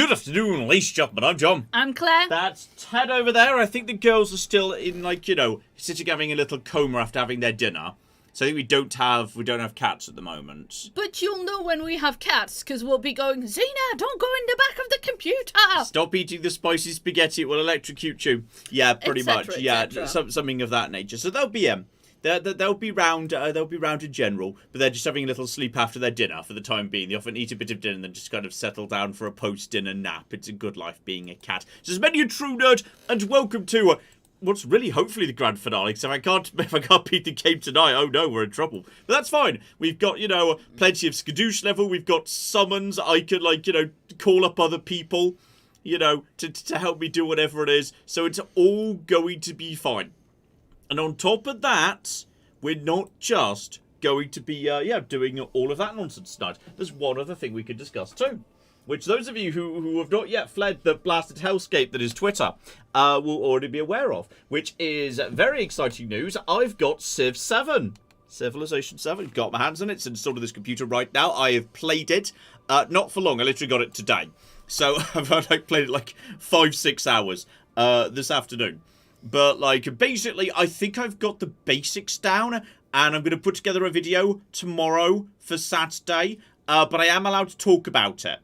Good afternoon, ladies and gentlemen. I'm John. I'm Claire. That's Ted over there. I think the girls are still in, like, you know, sitting having a little coma after having their dinner. So I think we don't have cats at the moment. But you'll know when we have cats, because we'll be going, Xena, don't go in the back of the computer. Stop eating the spicy spaghetti, it will electrocute you. Yeah, pretty much. Yeah, something of that nature. So they'll be they'll be round in general, but they're just having a little sleep after their dinner for the time being. They often eat a bit of dinner and then just kind of settle down for a post-dinner nap. It's a good life being a cat. So, as many a true nerd, and welcome to what's really hopefully the grand finale. So if I can't beat the game tonight, oh no, we're in trouble. But that's fine. We've got, you know, plenty of skadoosh level. We've got summons. I could, like, you know, call up other people, you know, to help me do whatever it is. So it's all going to be fine. And on top of that, we're not just going to be, doing all of that nonsense tonight. There's one other thing we could discuss too, which those of you who have not yet fled the blasted hellscape that is Twitter will already be aware of, which is very exciting news. I've got Civ 7. Civilization 7. Got my hands on it. It's installed on this computer right now. I have played it. Not for long. I literally got it today. So I've played it like 5-6 hours this afternoon. But, like, basically, I think I've got the basics down, and I'm going to put together a video tomorrow for Saturday, but I am allowed to talk about it,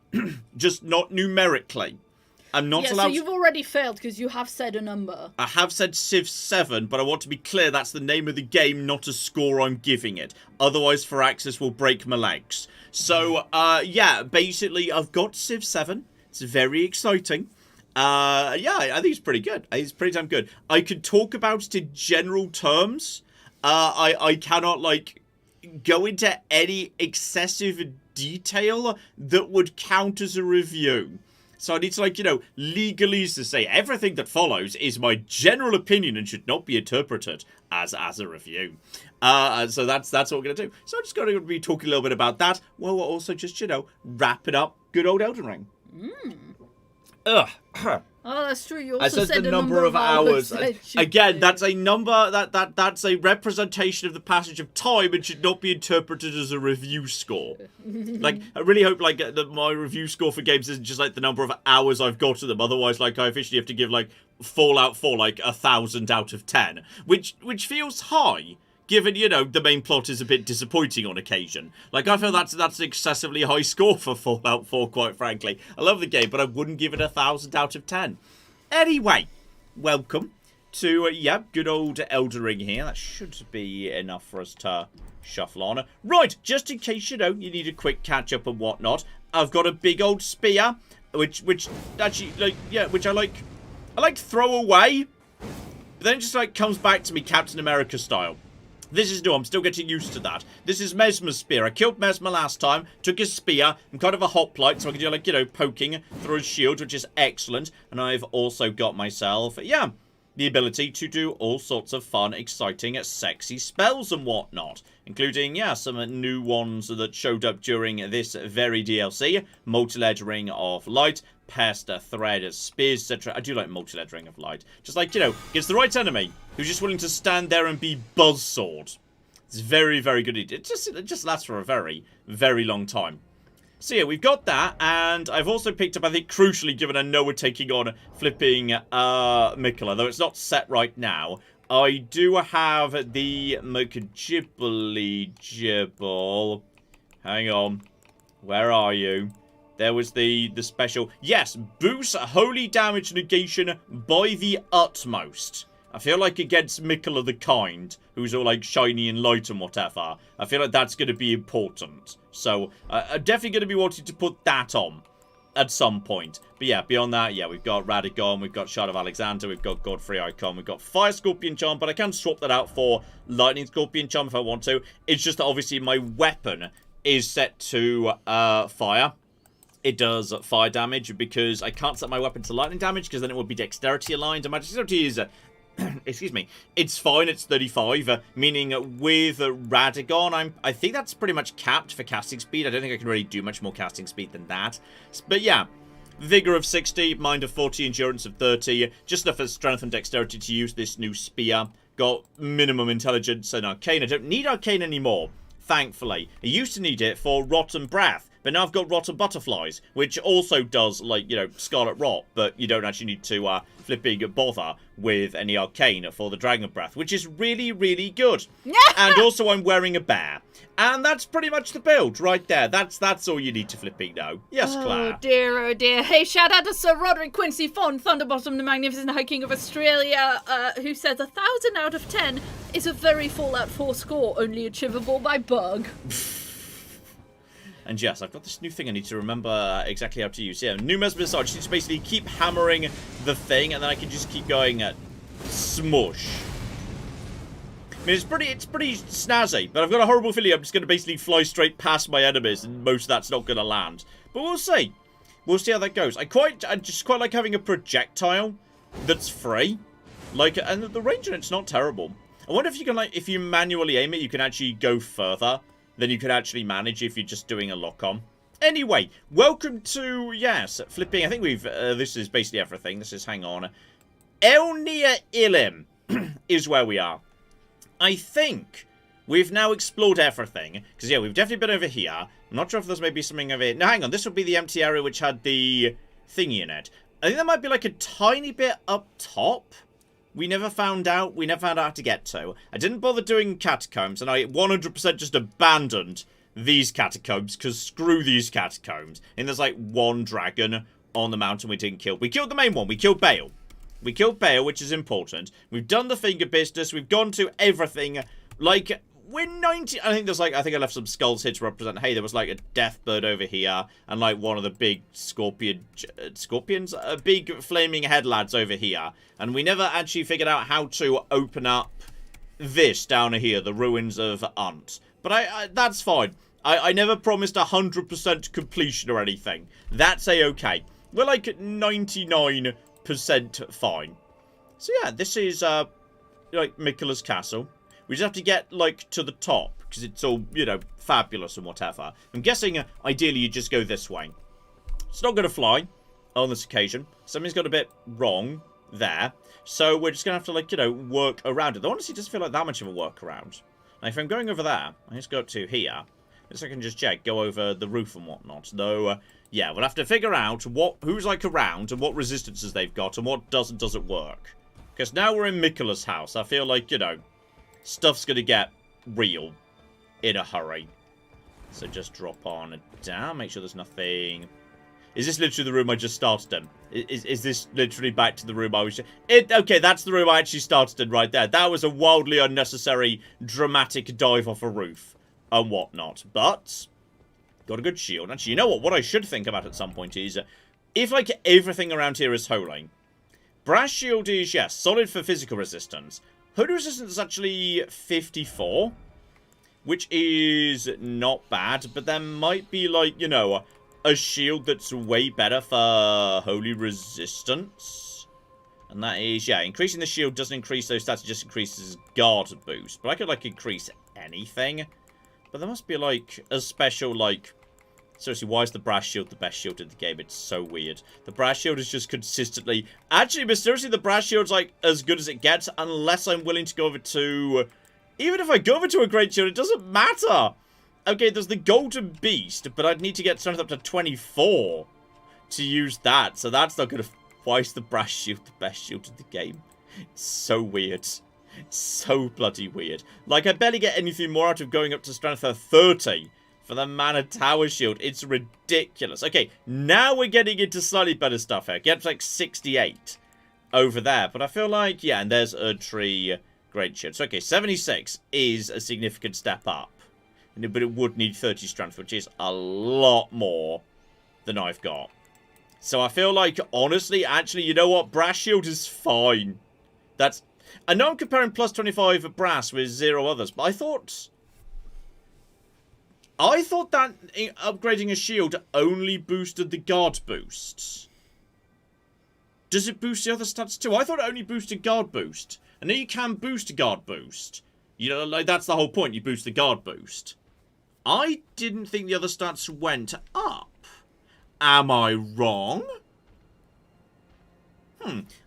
just not numerically. I'm not allowed. So you've already failed, because you have said a number. I have said Civ 7, but I want to be clear, that's the name of the game, not a score I'm giving it. Otherwise, Firaxis will break my legs. So, yeah, basically, I've got Civ 7. It's very exciting. I think it's pretty good. It's pretty damn good. I could talk about it in general terms. I cannot, like, go into any excessive detail that would count as a review. So I need to, like, you know, legalese to say everything that follows is my general opinion and should not be interpreted as a review. So that's what we're going to do. So I'm just going to be talking a little bit about that, while we're also just, you know, wrapping up good old Elden Ring. Ugh. Oh, that's true. You also said said the a number of hours. Again, did. that's a number that's a representation of the passage of time and should not be interpreted as a review score. Like, I really hope, like, that my review score for games isn't just like the number of hours I've got to them. Otherwise, like, I officially have to give, like, Fallout 4 like 1,000 out of 10, which feels high. Given, you know, the main plot is a bit disappointing on occasion. Like, I feel that's an excessively high score for Fallout 4, quite frankly. I love the game, but I wouldn't give it 1,000 out of 10. Anyway, welcome to, good old Elden Ring here. That should be enough for us to shuffle on. Right, just in case, you know, you need a quick catch-up and whatnot, I've got a big old spear, which actually, like, which I throw away, but then it just, like, comes back to me Captain America style. This is new, I'm still getting used to that. This is Mesmer's spear. I killed Mesmer last time, took his spear, I'm kind of a hoplite, so I can do, like, you know, poking through his shield, which is excellent. And I've also got myself, the ability to do all sorts of fun, exciting, sexy spells and whatnot. Including, some new ones that showed up during this very DLC. Multi-Led Ring of Light, Pest, Thread, Spears, etc. I do like Multi-Led Ring of Light. Just like, you know, against the right enemy, who's just willing to stand there and be Buzzsword. It's very, very good. It just lasts for a very, very long time. So yeah, we've got that, and I've also picked up, I think, crucially, given I know we're taking on flipping Miquella, though it's not set right now, I do have the Mcjibbly Jibble. Hang on. Where are you? There was the special. Yes, boost holy damage negation by the utmost. I feel like against Miquella the Kind, who's all like shiny and light and whatever, I feel like that's going to be important. So, I'm definitely going to be wanting to put that on at some point. But yeah, beyond that, we've got Radagon, we've got Shard of Alexander, we've got Godfrey Icon, we've got Fire Scorpion Charm, but I can swap that out for Lightning Scorpion Charm if I want to. It's just that obviously my weapon is set to fire. It does fire damage because I can't set my weapon to lightning damage because then it would be dexterity aligned. And my dexterity is excuse me, it's fine, it's 35, meaning with Radagon, I think that's pretty much capped for casting speed. I don't think I can really do much more casting speed than that. But yeah, Vigor of 60, Mind of 40, Endurance of 30, just enough for strength and dexterity to use this new spear. Got minimum intelligence and arcane. I don't need arcane anymore, thankfully. I used to need it for Rotten Breath, But now I've got rotten butterflies, which also does, like, you know, scarlet rot, but you don't actually need to flipping bother with any arcane for the dragon breath, which is really, really good. And also I'm wearing a bear. And that's pretty much the build right there. That's all you need to flipping know. Yes, Claire. Oh dear. Hey, shout out to Sir Roderick Quincy Fond, Thunderbottom, the Magnificent High King of Australia, who says 1,000 out of 10 is a very Fallout 4 score, only achievable by bug. And yes, I've got this new thing I need to remember exactly how to use. Yeah, new Mesmer's Massage. Just basically keep hammering the thing, and then I can just keep going at smush. I mean, it's pretty snazzy, but I've got a horrible feeling I'm just going to basically fly straight past my enemies, and most of that's not going to land. But we'll see. We'll see how that goes. I just quite like having a projectile that's free. Like, and the range on it's not terrible. I wonder if you can, like, if you manually aim it, you can actually go further than you could actually manage if you're just doing a lock-on. Anyway, welcome to, yes, flipping, I think we've, this is basically everything. This is, hang on. Elnea Ilim is where we are. I think we've now explored everything. Because, yeah, we've definitely been over here. I'm not sure if there's maybe something over here. No, hang on. This would be the empty area which had the thingy in it. I think there might be, like, a tiny bit up top. We never found out. We never found out how to get to. I didn't bother doing catacombs. And I 100% just abandoned these catacombs. Because screw these catacombs. And there's, like, one dragon on the mountain we didn't kill. We killed the main one. We killed Bale. We killed Bale, which is important. We've done the finger business. We've gone to everything. Like, we're 90... I think I left some skulls here to represent, hey, there was, like, a death bird over here. And, like, one of the big scorpions? Big flaming head lads over here. And we never actually figured out how to open up this down here, the ruins of Unt. But that's fine. I never promised 100% completion or anything. That's a-okay. We're, like, 99% fine. So yeah, this is like Miquella's castle. We just have to get like to the top because it's all, you know, fabulous and whatever. I'm guessing ideally you just go this way. It's not going to fly on this occasion. Something's got a bit wrong there. So we're just going to have to, like, you know, work around it. Though honestly, it doesn't feel like that much of a workaround. Now, if I'm going over there, I just go up to here. Just so I can just check, go over the roof and whatnot. Though, yeah, we'll have to figure out who's, like, around and what resistances they've got and what does and doesn't work. Because now we're in Miquella's house. I feel like, you know, stuff's going to get real in a hurry. So just drop on down, make sure there's nothing. Is this literally the room I just started in? Is this literally back to the room I was... Okay, that's the room I actually started in right there. That was a wildly unnecessary, dramatic dive off a roof and whatnot. But got a good shield. Actually, you know what? What I should think about at some point is, if, like, everything around here is holy, brass shield is, yes, solid for physical resistance. Holy resistance is actually 54, which is not bad, but there might be, like, you know, a shield that's way better for holy resistance. And that is, yeah, increasing the shield doesn't increase those stats, it just increases guard boost. But I could, like, increase anything. But there must be, like, a special, like... Seriously, why is the brass shield the best shield in the game? It's so weird. The brass shield is just consistently... Actually, mysteriously, the brass shield's, like, as good as it gets, unless I'm willing to go over to... Even if I go over to a great shield, it doesn't matter! Okay, there's the golden beast, but I'd need to get strength up to 24 to use that, so that's not gonna... Why is the brass shield the best shield in the game? It's so weird. It's so bloody weird. Like, I barely get anything more out of going up to strength of 30 for the mana tower shield. It's ridiculous. Okay, now we're getting into slightly better stuff here. Get up to, like, 68 over there. But I feel like, yeah, and there's Erdtree great shield. So, okay, 76 is a significant step up. But it would need 30 strength, which is a lot more than I've got. So I feel like, honestly, actually, you know what? Brass shield is fine. That's... I know I'm comparing plus 25 brass with 0 others, but I thought that upgrading a shield only boosted the guard boost. Does it boost the other stats too? I thought it only boosted guard boost. I know you can boost a guard boost. You know, like, that's the whole point. You boost the guard boost. I didn't think the other stats went up. Am I wrong?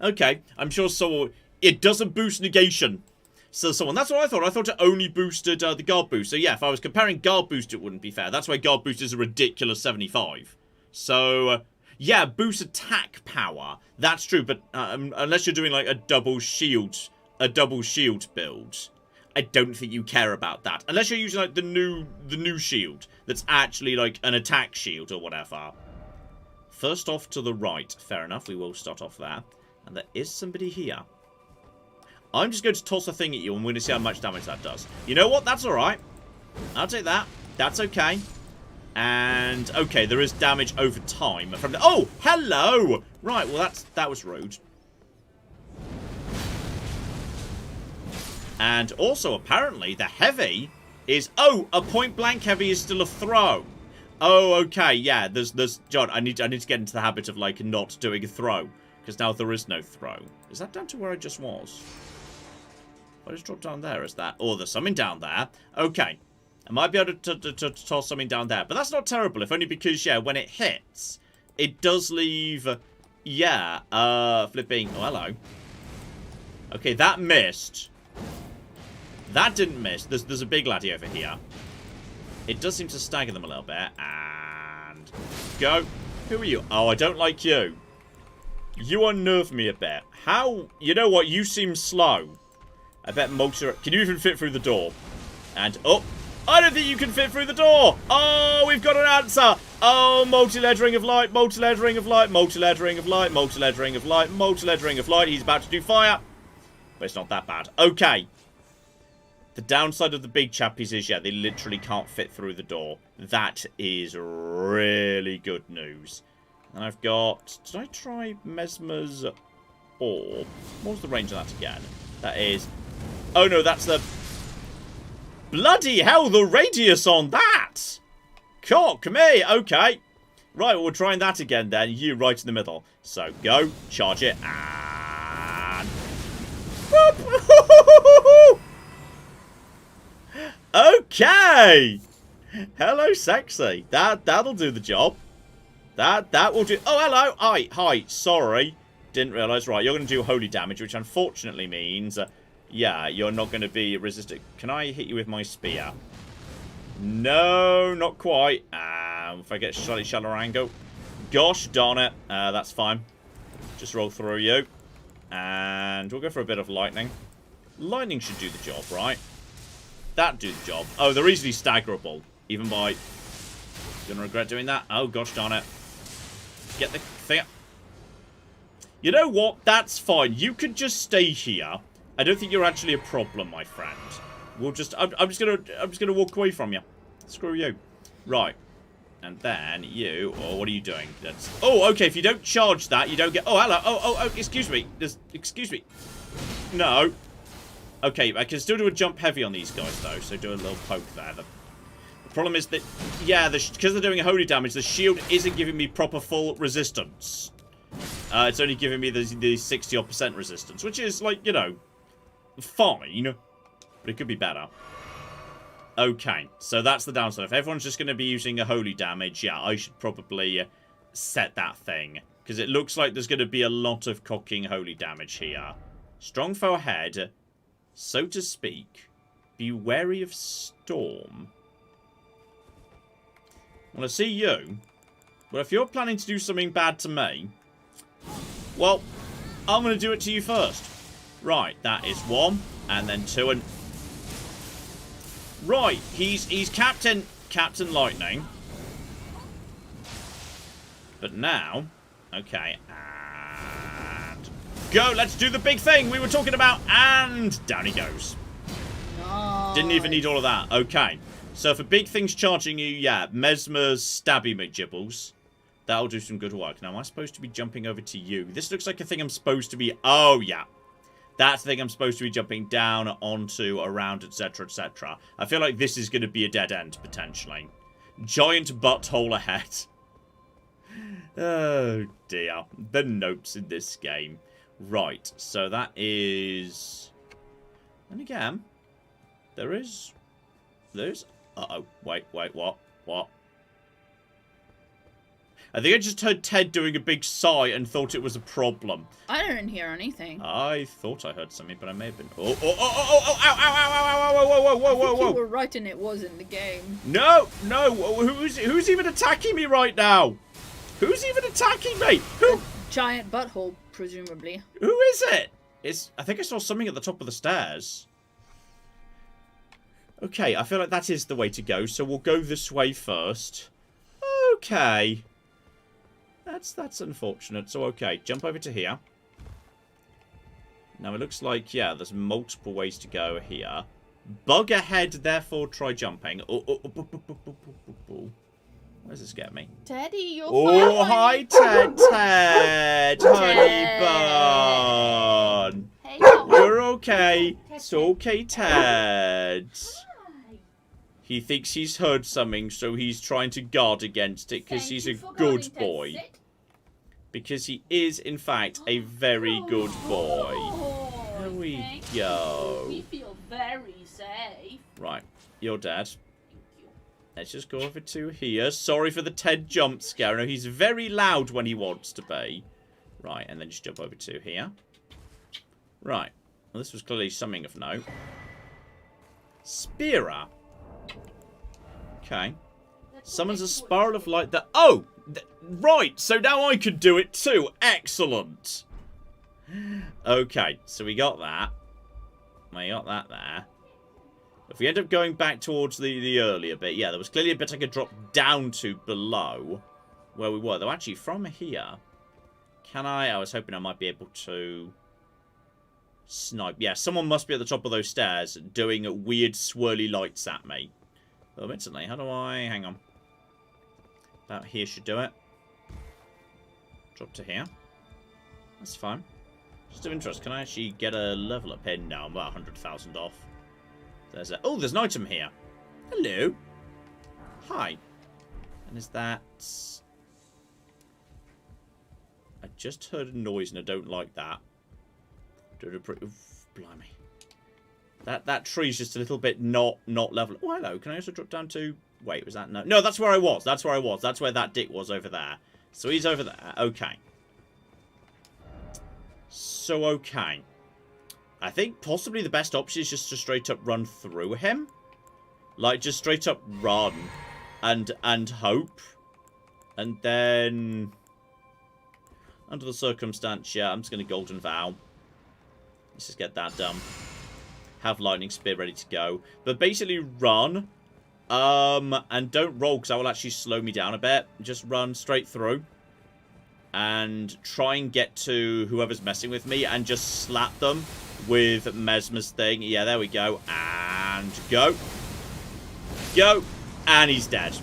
Okay. I'm sure so. It doesn't boost negation. So someone. That's what I thought. I thought it only boosted the guard boost. So yeah, if I was comparing guard boost, it wouldn't be fair. That's why guard boost is a ridiculous 75. So yeah, boost attack power. That's true, but unless you're doing like a double shield build, I don't think you care about that. Unless you're using like the new shield that's actually like an attack shield or whatever. First off to the right. Fair enough. We will start off there. And there is somebody here. I'm just going to toss a thing at you and we're going to see how much damage that does. You know what? That's alright. I'll take that. That's okay. And, okay, there is damage over time. From the oh, hello! Right, well, that was rude. And also, apparently, the heavy is... Oh, a point-blank heavy is still a throw. Oh, okay, yeah, there's John, I need to get into the habit of, like, not doing a throw. Because now there is no throw. Is that down to where I just was? I just dropped down there, is that? Oh, there's something down there. Okay. I might be able to toss something down there. But that's not terrible, if only because, yeah, when it hits, it does leave... Yeah, flipping... Oh, hello. Okay, that missed. That didn't miss. There's a big laddie over here. It does seem to stagger them a little bit. And... Go. Who are you? Oh, I don't like you. You unnerve me a bit. How... You know what? You seem slow. I bet motor... Can you even fit through the door? And... Oh! I don't think you can fit through the door! Oh, we've got an answer! Oh, multi-led ring of light, multi-led ring of light, multi-led ring of light, multi-led ring of light, multi-led ring of light. He's about to do fire. But it's not that bad. Okay. The downside of the big chappies is, yeah, they literally can't fit through the door. That is really good news. And I've got... Did I try Mesmer's orb? What was the range of that again? That is... Oh, no, that's the... Bloody hell, the radius on that! Cock me, okay. Right, well, we're trying that again then. You right in the middle. So, go, charge it, and... Okay! Hello, sexy. That'll do the job. That will do... Oh, hello! Hi, sorry. Didn't realise. Right, you're going to do holy damage, which unfortunately means... yeah, you're not going to be resistant. Can I hit you with my spear? No, not quite. If I get a slightly shallower angle. Gosh darn it. That's fine. Just roll through you. And we'll go for a bit of lightning. Lightning should do the job, right? That do the job. Oh, they're easily staggerable. Even by... Gonna regret doing that. Oh, gosh darn it. Get the thing up. You know what? That's fine. You could just stay here. I don't think you're actually a problem, my friend. We'll just... I'm just gonna walk away from you. Screw you. Right. And then you... Oh, what are you doing? That's... Oh, okay. If you don't charge that, you don't get... Oh, hello. Oh, excuse me. Excuse me. No. Okay, I can still do a jump heavy on these guys, though. So do a little poke there. The problem is that... Yeah, because they're doing holy damage, the shield isn't giving me proper full resistance. It's only giving me the 60-odd% resistance, which is, like, you know... Fine, but it could be better. Okay, so that's the downside. If everyone's just going to be using a holy damage, yeah, I should probably set that thing. Because it looks like there's going to be a lot of cocking holy damage here. Strong foe ahead, so to speak. Be wary of storm. Well, I see you. But if you're planning to do something bad to me, well, I'm going to do it to you first. Right, that is one, and then two, and... Right, he's Captain Lightning. But now... Okay, and... Go, let's do the big thing we were talking about, and... Down he goes. Nice. Didn't even need all of that. Okay, so for big things charging you, yeah, Mesmer's Stabby McGibbles. That'll do some good work. Now, am I supposed to be jumping over to you? This looks like a thing I'm supposed to be... Oh, yeah. That's the thing I'm supposed to be jumping down, onto, around, etc., etc. I feel like this is going to be a dead end, potentially. Giant butthole ahead. Oh, dear. The notes in this game. Right, so that is... And again, there's... Uh-oh, wait, what? I think I just heard Ted doing a big sigh and thought it was a problem. I didn't hear anything. I thought I heard something, but I may have been... Oh, ow, ow, ow, ow, ow, whoa, whoa, whoa, whoa, whoa. You were right and it was in the game. No, who's even attacking me right now? Who's even attacking me? Who? Giant butthole, presumably. Who is it? I think I saw something at the top of the stairs. Okay, I feel like that is the way to go, so we'll go this way first. Okay. That's unfortunate. So, okay, jump over to here. Now, it looks like, yeah, there's multiple ways to go here. Bug ahead, therefore try jumping. Where does this get me? Teddy, you're fine. Oh, hi, Ted. Honey bun. Hey, You're okay. It's okay, Ted. He thinks he's heard something, so he's trying to guard against it because he's a good boy. Because he is, in fact, a very good boy. There we go. We feel very safe. Right, you're dead. Let's just go over to here. Sorry for the Ted jump scare. No, he's very loud when he wants to be. Right, and then just jump over to here. Right. Well, this was clearly something of note. Spearer. Okay. Summons a spiral of light that... Oh! Right, so now I can do it too. Excellent. Okay, so we got that. We got that there. If we end up going back towards the earlier bit, yeah, there was clearly a bit I could drop down to below where we were. Though actually, from here, can I was hoping I might be able to snipe. Yeah, someone must be at the top of those stairs doing weird swirly lights at me. Well, instantly, how do I... Hang on. About here should do it. Drop to here. That's fine. Just of interest, can I actually get a level up here? No, I'm about 100,000 off. There's a... Oh, there's an item here. Hello. Hi. And is that... I just heard a noise and I don't like that. Oof, blimey. That tree's just a little bit not level. Oh, hello. Can I also drop down to... Wait, was that... No, no, that's where I was. That's where I was. That's where that dick was over there. So he's over there. Okay. So, okay. I think possibly the best option is just to straight up run through him. Like, just straight up run. And hope. And then... Under the circumstance, yeah, I'm just going to Golden Vow. Let's just get that done. Have Lightning Spear ready to go. But basically run. And don't roll, because that will actually slow me down a bit. Just run straight through. And try and get to whoever's messing with me. And just slap them with Mesmer's thing. Yeah, there we go. And go. Go. And he's dead.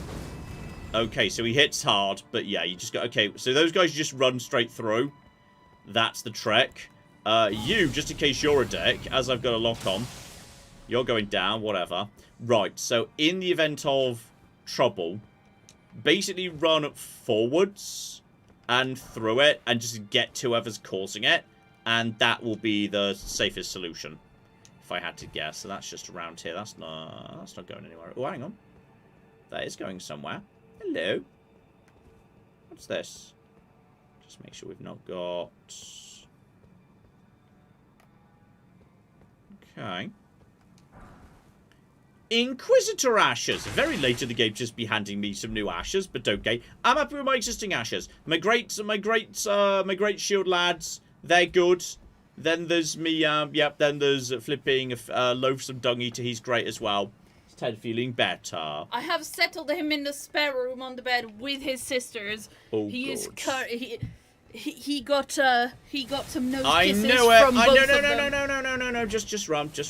Okay, so he hits hard. But yeah, you just go... Okay, so those guys just run straight through. That's the trick. You, just in case you're a dick, as I've got a lock on. You're going down, whatever. Right, so in the event of trouble, basically run forwards and through it and just get to whoever's causing it. And that will be the safest solution, if I had to guess. So that's just around here. That's not going anywhere. Oh, hang on. That is going somewhere. Hello. What's this? Just make sure we've not got... Okay. Inquisitor ashes. Very late in the game, just be handing me some new ashes, but okay. I'm happy with my existing ashes. My great shield lads. They're good. Then there's me. Yep. Then there's flipping loathsome dung eater. He's great as well. Is Ted feeling better? I have settled him in the spare room on the bed with his sisters. Oh, he good. is he got some nose I kisses knew it. from both of them. No. Just run. Go.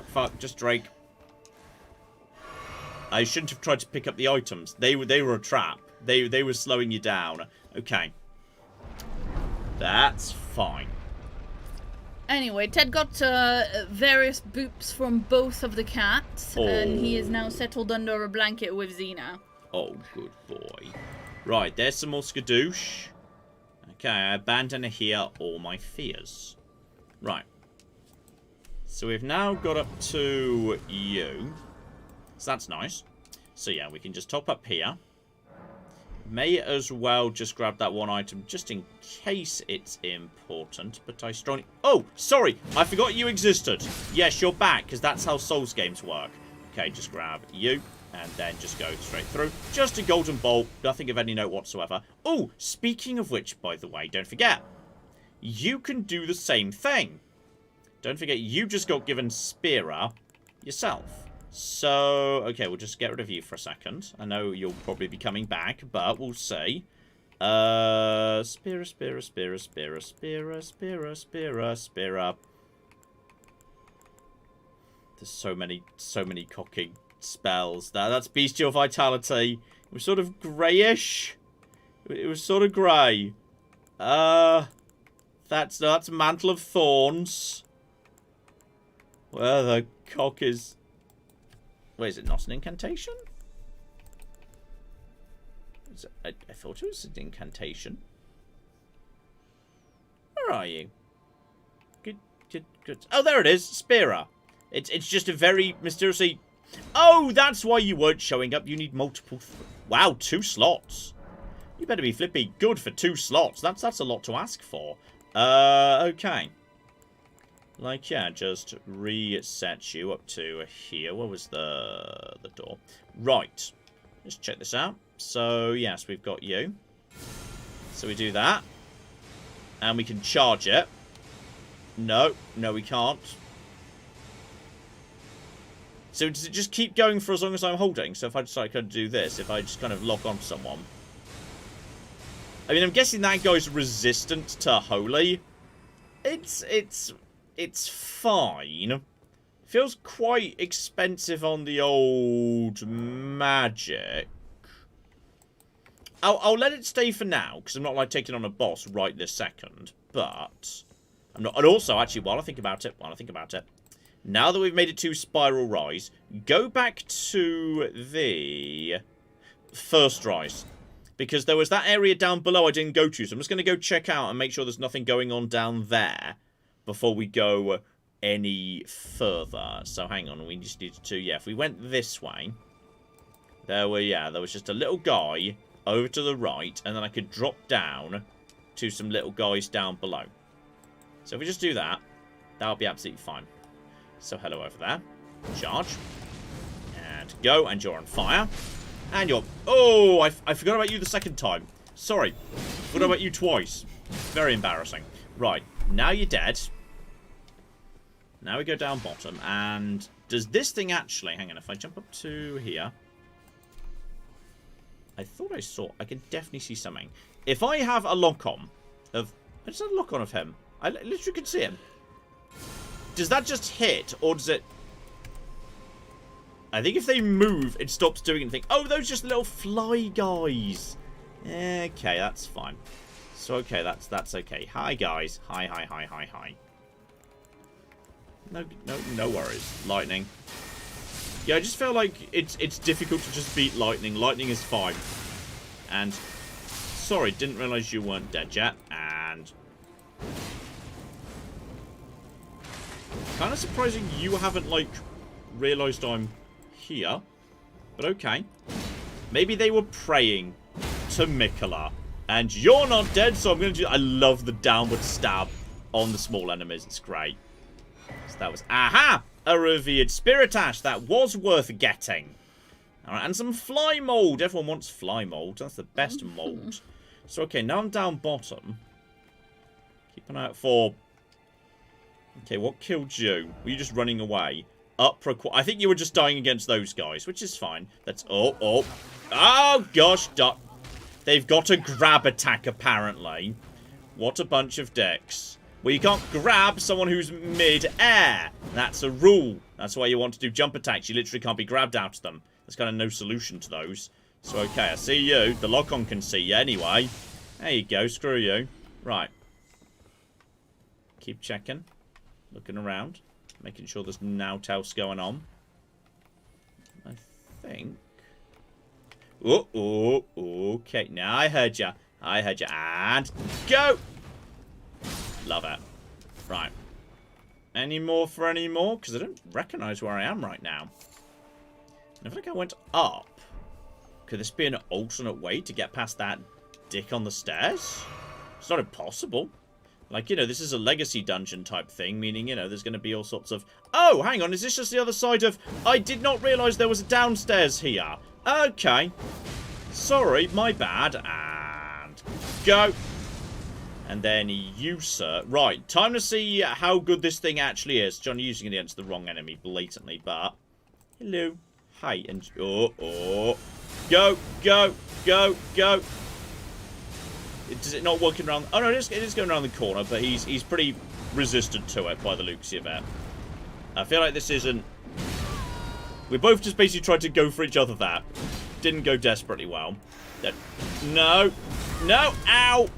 Fuck. Just Drake. I shouldn't have tried to pick up the items. They were a trap. They were slowing you down. Okay. That's fine. Anyway, Ted got various boops from both of the cats, and he is now settled under a blanket with Xena. Oh, good boy. Right, there's some more skadoosh. Okay, I abandon here all my fears. Right. So we've now got up to you. So that's nice. So yeah, we can just top up here. May as well just grab that one item just in case it's important. But I strongly... Oh, sorry. I forgot you existed. Yes, you're back, because that's how Souls games work. Okay, just grab you. And then just go straight through. Just a golden bolt. Nothing of any note whatsoever. Oh, speaking of which, by the way, don't forget. You can do the same thing. Don't forget, you just got given Spira yourself. So, okay, we'll just get rid of you for a second. I know you'll probably be coming back, but we'll see. Spira. There's so many cocking spells. That's Bestial Vitality. It was sort of greyish. It was sort of grey. That's Mantle of Thorns. Well, the cock is... Wait, is it not an incantation? I thought it was an incantation. Where are you? Good. Oh, there it is. Spira. It's just a very mysteriously... Oh, that's why you weren't showing up. You need multiple... Wow, 2 slots. You better be flippy good for 2 slots. That's a lot to ask for. Okay. Like, yeah, just reset you up to here. Where was the door? Right. Let's check this out. So, yes, we've got you. So we do that. And we can charge it. No, we can't. So does it just keep going for as long as I'm holding? So if I decide to do this, if I just kind of lock onto someone. I mean, I'm guessing that guy's resistant to holy. It's fine. Feels quite expensive on the old magic. I'll let it stay for now, because I'm not like taking on a boss right this second. But I'm not. And also, actually, while I think about it, now that we've made it to Spiral Rise, go back to the first rise. Because there was that area down below I didn't go to. So I'm just going to go check out and make sure there's nothing going on down there before we go any further. So hang on, we just need to... Yeah, if we went this way, there was just a little guy over to the right, and then I could drop down to some little guys down below. So if we just do that, that'll be absolutely fine. So hello over there. Charge. And go, and you're on fire. And you're... Oh, I forgot about you the second time. Sorry. Forgot about you twice. Very embarrassing. Right. Now you're dead. Now we go down bottom. And does this thing actually... Hang on. If I jump up to here... I thought I saw... I can definitely see something. If I have a lock-on of... I just had a lock-on of him. I literally could see him. Does that just hit? Or does it... I think if they move, it stops doing anything. Oh, those just little fly guys. Okay, that's fine. So, okay, that's okay. Hi, guys. Hi. No worries. Lightning. Yeah, I just feel like it's difficult to just beat lightning. Lightning is fine. And sorry, didn't realize you weren't dead yet. And kind of surprising you haven't like realized I'm here. But okay. Maybe they were praying to Miquella. And you're not dead, so I'm going to do... I love the downward stab on the small enemies. It's great. So that was... Aha! A revered spirit ash. That was worth getting. Alright, and some fly mold. Everyone wants fly mold. That's the best mold. So, okay, now I'm down bottom. Keep an eye out for... Okay, what killed you? Were you just running away? I think you were just dying against those guys, which is fine. That's... Oh, gosh. They've got a grab attack, apparently. What a bunch of dicks. Well, you can't grab someone who's mid-air. That's a rule. That's why you want to do jump attacks. You literally can't be grabbed out of them. There's kind of no solution to those. So, okay, I see you. The lock-on can see you anyway. There you go. Screw you. Right. Keep checking. Looking around. Making sure there's nothing else going on. I think... Oh, okay. Now I heard you. And go! Love it. Right. Any more for any more? Because I don't recognize where I am right now. I feel like I went up. Could this be an alternate way to get past that dick on the stairs? It's not impossible. Like, you know, this is a legacy dungeon type thing, meaning, you know, there's going to be all sorts of... Oh, hang on, is this just the other side of... I did not realise there was a downstairs here. Okay. Sorry, my bad. And go. And then you, sir. Right, time to see how good this thing actually is. John, you're using it against the wrong enemy blatantly, but... Hello. Hi, and... Oh. Go, go, go, go. Does it not working around? Oh no, it is going around the corner, but he's pretty resistant to it by the looks of it. I feel like this isn't... We both just basically tried to go for each other there. Didn't go desperately well. No. No. Ow.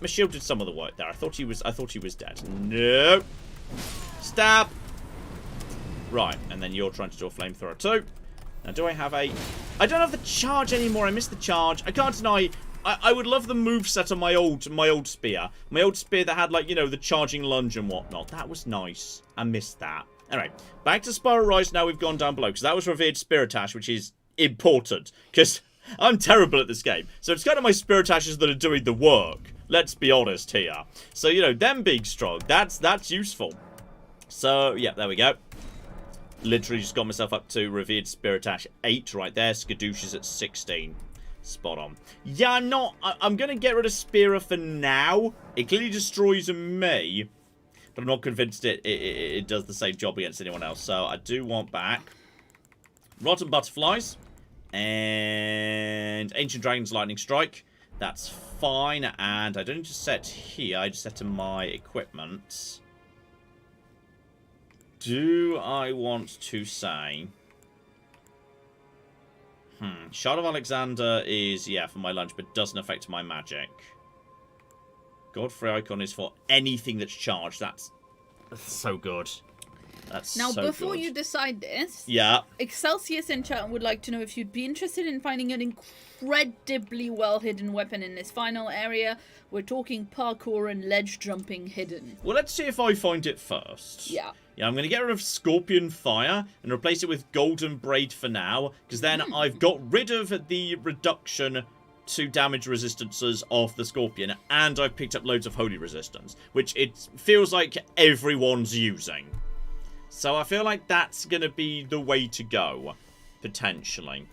My shield did some of the work there. I thought he was dead. No. Stab. Right, and then you're trying to do a flamethrower too. Now, do I have a... I don't have the charge anymore. I missed the charge. I can't deny... I would love the moveset on my old spear. My old spear that had, like, you know, the charging lunge and whatnot. That was nice. I missed that. Anyway, back to Spiral Rise now we've gone down below. Because that was Revered Spiritash, which is important. Because I'm terrible at this game. So it's kind of my Spiritashes that are doing the work. Let's be honest here. So, you know, them being strong, that's useful. So, yeah, there we go. Literally just got myself up to Revered Spiritash 8 right there. Skadoosh is at 16. Spot on. Yeah, I'm going to get rid of Spira for now. It clearly destroys me. But I'm not convinced it does the same job against anyone else. So I do want back Rotten Butterflies. And Ancient Dragon's Lightning Strike. That's fine. And I don't need to set here. I just set to my equipment. Do I want to say... Shard of Alexander is, yeah, for my lunch, but doesn't affect my magic. Godfrey Icon is for anything that's charged. That's so good. That's now, so before good. you decide this, yeah, Excelsius in chat would like to know if you'd be interested in finding an incredibly well-hidden weapon in this final area. We're talking parkour and ledge jumping hidden. Well, let's see if I find it first. Yeah. Yeah, I'm going to get rid of Scorpion Fire and replace it with Golden Braid for now, because then I've got rid of the reduction to damage resistances of the Scorpion, and I've picked up loads of Holy Resistance, which it feels like everyone's using. So I feel like that's going to be the way to go, potentially.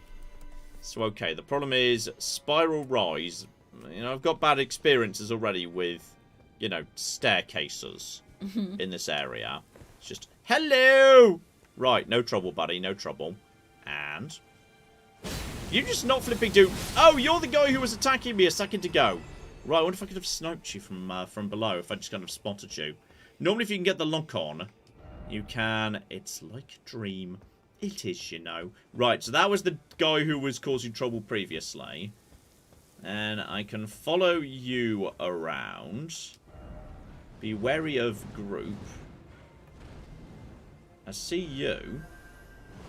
So, okay, the problem is Spiral Rise. You know, I've got bad experiences already with, you know, staircases in this area. It's just, hello! Right, no trouble, buddy, no trouble. And... You just not flipping do... Oh, you're the guy who was attacking me a second ago. Right, I wonder if I could have sniped you from below, if I just kind of spotted you. Normally, if you can get the lock on, you can... It's like a dream. It is, you know. Right, so that was the guy who was causing trouble previously. And I can follow you around. Be wary of group. I see you.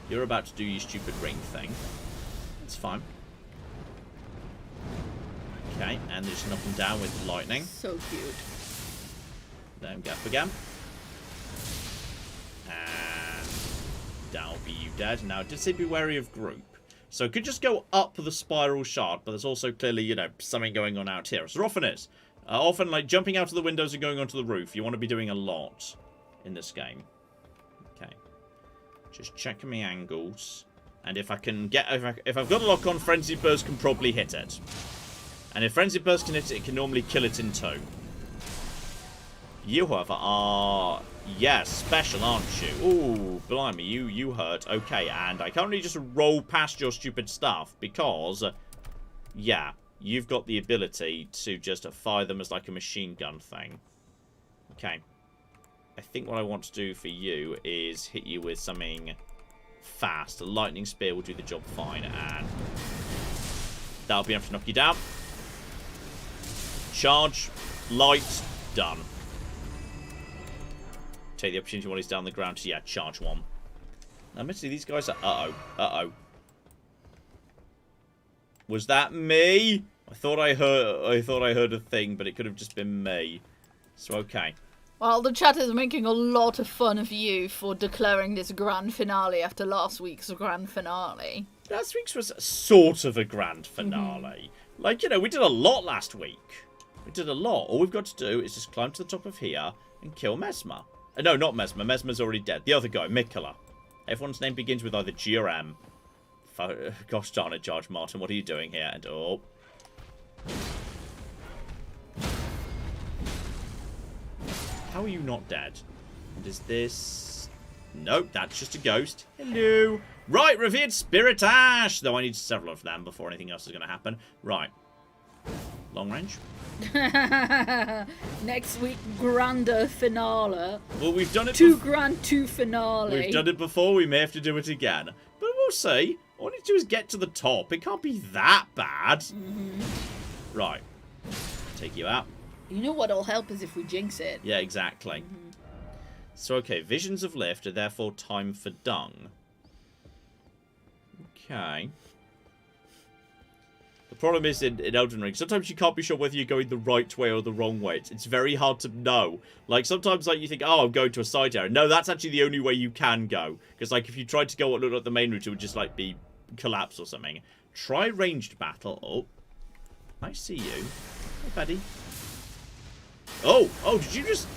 You're about to do your stupid ring thing. It's fine. Okay, and just knock him down with lightning. So cute. Then go up again. And that'll be you dead. Now, it did say be wary of group. So it could just go up the spiral shard, but there's also clearly, you know, something going on out here. So there often is. Often, like, jumping out of the windows and going onto the roof. You want to be doing a lot in this game. Okay. Just checking my angles. And if I can get... If I've got a lock on, Frenzy Burst can probably hit it. And if Frenzy Burst can hit it, it can normally kill it in two. You, however, are... Yes, special, aren't you? Ooh, blimey, you hurt. Okay, and I can't really just roll past your stupid stuff because... yeah, you've got the ability to just fire them as like a machine gun thing. Okay. I think what I want to do for you is hit you with something fast. A lightning spear will do the job fine, and that'll be enough to knock you down. Charge, light, done. Take the opportunity while he's down the ground to, yeah, charge one. Now, admittedly, these guys are... Uh-oh. Was that me? I thought I heard a thing, but it could have just been me. So, okay. Well, the chat is making a lot of fun of you for declaring this grand finale after last week's grand finale. Last week's was sort of a grand finale. Like, you know, we did a lot last week. We did a lot. All we've got to do is just climb to the top of here and kill Mesmer. No, not Mesmer. Mesmer's already dead. The other guy, Miquella. Everyone's name begins with either G or M. Gosh darn it, George Martin, what are you doing here? And oh. How are you not dead? And is this... Nope, that's just a ghost. Hello. Right, revered Spirit Ash. Though I need several of them before anything else is going to happen. Right. Long range. Next week, grander finale. Well, we've done it. 2 grand, 2 finale. We've done it before. We may have to do it again. But we'll see. All we need to do is get to the top. It can't be that bad. Right. Take you out. You know what'll help is if we jinx it. Yeah, exactly. So, okay. Visions of Lift are therefore time for dung. Okay. The problem is in Elden Ring, sometimes you can't be sure whether you're going the right way or the wrong way. It's very hard to know. Like, sometimes like you think, oh, I'm going to a side area. No, that's actually the only way you can go. Because, like, if you tried to go what looked like the main route, it would just, like, be collapse or something. Try ranged battle. Oh. I see you. Hey, buddy. Oh, did you just...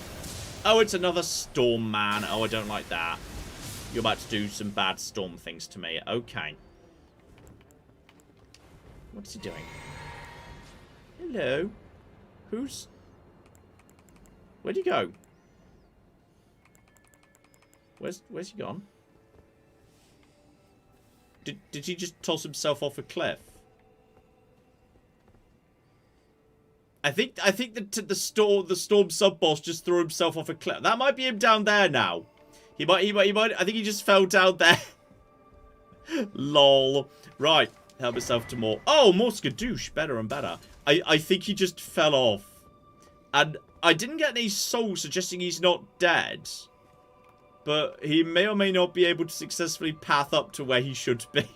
Oh, it's another storm man. Oh, I don't like that. You're about to do some bad storm things to me. Okay. What's he doing? Hello? Who's... Where'd he go? Where's he gone? Did he just toss himself off a cliff? I think the storm sub-boss just threw himself off a cliff. That might be him down there now. He might, I think he just fell down there. Lol. Right. Help himself to more. Oh, more skadoosh. Better and better. I think he just fell off. And I didn't get any souls suggesting he's not dead. But he may or may not be able to successfully path up to where he should be.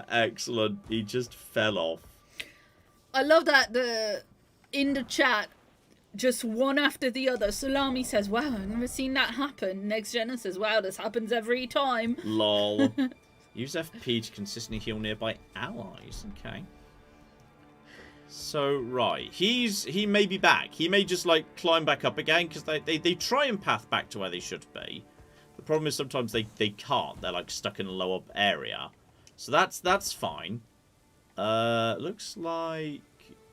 Excellent. He just fell off. I love that in the chat, just one after the other. Salami says, wow, I've never seen that happen. Next Jenna says, wow, this happens every time. Lol. Use FP to consistently heal nearby allies. Okay. So, right. He may be back. He may just, like, climb back up again, because they try and path back to where they should be. The problem is sometimes they can't. They're, like, stuck in a lower area. So that's fine. Looks like...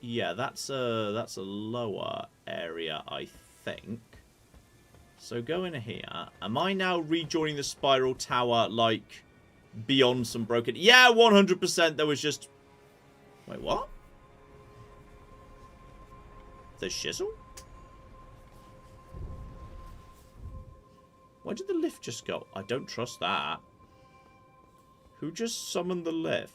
Yeah, that's a lower area, I think. So go in here. Am I now rejoining the spiral tower, like, beyond some broken... Yeah, 100% there was just... Wait, what? The shizzle? Where did the lift just go? I don't trust that. Who just summoned the lift?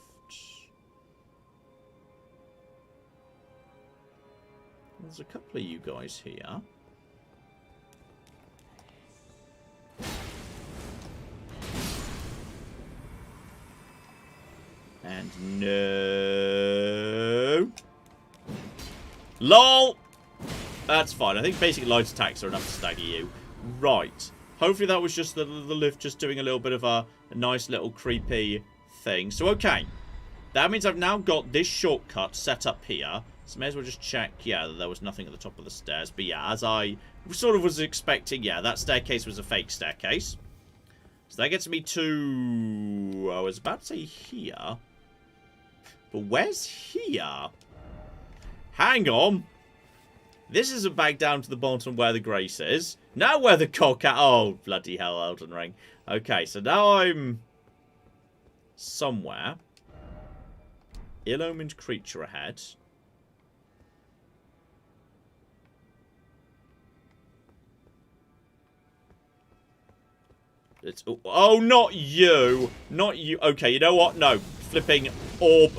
There's a couple of you guys here. And no. LOL! That's fine. I think basic light attacks are enough to stagger you. Right. Hopefully that was just the lift just doing a little bit of a nice little creepy thing. So, okay. That means I've now got this shortcut set up here. So may as well just check, yeah, that there was nothing at the top of the stairs. But yeah, as I sort of was expecting, yeah, that staircase was a fake staircase. So that gets me to... I was about to say here. But where's here? Hang on. This isn't back down to the bottom where the grace is. Now where the cock at... Oh, bloody hell, Elden Ring. Okay, so now I'm... somewhere. Ill-omened creature ahead. It's... Oh, not you. Not you. Okay, you know what? No. Flipping orb.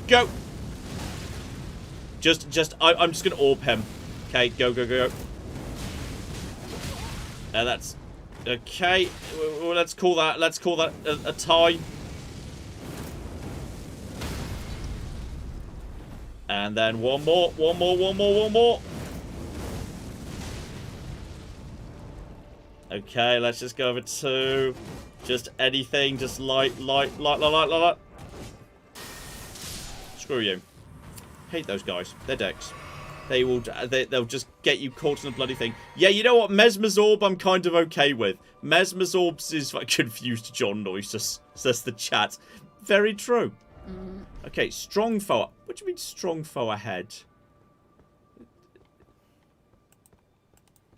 Go. I'm just going to orb him. Okay, go, go, go. That's... Okay. Well, let's call that a tie. And then one more. Okay, let's just go over to just anything, just light. Screw you. Hate those guys. They're dicks. They'll just get you caught in a bloody thing. Yeah, you know what? Mesmerzorb I'm kind of okay with. Mesmerzorbs is like confused John Noise, says the chat. Very true. Okay, strong foe. What do you mean strong foe ahead?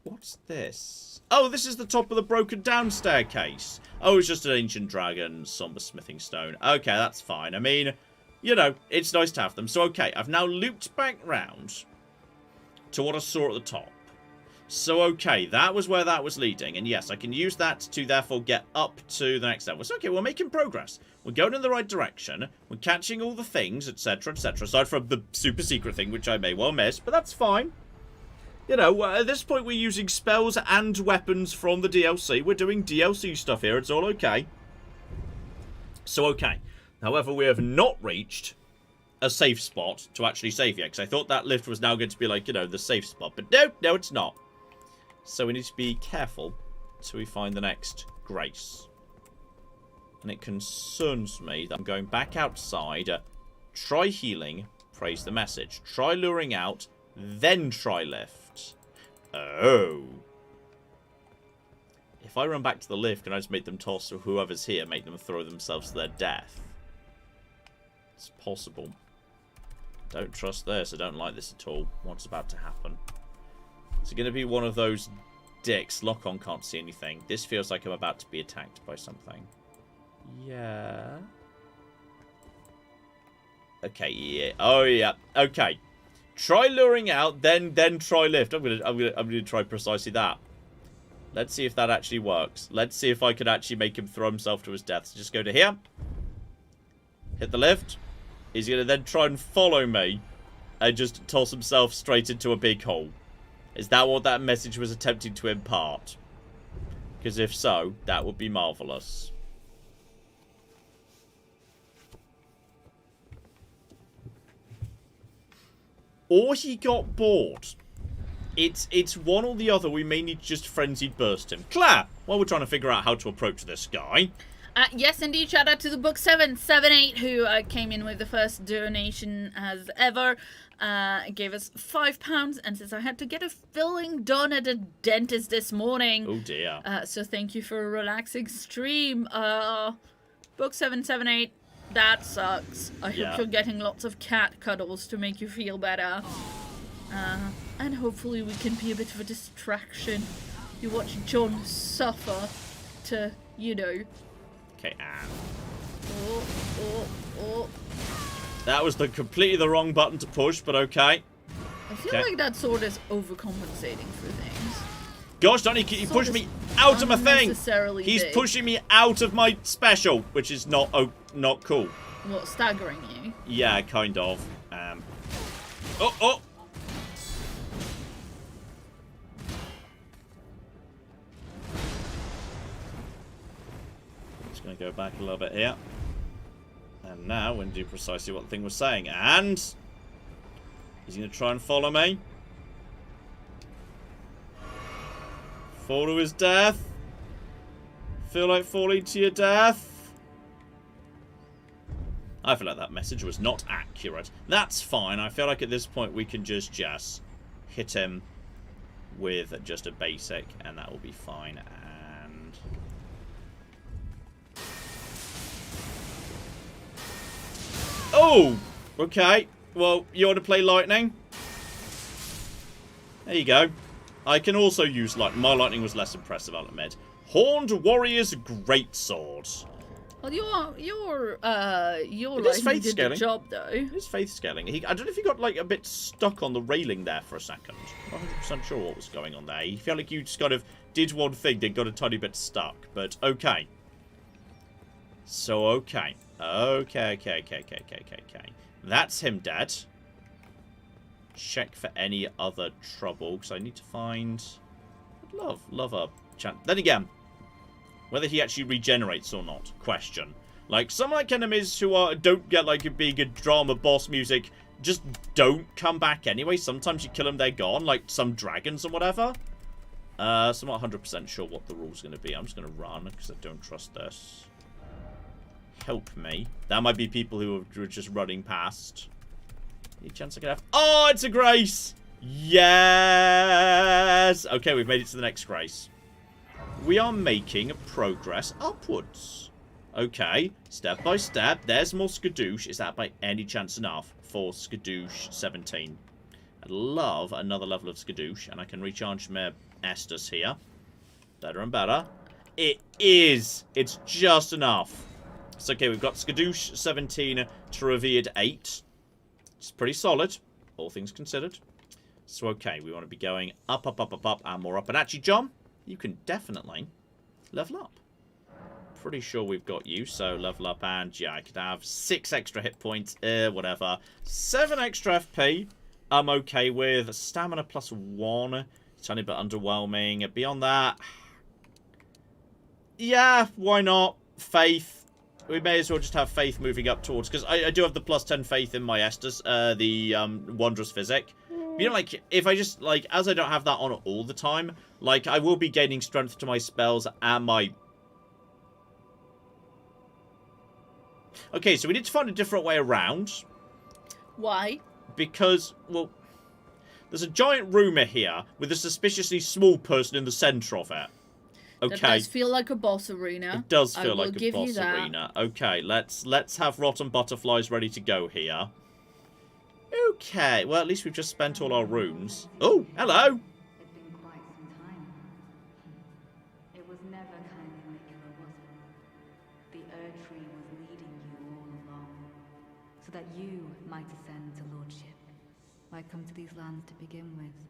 What's this? Oh, this is the top of the broken down staircase. Oh, it's just an ancient dragon, somber smithing stone. Okay, that's fine. I mean, you know, it's nice to have them. So, okay, I've now looped back round to what I saw at the top. So, okay, that was where that was leading. And yes, I can use that to therefore get up to the next level. So, okay, we're making progress. We're going in the right direction. We're catching all the things, etc., etc. Aside from the super secret thing, which I may well miss. But that's fine. You know, at this point, we're using spells and weapons from the DLC. We're doing DLC stuff here. It's all okay. So, okay. However, we have not reached a safe spot to actually save yet. Because I thought that lift was now going to be like, you know, the safe spot. But no, it's not. So we need to be careful till we find the next grace. And it concerns me that I'm going back outside. Try healing. Praise the message. Try luring out. Then try lift. Oh. If I run back to the lift, can I just make them toss to whoever's here, make them throw themselves to their death? It's possible. Don't trust this. I don't like this at all. What's about to happen? Is it going to be one of those dicks? Lock-on can't see anything. This feels like I'm about to be attacked by something. Yeah. Okay, yeah. Oh, yeah. Okay. Try luring out, then try lift. I'm gonna try precisely that. Let's see if that actually works. Let's see if I can actually make him throw himself to his death. So just go to here. Hit the lift. He's gonna then try and follow me and just toss himself straight into a big hole. Is that what that message was attempting to impart? Because if so, that would be marvelous. Or he got bored. It's one or the other. We may need to just frenzied burst him. Claire, while we're trying to figure out how to approach this guy. Yes, indeed. Shout out to the book 778 who came in with the first donation as ever. Gave us £5 and says, I had to get a filling done at a dentist this morning. Oh dear. So thank you for a relaxing stream. Book 778. That sucks. I hope you're getting lots of cat cuddles to make you feel better. And hopefully we can be a bit of a distraction. You watch John suffer to, you know. Okay, Anne. Oh. That was completely the wrong button to push, but okay. I feel like that sword is overcompensating for things. Gosh, don't he pushed me out of my thing. He's big. pushing me out of my special, which is not cool. What, staggering you? Yeah, kind of. Oh! Just gonna go back a little bit here. And now, we're gonna do precisely what the thing was saying. And he's gonna try and follow me. Fall to his death. Feel like falling to your death. I feel like that message was not accurate. That's fine. I feel like at this point we can just hit him with just a basic, and that will be fine. And oh, okay. Well, you want to play lightning? There you go. I can also use lightning. My lightning was less impressive, I'll admit. Horned Warrior's Greatsword. Well, your faith did scaling. the job though. It is faith scaling. I don't know if he got like a bit stuck on the railing there for a second. I'm not 100% sure what was going on there. He felt like you just kind of did one thing, then got a tiny bit stuck. But okay. So okay. Okay. That's him dead. Check for any other trouble, because I need to find... Love a chance. Then again, whether he actually regenerates or not, question. Like, some like enemies who don't get like being a drama boss music just don't come back anyway. Sometimes you kill them, they're gone, like some dragons or whatever. So I'm not 100% sure what the rule's going to be. I'm just going to run because I don't trust this. Help me. That might be people who are just running past. Any chance I can have... Oh, it's a grace! Yes! Okay, we've made it to the next grace. We are making progress upwards. Okay, step by step. There's more skadoosh. Is that by any chance enough for skadoosh 17? I'd love another level of skadoosh, and I can recharge my Estus here. Better and better. It is. It's just enough. So, okay, we've got skadoosh 17 to revered 8. It's pretty solid, all things considered. So, okay, we want to be going up, up, up, up, up, and more up. And actually, John, you can definitely level up. Pretty sure we've got you, so level up, and yeah, I could have 6 extra hit points, whatever. 7 extra FP, I'm okay with. Stamina plus 1, tiny bit underwhelming. Beyond that, yeah, why not? Faith. We may as well just have faith moving up towards, because I do have the plus 10 faith in my Estus, the wondrous physic. You know, like, if I just, like, as I don't have that on all the time, like, I will be gaining strength to my spells and my... Okay, so we need to find a different way around. Why? Because, well, there's a giant rumour here with a suspiciously small person in the centre of it. Okay. That does feel like a boss arena. It does feel like a boss arena. Okay, let's have rotten butterflies ready to go here. Okay, well, at least we've just spent all our rooms. Oh, hello! It's been quite some time. It was never kind of Miquella, was it? The Erdtree was leading you all along, so that you might ascend to lordship. Why come to these lands to begin with?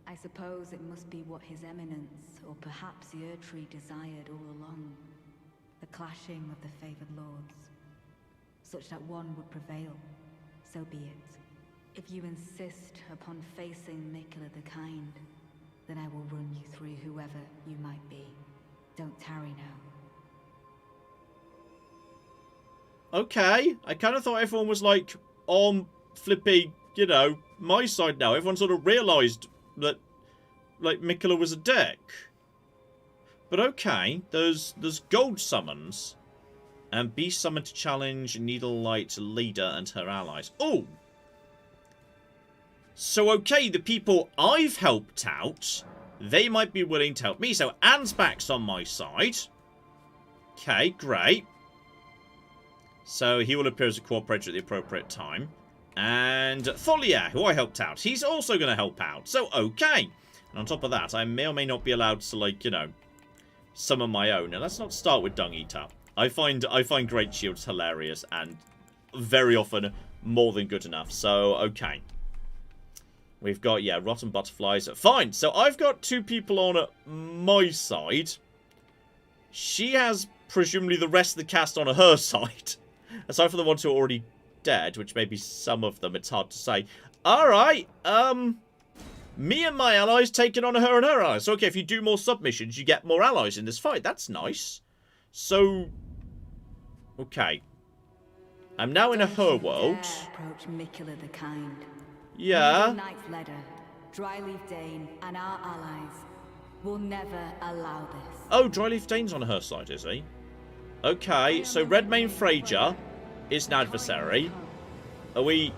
I suppose it must be what His Eminence, or perhaps the Erdtree desired all along. The clashing of the favored lords. Such that one would prevail. So be it. If you insist upon facing Miquella the Kind, then I will run you through whoever you might be. Don't tarry now. Okay, I kind of thought everyone was, like, on flippy, you know, my side now. Everyone sort of realised that, like, Miquella was a dick. But okay, there's gold summons. And beast summon to challenge Needlelight leader and her allies. Oh! So, okay, the people I've helped out, they might be willing to help me. So, Anne's back's on my side. Okay, great. So, he will appear as a cooperator at the appropriate time. And Thalia, who I helped out, he's also going to help out. So, okay. And on top of that, I may or may not be allowed to, like, you know, summon my own. And let's not start with Dung Eater. I find Great Shields hilarious and very often more than good enough. So, okay. We've got, yeah, rotten butterflies. Fine. So I've got 2 people on my side. She has presumably the rest of the cast on her side. Aside from the ones who are already dead, which may be some of them. It's hard to say. Alright. Me and my allies taking on her and her allies. So, okay, if you do more submissions, you get more allies in this fight. That's nice. So, okay. I'm now in a her world. Approach Miquella the Kind. Yeah. Knight's Leader, Dryleaf Dane, and our allies will never allow this. Oh, Dryleaf Dane's on her side, is he? Okay, so Redmane Fraser is an adversary. Are we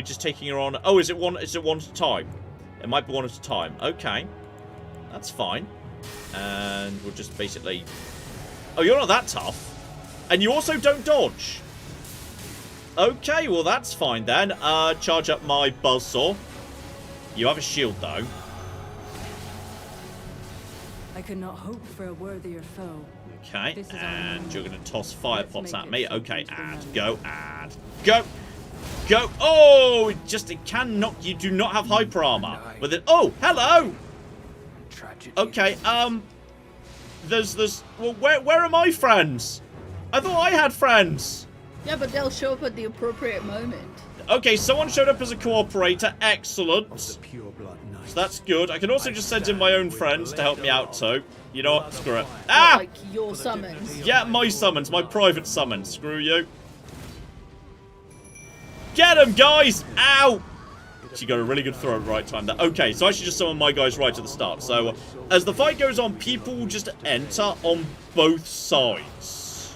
just taking her on? Oh, is it one at a time? It might be one at a time. Okay. That's fine. And we'll just basically... Oh, you're not that tough. And you also don't dodge. Okay, well that's fine then. Charge up my buzzsaw. You have a shield though. I could not hope for a worthier foe. Okay, and you're going to toss fire pots at me. Okay, and go, and go. Go. Oh, it cannot. You do not have hyper armor. With it. Oh, hello. Okay, well, where are my friends? I thought I had friends. Yeah, but they'll show up at the appropriate moment. Okay, someone showed up as a cooperator. Excellent. So that's good. I can also just send in my own friends to help me out too. You know what? Screw it. Ah! Like your summons. Yeah, my summons. My private summons. Screw you. Get him, guys! Ow! She got a really good throw at the right time there. Okay, so I should just summon my guys right at the start. So, as the fight goes on, people will just enter on both sides.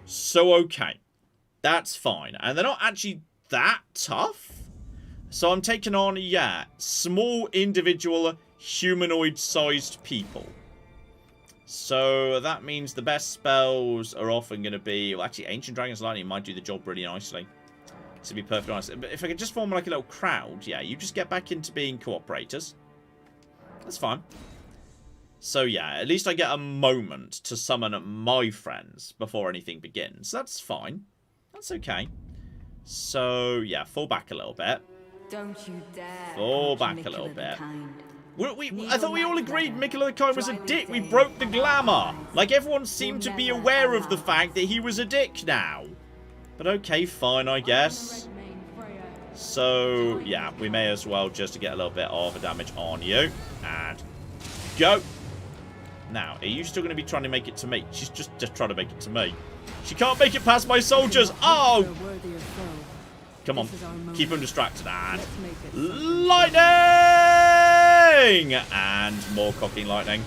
So, okay. That's fine. And they're not actually that tough. So I'm taking on, yeah, small individual humanoid-sized people. So that means the best spells are often going to be... Well, actually, Ancient Dragon's Lightning might do the job really nicely. To be perfectly honest. But if I could just form like a little crowd, yeah, you just get back into being cooperators. That's fine. So yeah, at least I get a moment to summon my friends before anything begins. That's fine. That's okay. So yeah, fall back a little bit. Don't you dare. Fall back a little bit. I thought we all agreed Miquella the Kind was a dick. We broke the glamour. Like, everyone seemed to be aware of the fact that he was a dick now. But okay, fine, I guess. So, yeah, we may as well just get a little bit of damage on you. And go. Now, are you still going to be trying to make it to me? She's just trying to make it to me. She can't make it past my soldiers. Oh! Come on. Keep him distracted. And lightning! And more cocking lightning.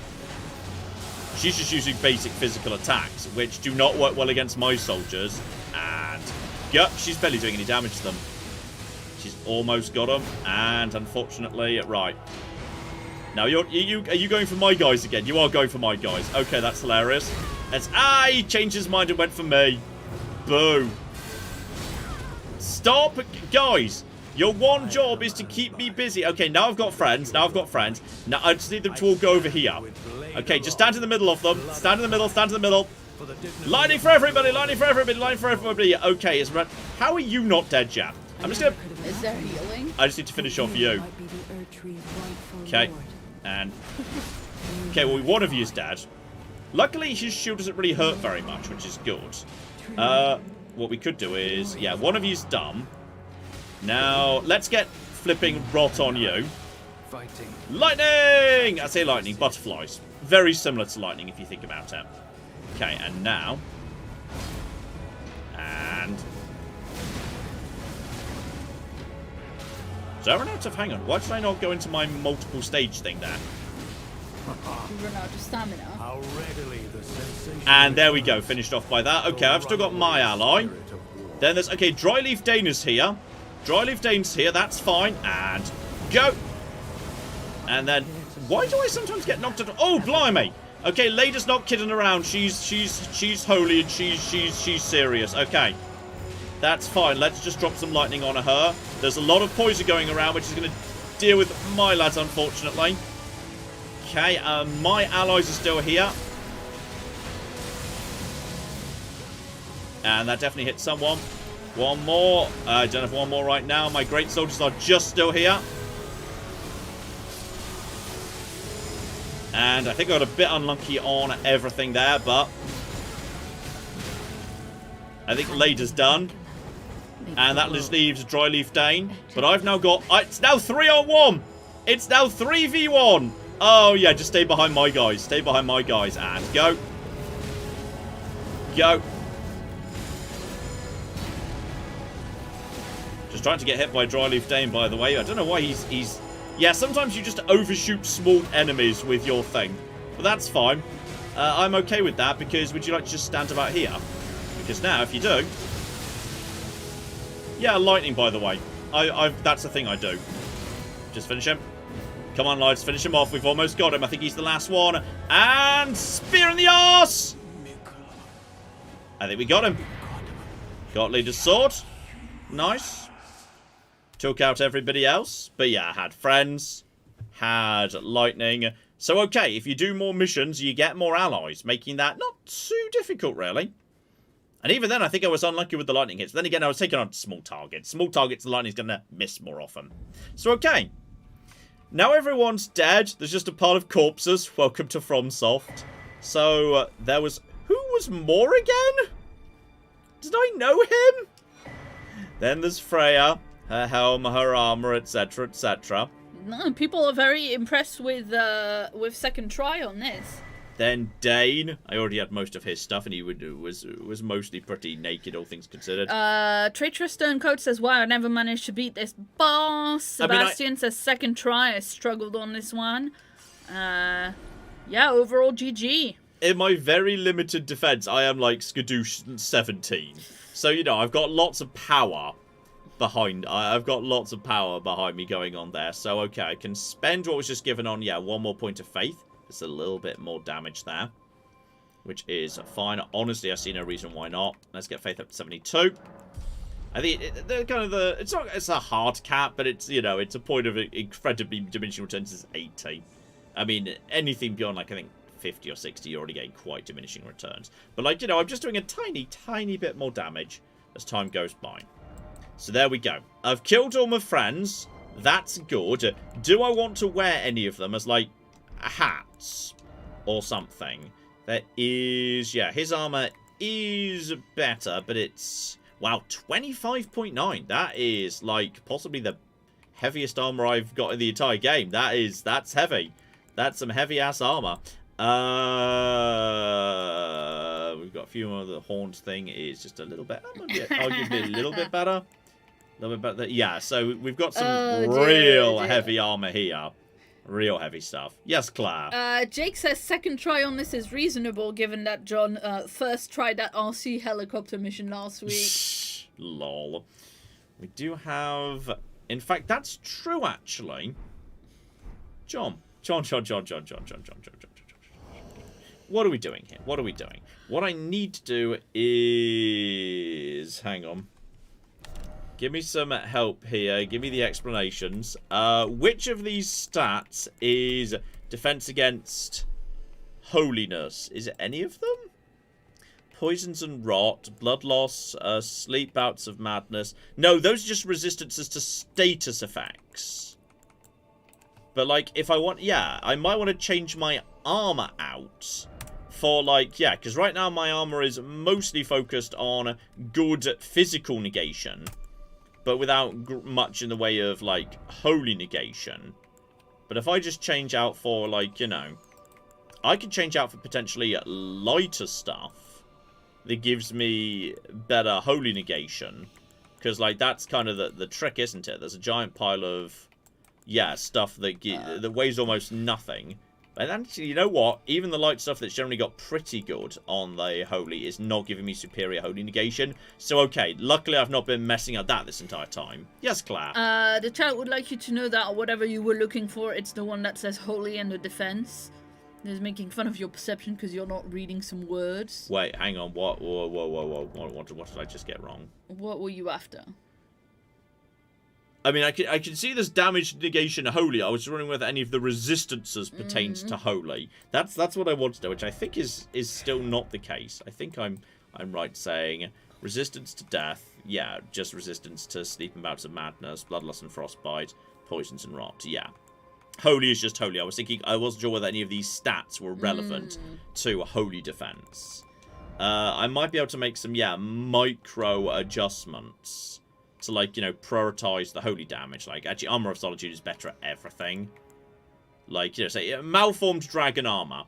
She's just using basic physical attacks, which do not work well against my soldiers. And yep, she's barely doing any damage to them. She's almost got them. And unfortunately, right. Now, are you going for my guys again? You are going for my guys. Okay, that's hilarious. He changed his mind and went for me. Boo. Stop, guys. Your one job is to keep me busy. Okay, now I've got friends. Now I just need them to all go over here. Okay, just stand in the middle of them. Stand in the middle. Stand in the middle. Lightning for everybody. Lightning for everybody. Lightning for everybody. Okay, it's red. How are you not dead yet? I'm just gonna... Is there healing? I just need to finish off you. Okay. And... Okay, well, one of you is dead. Luckily, his shield doesn't really hurt very much, which is good. What we could do is... Yeah, one of you's dumb. Now, let's get flipping rot on you. Lightning! I say lightning, butterflies. Very similar to lightning if you think about it. Okay, and now... And... So I run out of... Hang on, why did I not go into my multiple stage thing there? You run out of stamina. And there we go, finished off by that. Okay, I've still got my ally. Then there's... Okay, Dryleaf Dane is here. Dryleaf Dane's here, that's fine. And go! And then... Why do I sometimes get knocked out? Oh, blimey! Okay, Lada's not kidding around. She's holy and she's serious. Okay. That's fine. Let's just drop some lightning on her. There's a lot of poison going around, which is going to deal with my lads, unfortunately. Okay, my allies are still here. And that definitely hit someone. One more. I don't have one more right now. My great soldiers are just still here. And I think I got a bit unlucky on everything there, but... I think Lada's done. And that just leaves Dryleaf Dane. But I've now got... It's now 3-on-1! It's now 3v1! Oh, yeah, just stay behind my guys. Stay behind my guys. And go. Go. Just trying to get hit by Dryleaf Dane, by the way. I don't know why he's... Yeah, sometimes you just overshoot small enemies with your thing. But that's fine. I'm okay with that, because would you like to just stand about here? Because now, if you do... Yeah, lightning, by the way. That's the thing I do. Just finish him. Come on, lads, finish him off. We've almost got him. I think he's the last one. And spear in the arse! I think we got him. Got Leader's sword. Nice. Took out everybody else. But yeah, had friends. Had lightning. So okay, if you do more missions, you get more allies. Making that not too difficult, really. And even then, I think I was unlucky with the lightning hits. Then again, I was taking on small targets. Small targets, the lightning's going to miss more often. So okay. Now everyone's dead. There's just a pile of corpses. Welcome to FromSoft. So, there was... Who was Moore again? Did I know him? Then there's Freya. Her helm, her armor, etc., etc. No, people are very impressed with second try on this. Then Dane. I already had most of his stuff, and he was mostly pretty naked, all things considered. Traitorous Stonecoat says, wow, I never managed to beat this boss. Sebastian says, second try, I struggled on this one. Yeah, overall GG. In my very limited defense, I am like Skadoosh 17. So, you know, I've got lots of power behind. I've got lots of power behind me going on there. So, okay, I can spend what was just given on, yeah, one more point of faith. It's a little bit more damage there, which is fine. Honestly, I see no reason why not. Let's get faith up to 72. I think they're kind of the. It's a hard cap, but it's, you know, it's a point of incredibly diminishing returns is 80. I mean, anything beyond, like, I think 50 or 60, you're already getting quite diminishing returns. But, like, you know, I'm just doing a tiny bit more damage as time goes by. So there we go. I've killed all my friends. That's good. Do I want to wear any of them as, like, hats or something? There is, yeah, his armor is better, but it's, wow, 25.9. That is, like, possibly the heaviest armor I've got in the entire game. That's heavy. That's some heavy-ass armor. We've got a few more. The horns thing is just a little bit, arguably a little bit better. A little bit better. Yeah, so we've got some real heavy armor here. Real heavy stuff. Yes, Claire. Jake says second try on this is reasonable, given that John first tried that RC helicopter mission last week. Lol. We do have... In fact, that's true, actually. John. What are we doing here? What are we doing? What I need to do is... Hang on. Give me some help here. Give me the explanations. Which of these stats is defense against holiness? Is it any of them? Poisons and rot, blood loss, sleep bouts of madness. No, those are just resistances to status effects. But, like, if I want... Yeah, I might want to change my armor out for, like... Yeah, because right now my armor is mostly focused on good physical negation, but without much in the way of, like, holy negation. But if I just change out for, like, you know... I can change out for potentially lighter stuff that gives me better holy negation. Because, like, that's kind of the trick, isn't it? There's a giant pile of... Yeah, stuff that weighs almost nothing. And actually, you know what? Even the light stuff that's generally got pretty good on the holy is not giving me superior holy negation. So, okay, luckily I've not been messing up that this entire time. Yes, Claire? The chat would like you to know that whatever you were looking for, it's the one that says holy and the defense. It's making fun of your perception because you're not reading some words. Wait, hang on. What? Whoa. What did I just get wrong? What were you after? I mean, I can see this damage negation holy. I was wondering whether any of the resistances pertains to holy. That's what I wanted to know, which I think is still not the case. I think I'm right saying resistance to death. Yeah, just resistance to sleep and bouts of madness, bloodlust and frostbite, poisons and rot. Yeah. Holy is just holy. I wasn't sure whether any of these stats were relevant to a holy defense. I might be able to make some, yeah, micro adjustments to, like, you know, prioritize the holy damage. Like, actually, Armor of Solitude is better at everything. Like, you know, say, Malformed Dragon Armor.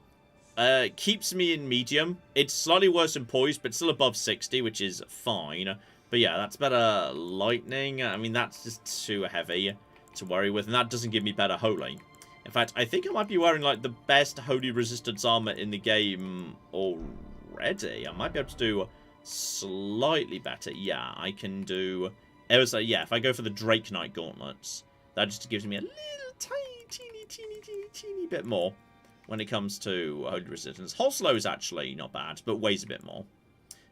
Keeps me in medium. It's slightly worse in poise, but still above 60, which is fine. But yeah, that's better lightning. I mean, that's just too heavy to worry with, and that doesn't give me better holy. In fact, I think I might be wearing, like, the best holy resistance armor in the game already. I might be able to do slightly better. Yeah, I can do... It was like, yeah, if I go for the Drake Knight gauntlets, that just gives me a little teeny bit more when it comes to holy resistance. Hoslow is actually not bad, but weighs a bit more.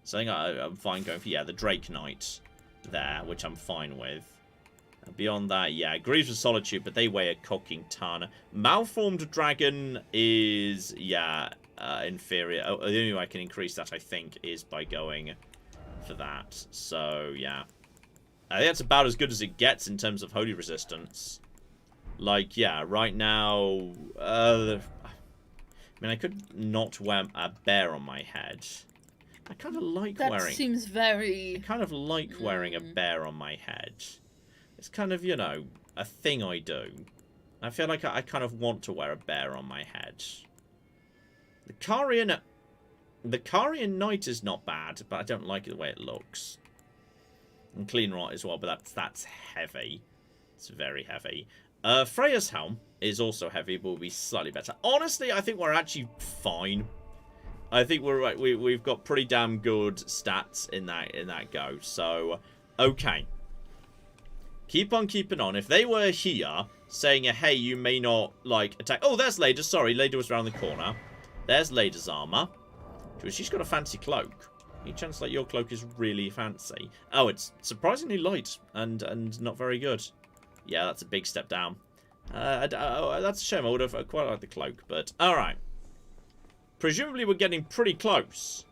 So I think I'm fine going for, yeah, the Drake Knight there, which I'm fine with. Beyond that, yeah, Greaves of Solitude, but they weigh a cocking ton. Malformed Dragon is, yeah, inferior. The only way I can increase that, I think, is by going for that. So, yeah. I think that's about as good as it gets in terms of holy resistance. Like, yeah, right now... I mean, I could not wear a bear on my head. I kind of like wearing... That seems very... I kind of like wearing a bear on my head. It's kind of, you know, a thing I do. I feel like I kind of want to wear a bear on my head. Carian Knight is not bad, but I don't like the way it looks. And Clean Rot as well, but that's heavy. It's very heavy. Freya's Helm is also heavy, but will be slightly better. Honestly, I think we're actually fine. I think we've got pretty damn good stats in that go. So, okay. Keep on keeping on. If they were here saying, hey, you may not, like, attack... Oh, there's Leda. Sorry, Leda was around the corner. There's Leda's armor. She's got a fancy cloak. Any chance like your cloak is really fancy? Oh, it's surprisingly light and not very good. Yeah, that's a big step down. That's a shame. I would have quite liked the cloak, but alright. Presumably we're getting pretty close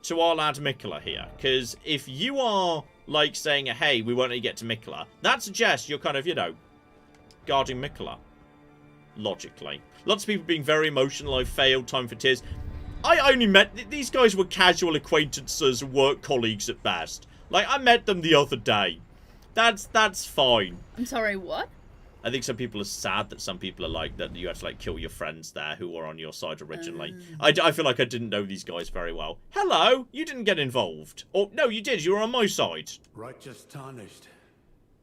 to our lad Miquella here. Because if you are, like, saying, hey, we won't let you get to Miquella, that suggests you're kind of, you know, guarding Miquella. Logically. Lots of people being very emotional. I failed. Time for tears. I only met... These guys were casual acquaintances, work colleagues at best. Like, I met them the other day. That's fine. I'm sorry, what? I think some people are sad that some people are like that you have to like kill your friends there who were on your side originally. I feel like I didn't know these guys very well. Hello, you didn't get involved. Or no, you did. You were on my side. Righteous tarnished.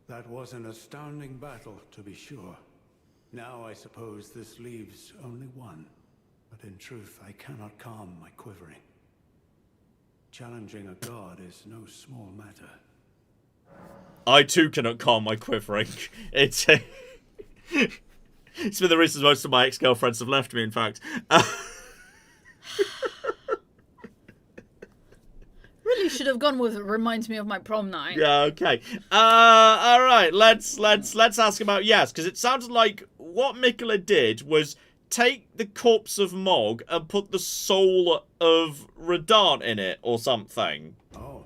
That was an astounding battle, to be sure. Now I suppose this leaves only one. But in truth, I cannot calm my quivering. Challenging a god is no small matter. I too cannot calm my quivering. It's been the reason most of my ex-girlfriends have left me, in fact. Really should have gone with reminds me of my prom night. Yeah, okay. All right, let's ask about yes, because it sounded like what Miquella did was take the corpse of Mog and put the soul of Radant in it or something. Oh.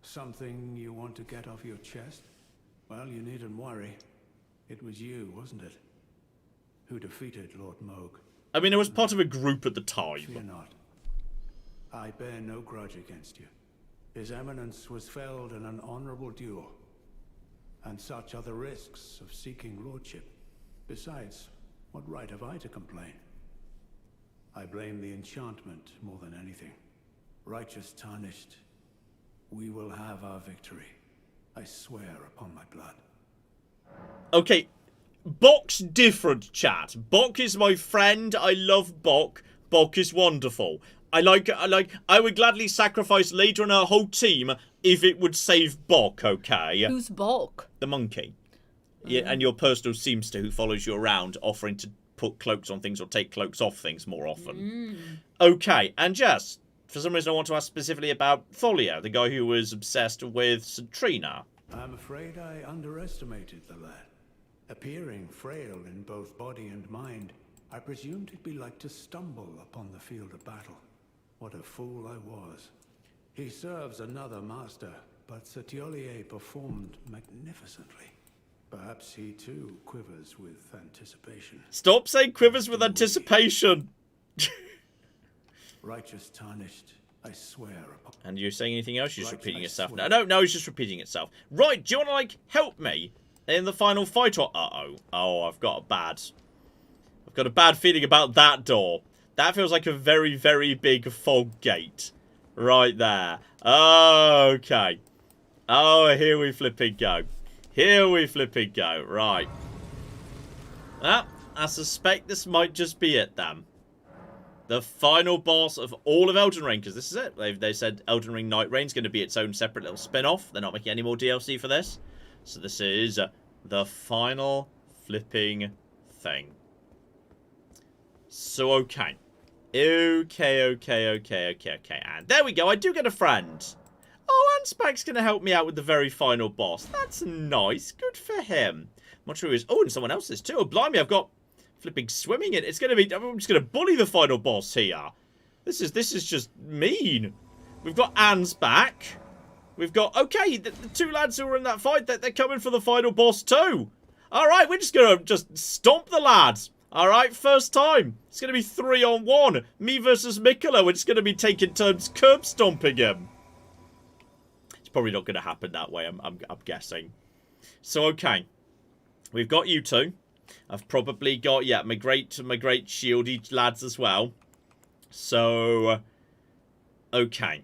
Something you want to get off your chest? Well, you needn't worry. It was you, wasn't it? Who defeated Lord Moog. I mean, it was part of a group at the time. Fear not. I bear no grudge against you. His Eminence was felled in an honorable duel. And such are the risks of seeking lordship. Besides, what right have I to complain? I blame the enchantment more than anything. Righteous tarnished. We will have our victory. I swear upon my blood. Okay, Bok's different, chat. Bok is my friend. I love Bok. Bok is wonderful. I would gladly sacrifice Leda and her whole team if it would save Bok, okay? Who's Bok? The monkey. Yeah, and your personal seamster who follows you around offering to put cloaks on things or take cloaks off things more often. Okay, and just... For some reason, I want to ask specifically about Thalia, the guy who was obsessed with Citrina. I'm afraid I underestimated the lad. Appearing frail in both body and mind, I presumed he'd be like to stumble upon the field of battle. What a fool I was. He serves another master, but Satiolier performed magnificently. Perhaps he too quivers with anticipation. Stop saying quivers with anticipation! Righteous tarnished, I swear upon... And you're saying anything else? You're just Right, repeating I yourself swear. now. No, it's just repeating itself. Right, do you want to, like, help me in the final fight? Or... Uh-oh. Oh, I've got a bad feeling about that door. That feels like a very, very big fog gate. Right there. Okay. Oh, here we flipping go. Here we flipping go. Right. Ah, I suspect this might just be it, then. The final boss of all of Elden Ring, because this is it. They said Elden Ring Night Reign's going to be its own separate little spin-off. They're not making any more DLC for this. So this is the final flipping thing. So, okay. Okay. And there we go. I do get a friend. Oh, Anspec's going to help me out with the very final boss. That's nice. Good for him. I'm not sure who is... Oh, and someone else is too. Oh, blimey, I've got... flipping swimming it. It's gonna be. I'm just gonna bully the final boss here. This is just mean. We've got Anne's back. We've got the two lads who were in that fight. They're coming for the final boss too. All right, we're just gonna stomp the lads. All right, first time. It's gonna be 3-on-1. Me versus Miquella. We're just gonna be taking turns curb stomping him. It's probably not gonna happen that way. I'm guessing. So okay, we've got you two. I've probably got, my great shieldy lads as well. So, okay.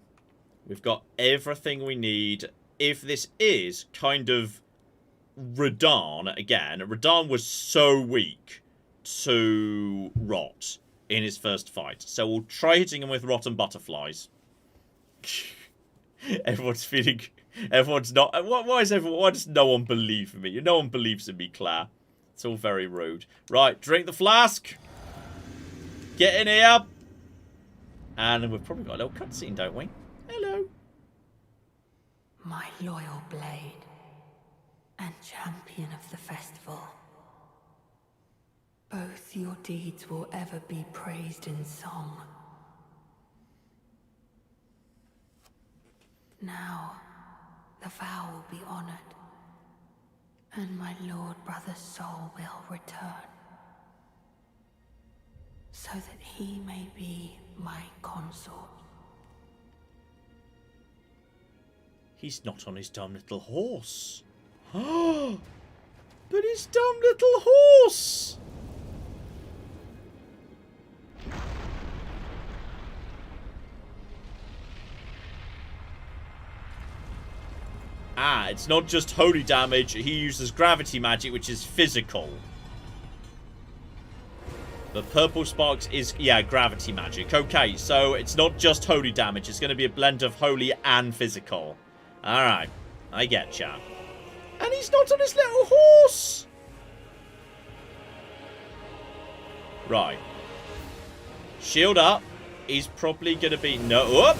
We've got everything we need. If this is kind of Radahn again, Radahn was so weak to rot in his first fight. So we'll try hitting him with rotten butterflies. Everyone's feeling... Everyone's not... Why is everyone... Why does no one believe in me? No one believes in me, Claire. It's all very rude. Right, drink the flask. Get in here. And we've probably got a little cutscene, don't we? Hello. My loyal blade and champion of the festival. Both your deeds will ever be praised in song. Now, the vow will be honored, and my lord brother's soul will return, so that he may be my consort. He's not on his dumb little horse. Oh, but his dumb little horse! Ah, it's not just holy damage. He uses gravity magic, which is physical. The purple sparks is, yeah, gravity magic. Okay, so it's not just holy damage. It's going to be a blend of holy and physical. Alright, I get ya. And he's not on his little horse! Right. Shield up. He's probably going to be... No. Whoop.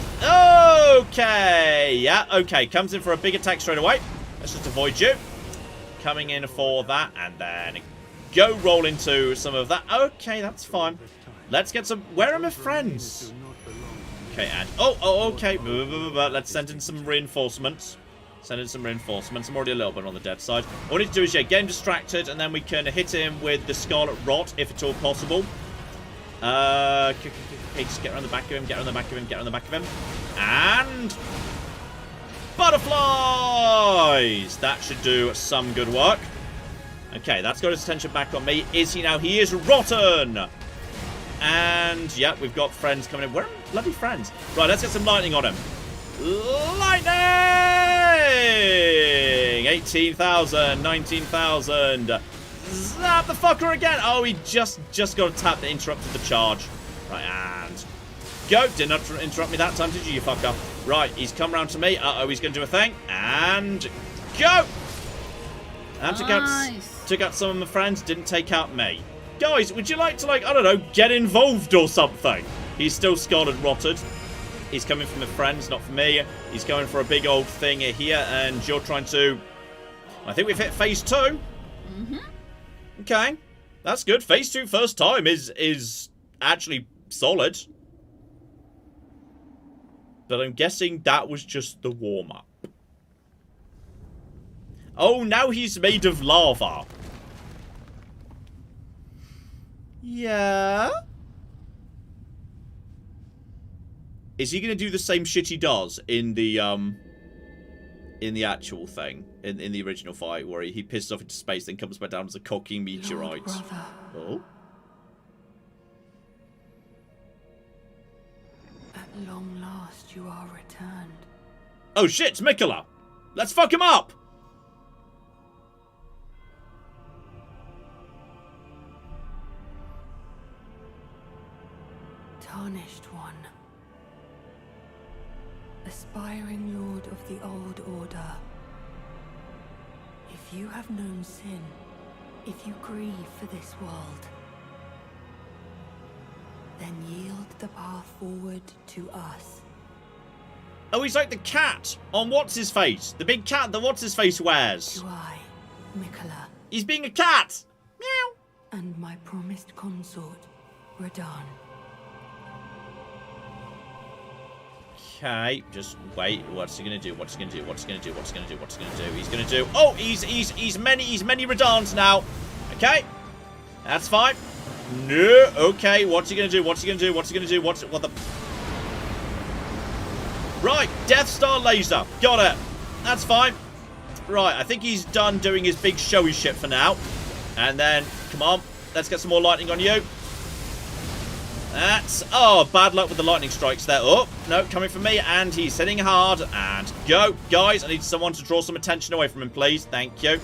Okay. Yeah, okay. Comes in for a big attack straight away. Let's just avoid you. Coming in for that. And then go roll into some of that. Okay, that's fine. Let's get some... Where are my friends? Okay, and... Oh, okay. Let's send in some reinforcements. Send in some reinforcements. I'm already a little bit on the dead side. All we need to do is, yeah, get him distracted. And then we can hit him with the Scarlet Rot, if at all possible. Okay, just get around the back of him, get around the back of him, get around the back of him. And... Butterflies! That should do some good work. Okay, that's got his attention back on me. Is he now? He is rotten! And, yeah, we've got friends coming in. Where are my bloody friends? Right, let's get some lightning on him. Lightning! 18,000, 19,000... Zap the fucker again! Oh, he just got a tap that interrupted the charge. Right, and... Go! Did not interrupt me that time, did you, you fucker? Right, he's come round to me. Uh-oh, he's going to do a thing. And... Go! And took out some of my friends. Didn't take out me. Guys, would you like to, like, I don't know, get involved or something? He's still Scarlet Rotted. He's coming from the friends, not for me. He's going for a big old thing here, and you're trying to... I think we've hit phase 2. Mm-hmm. Okay, that's good. Phase 2 first time is actually solid. But I'm guessing that was just the warm-up. Oh, now he's made of lava. Yeah? Is he going to do the same shit he does in the actual thing, in the original fight, where he pisses off into space, then comes back down as a cocking meteorite? Oh? At long last you are returned. Oh shit, it's Miquella! Let's fuck him up! Tarnished one. Aspiring lord of the old order. If you have known sin, if you grieve for this world, then yield the path forward to us. Oh, he's like the cat on What's-His-Face. The big cat that What's-His-Face wears. To I, Miquella. He's being a cat! Meow! And my promised consort, Radahn. Okay, just wait. What's he gonna do? What's he gonna do? What's he gonna do? What's he gonna do? What's he gonna do? He's gonna do... Oh, he's many Radahns now. Okay, that's fine. No, okay. What's he gonna do? What's he gonna do? What's he gonna do? What the... Right, Death Star laser. Got it. That's fine. Right, I think he's done doing his big showy shit for now. And then, come on, let's get some more lightning on you. That's... Oh, bad luck with the lightning strikes there. Oh, no, coming from me, and he's hitting hard. And go. Guys, I need someone to draw some attention away from him, please. Thank you.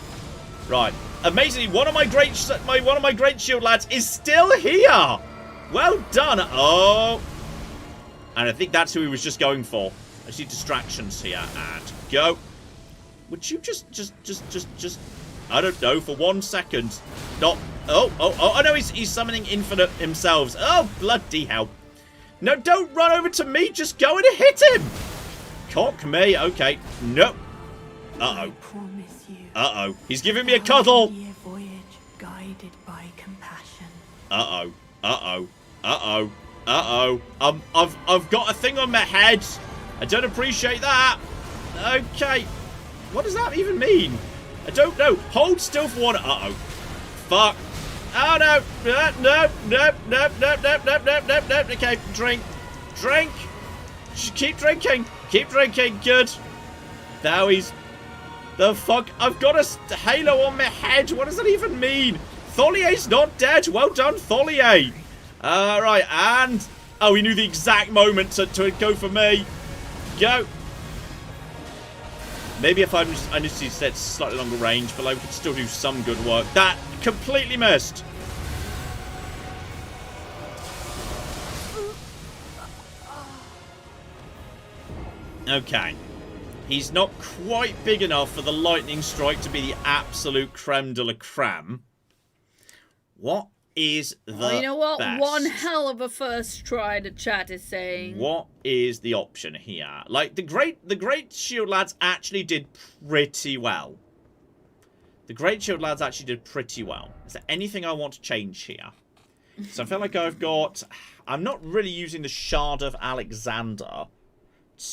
Right. Amazingly, one of my great shield lads is still here. Well done. Oh. And I think that's who he was just going for. I see distractions here. And go. Would you just... I don't know, for 1 second. Not... Oh, no, he's summoning Infinite himself. Oh, bloody hell. No, don't run over to me. Just go and hit him. Cock me. Okay. Nope. Uh-oh. Uh-oh. He's giving me a cuddle. Guided by compassion. Uh-oh. Uh-oh. Uh-oh. Uh-oh. I've got a thing on my head. I don't appreciate that. Okay. What does that even mean? I don't know. Hold still for 1. Uh-oh. Fuck. Oh, no. No. Okay, drink. Drink. Keep drinking. Keep drinking. Good. Now he's... The fuck? I've got a halo on my head. What does that even mean? Tholier's not dead. Well done, Tholier. Right, and... Oh, he knew the exact moment to go for me. Go. Maybe if I just set slightly longer range, but like, we could still do some good work. That completely missed. Okay. He's not quite big enough for the lightning strike to be the absolute creme de la creme. What is the you know what? best? One hell of a first try, the chat is saying. What is the option here? Like, the great shield lads actually did pretty well. The great shield lads actually did pretty well. Is there anything I want to change here? So I feel like I'm not really using the Shard of Alexander,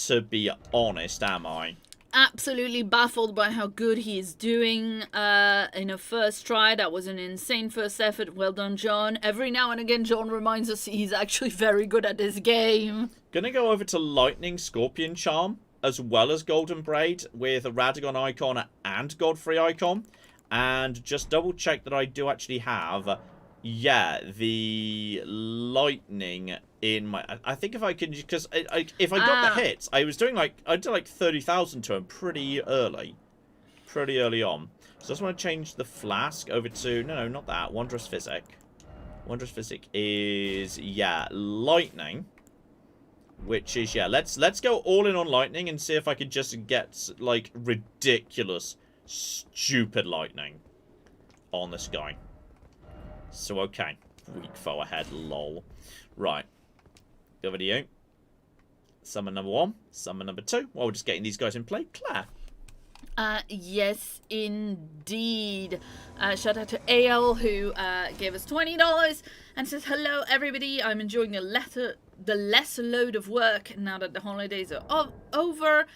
to be honest, am I? Absolutely baffled by how good he is doing in a first try. That was an insane first effort. Well done, John. Every now and again, John reminds us he's actually very good at this game. Gonna go over to Lightning Scorpion Charm, as well as Golden Braid, with a Radagon icon and Godfrey icon. And just double check that I do actually have, yeah, the Lightning in my... I think if I can... Because if I got the hits, I was doing like... I did like 30,000 to him pretty early. Pretty early on. So I just want to change the Flask over to... No, not that. Wondrous Physic. Wondrous Physic is... Yeah, Lightning. Which is... Yeah, let's go all in on Lightning and see if I can just get, like, ridiculous, stupid Lightning on this guy. So, okay. Weak foe ahead, lol. Right. Over to you. Summon number 1. Summon number 2. While we're just getting these guys in play. Claire. Yes, indeed. Shout out to AL, who gave us $20 and says, hello, everybody. I'm enjoying the lesser load of work now that the holidays are over.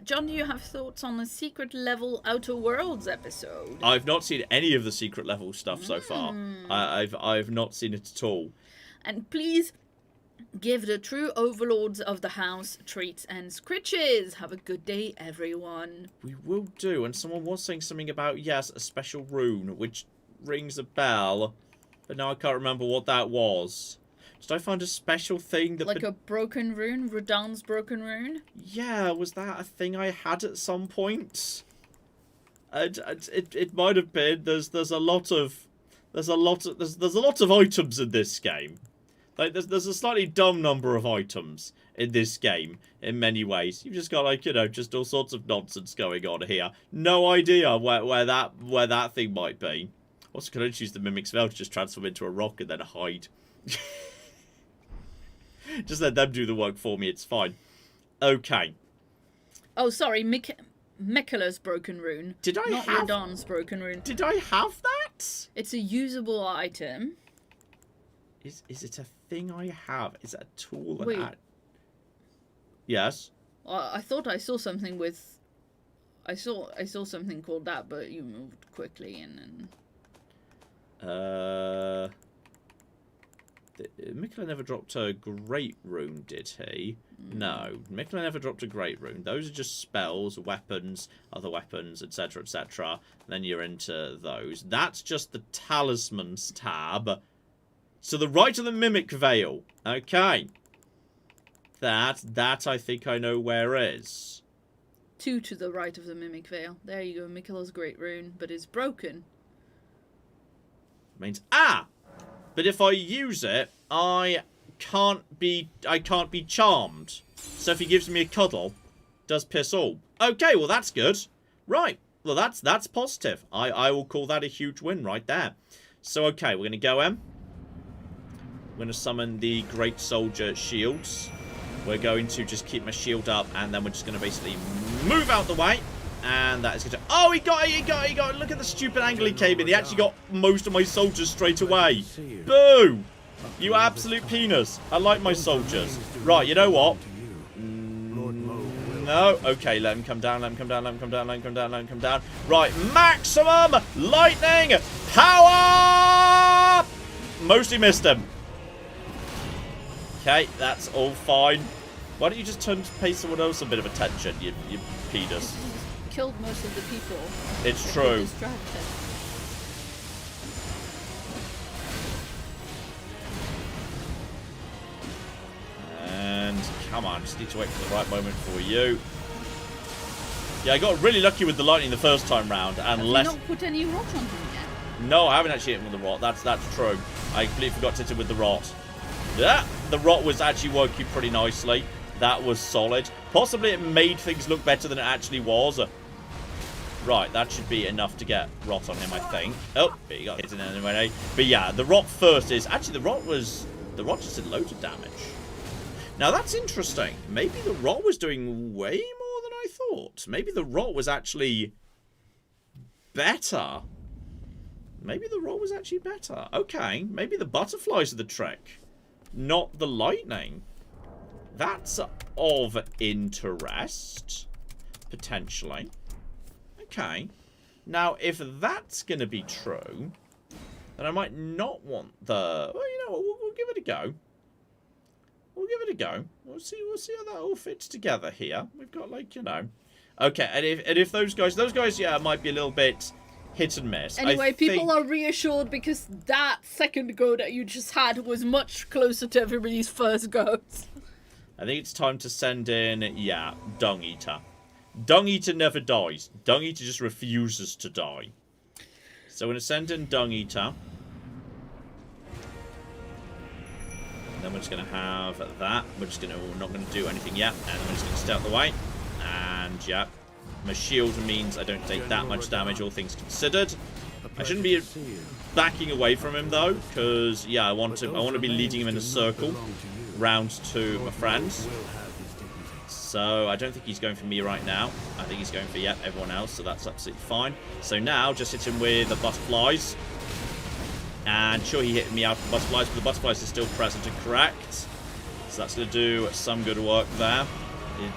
John, do you have thoughts on the Secret Level Outer Worlds episode? I've not seen any of the Secret Level stuff so far. I've not seen it at all. And please give the true overlords of the house treats and scritches. Have a good day, everyone. We will do. And someone was saying something about, yes, a special rune, which rings a bell. But now I can't remember what that was. Did I find a special thing that... Like a broken rune? Radan's broken rune? Yeah, was that a thing I had at some point? It might have been. There's a lot of items in this game. Like there's a slightly dumb number of items in this game in many ways. You've just got, like, you know, just all sorts of nonsense going on here. No idea where that thing might be. Also, can I just use the Mimic's Veil to just transform into a rock and then hide? Just let them do the work for me. It's fine. Okay. Oh, sorry, Miquella's broken rune. Did I not have... Radan's broken rune. Did I have that? It's a usable item. Is it a thing I have? Is it a tool that Wait. Yes. I thought I saw something with... I saw something called that, but you moved quickly and... Miquella never dropped a Great Rune, did he? No. Miquella never dropped a Great Rune. Those are just spells, weapons, other weapons, etc., etc. Then you're into those. That's just the Talismans tab. So the right of the Mimic Veil. Okay. That I think I know where is. 2 to the right of the Mimic Veil. There you go, Miquella's Great Rune, but it's broken. Means but if I use it, I can't be charmed. So if he gives me a cuddle, does piss all. Okay, well that's good. Right. Well that's positive. I will call that a huge win right there. So okay, we're gonna go in. We're gonna summon the Great Soldier shields. We're going to just keep my shield up, and then we're just gonna basically move out the way. And that is going to... Oh, he got it. Look at the stupid angle he came in. He actually got most of my soldiers straight away. Boo! You absolute penis. I like my soldiers. Right, you know what? No. Okay, let him come down. Right, maximum lightning power! Mostly missed him. Okay, that's all fine. Why don't you just turn to pay someone else a bit of attention, you penis? Killed most of the people. It's true. Distracted. And come on, just need to wait for the right moment for you. Yeah, I got really lucky with the lightning the first time round, and Have you not put any rot on him yet? No, I haven't actually hit him with the rot. That's true. I completely forgot to hit him with the rot. Yeah, the rot was actually working pretty nicely. That was solid. Possibly it made things look better than it actually was. Right, that should be enough to get rot on him, I think. Oh, but he got hit in anyway. But yeah, the rot first is... Actually, the rot just did loads of damage. Now, that's interesting. Maybe the rot was doing way more than I thought. Maybe the rot was actually better. Maybe the rot was actually better. Okay, maybe the butterflies are the trick, not the lightning. That's of interest, potentially. Okay. Now, if that's going to be true, then I might not want the... Well, you know what? We'll give it a go. We'll give it a go. We'll see how that all fits together here. We've got, like, you know... Okay, and if those guys, yeah, might be a little bit hit and miss. Anyway, people are reassured because that second go that you just had was much closer to everybody's first goes. I think it's time to send in, yeah, Dung Eater. Dung Eater never dies. Dung Eater just refuses to die. So we're going to send in Dung Eater. And then we're just going to have that. We're not going to do anything yet. And then we're just going to stay out the way. And, yeah, my shield means I don't take that much damage, all things considered. I shouldn't be backing away from him, though, because, yeah, I want to be leading him in a circle round to my friends. So I don't think he's going for me right now. I think he's going for, yep, everyone else, so that's absolutely fine. So now, just hit him with the butterflies. And sure, he hit me out with the butterflies, but the butterflies are still present and correct. So that's going to do some good work there.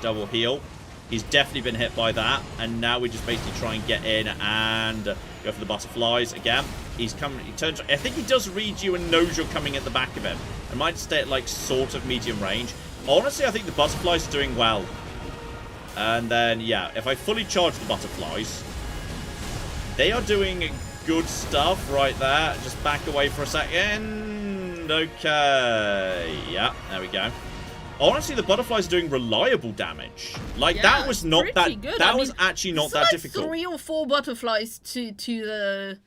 Double heal. He's definitely been hit by that. And now we just basically try and get in and go for the butterflies again. He's coming. He turns. I think he does read you and knows you're coming at the back of him. I might stay at, like, sort of medium range. Honestly, I think the butterflies are doing well. And then, yeah, if I fully charge the butterflies, they are doing good stuff right there. Just back away for a second. Okay. Yeah, there we go. Honestly, the butterflies are doing reliable damage. Like, yeah, that was not that... Good. That was actually not that difficult. 3 or 4 butterflies to the...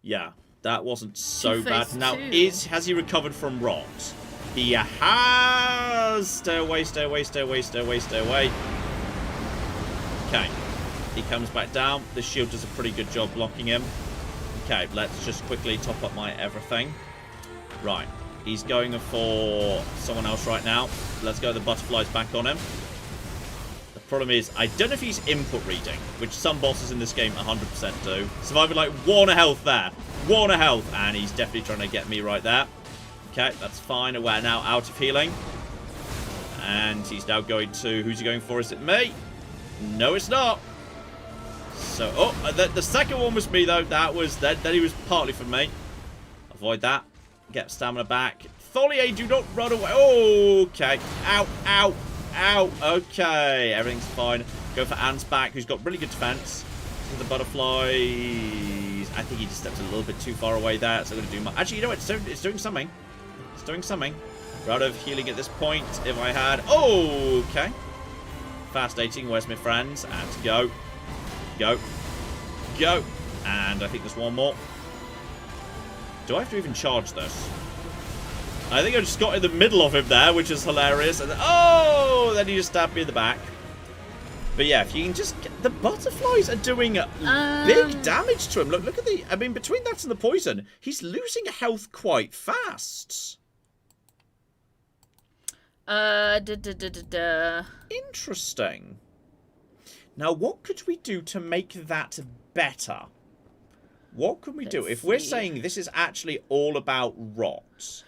Yeah, that wasn't so bad. Now, has he recovered from rot? He has... Stay away, stay away, stay away, stay away, stay away. Okay. He comes back down. The shield does a pretty good job blocking him. Okay, let's just quickly top up my everything. Right. He's going for someone else right now. Let's go the butterflies back on him. The problem is, I don't know if he's input reading, which some bosses in this game 100% do. Survivor like 1 health there. 1 health. And he's definitely trying to get me right there. Okay, that's fine. We're now out of healing. And he's now going to... Who's he going for? Is it me? No, it's not. So, oh, the second one was me, though. That he was partly for me. Avoid that. Get stamina back. Tholier, do not run away. Okay. Ow, ow, ow. Okay, everything's fine. Go for Ansbach, who's got really good defense. The butterflies. I think he just stepped a little bit too far away there. It's not going to do much. Actually, you know what? It's doing something. doing something. Out of healing at this point, if I had... Oh, okay. Fascinating. Where's my friends? And go. Go. Go. And I think there's one more. Do I have to even charge this? I think I just got in the middle of him there, which is hilarious. And then, oh, then he just stabbed me in the back. But yeah, if you can just get, the butterflies are doing big damage to him. Look at the, I mean, between that and the poison, he's losing health quite fast. Interesting. Now, what could we do to make that better? What can we do? If we're saying this is actually all about rot.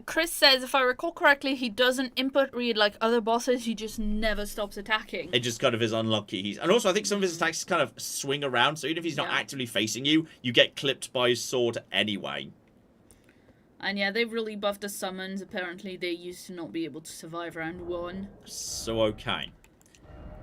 Chris says, if I recall correctly, he doesn't input read like other bosses. He just never stops attacking. It just kind of is unlucky. And also, I think some of his attacks kind of swing around. So even if he's not actively facing you, you get clipped by his sword anyway. And yeah, they've really buffed the summons. Apparently, they used to not be able to survive round 1. So, okay.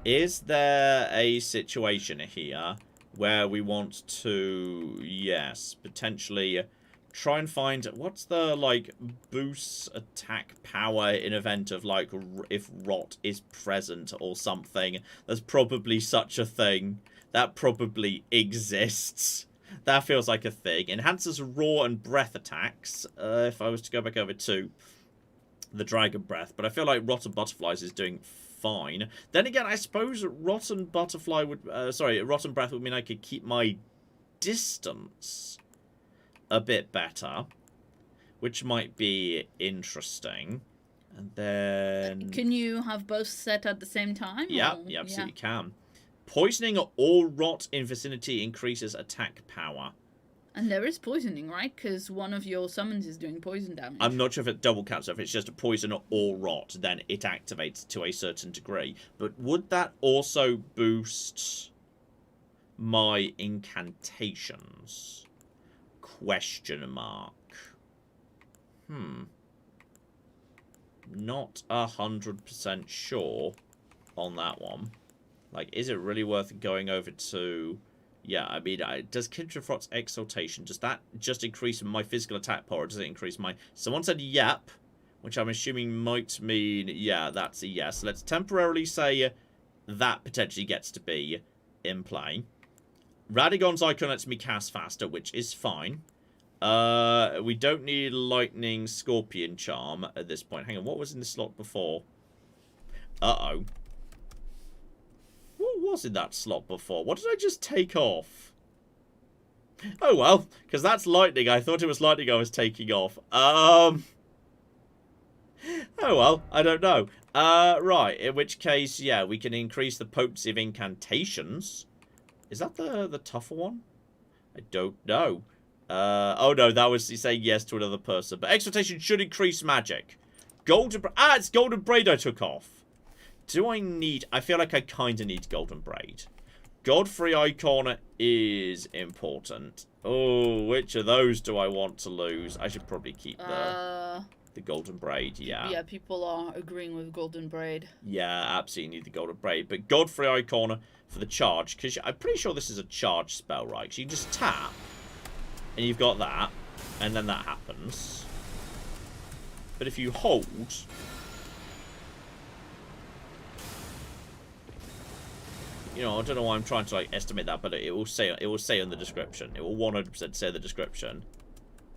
Is there a situation here where we want to, yes, potentially try and find, what's the, like, boost attack power in event of, like, if rot is present or something? There's probably such a thing. That probably exists. That feels like a thing. Enhances raw and breath attacks. If I was to go back over to the dragon breath. But I feel like rotten butterflies is doing fine. Then again, I suppose rotten butterfly would... rotten breath would mean I could keep my distance a bit better. Which might be interesting. And then... Can you have both set at the same time? Yeah, or... you absolutely can. Poisoning or rot in vicinity increases attack power. And there is poisoning, right? Because one of your summons is doing poison damage. I'm not sure if it double counts. If it's just a poison or rot, then it activates to a certain degree. But would that also boost my incantations? Question mark. Not 100% sure on that one. Like, is it really worth going over to... Yeah, I mean, does Kindred Frost's Exaltation, does that just increase my physical attack power, or does it increase my... Someone said yep, which I'm assuming might mean, yeah, that's a yes. Let's temporarily say that potentially gets to be in play. Radagon's icon lets me cast faster, which is fine. We don't need Lightning Scorpion Charm at this point. Hang on, what was in the slot before? Uh-oh. What was in that slot before? What did I just take off? Oh, well, because that's lightning. I thought it was lightning I was taking off. Oh, well, I don't know. Right, in which case, yeah, we can increase the potency of incantations. Is that the tougher one? I don't know. Oh, no, that was saying yes to another person. But exaltation should increase magic. Golden... it's Golden Braid I took off. Do I need... I feel like I kind of need Golden Braid. Godfrey Icon is important. Oh, which of those do I want to lose? I should probably keep the Golden Braid, yeah. Yeah, people are agreeing with Golden Braid. Yeah, absolutely need the Golden Braid. But Godfrey Icon for the charge, because I'm pretty sure this is a charge spell, right? So you just tap, and you've got that, and then that happens. But if you hold... You know, I don't know why I'm trying to like estimate that, but it will say in the description. It will 100% say in the description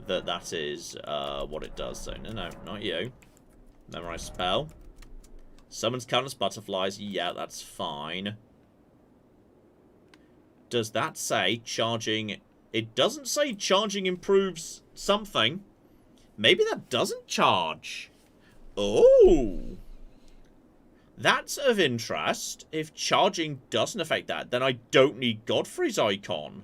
that that is what it does. So no, not you. Memorize spell. Summons countless butterflies. Yeah, that's fine. Does that say charging? It doesn't say charging improves something. Maybe that doesn't charge. Oh. That's of interest. If charging doesn't affect that, then I don't need Godfrey's Icon.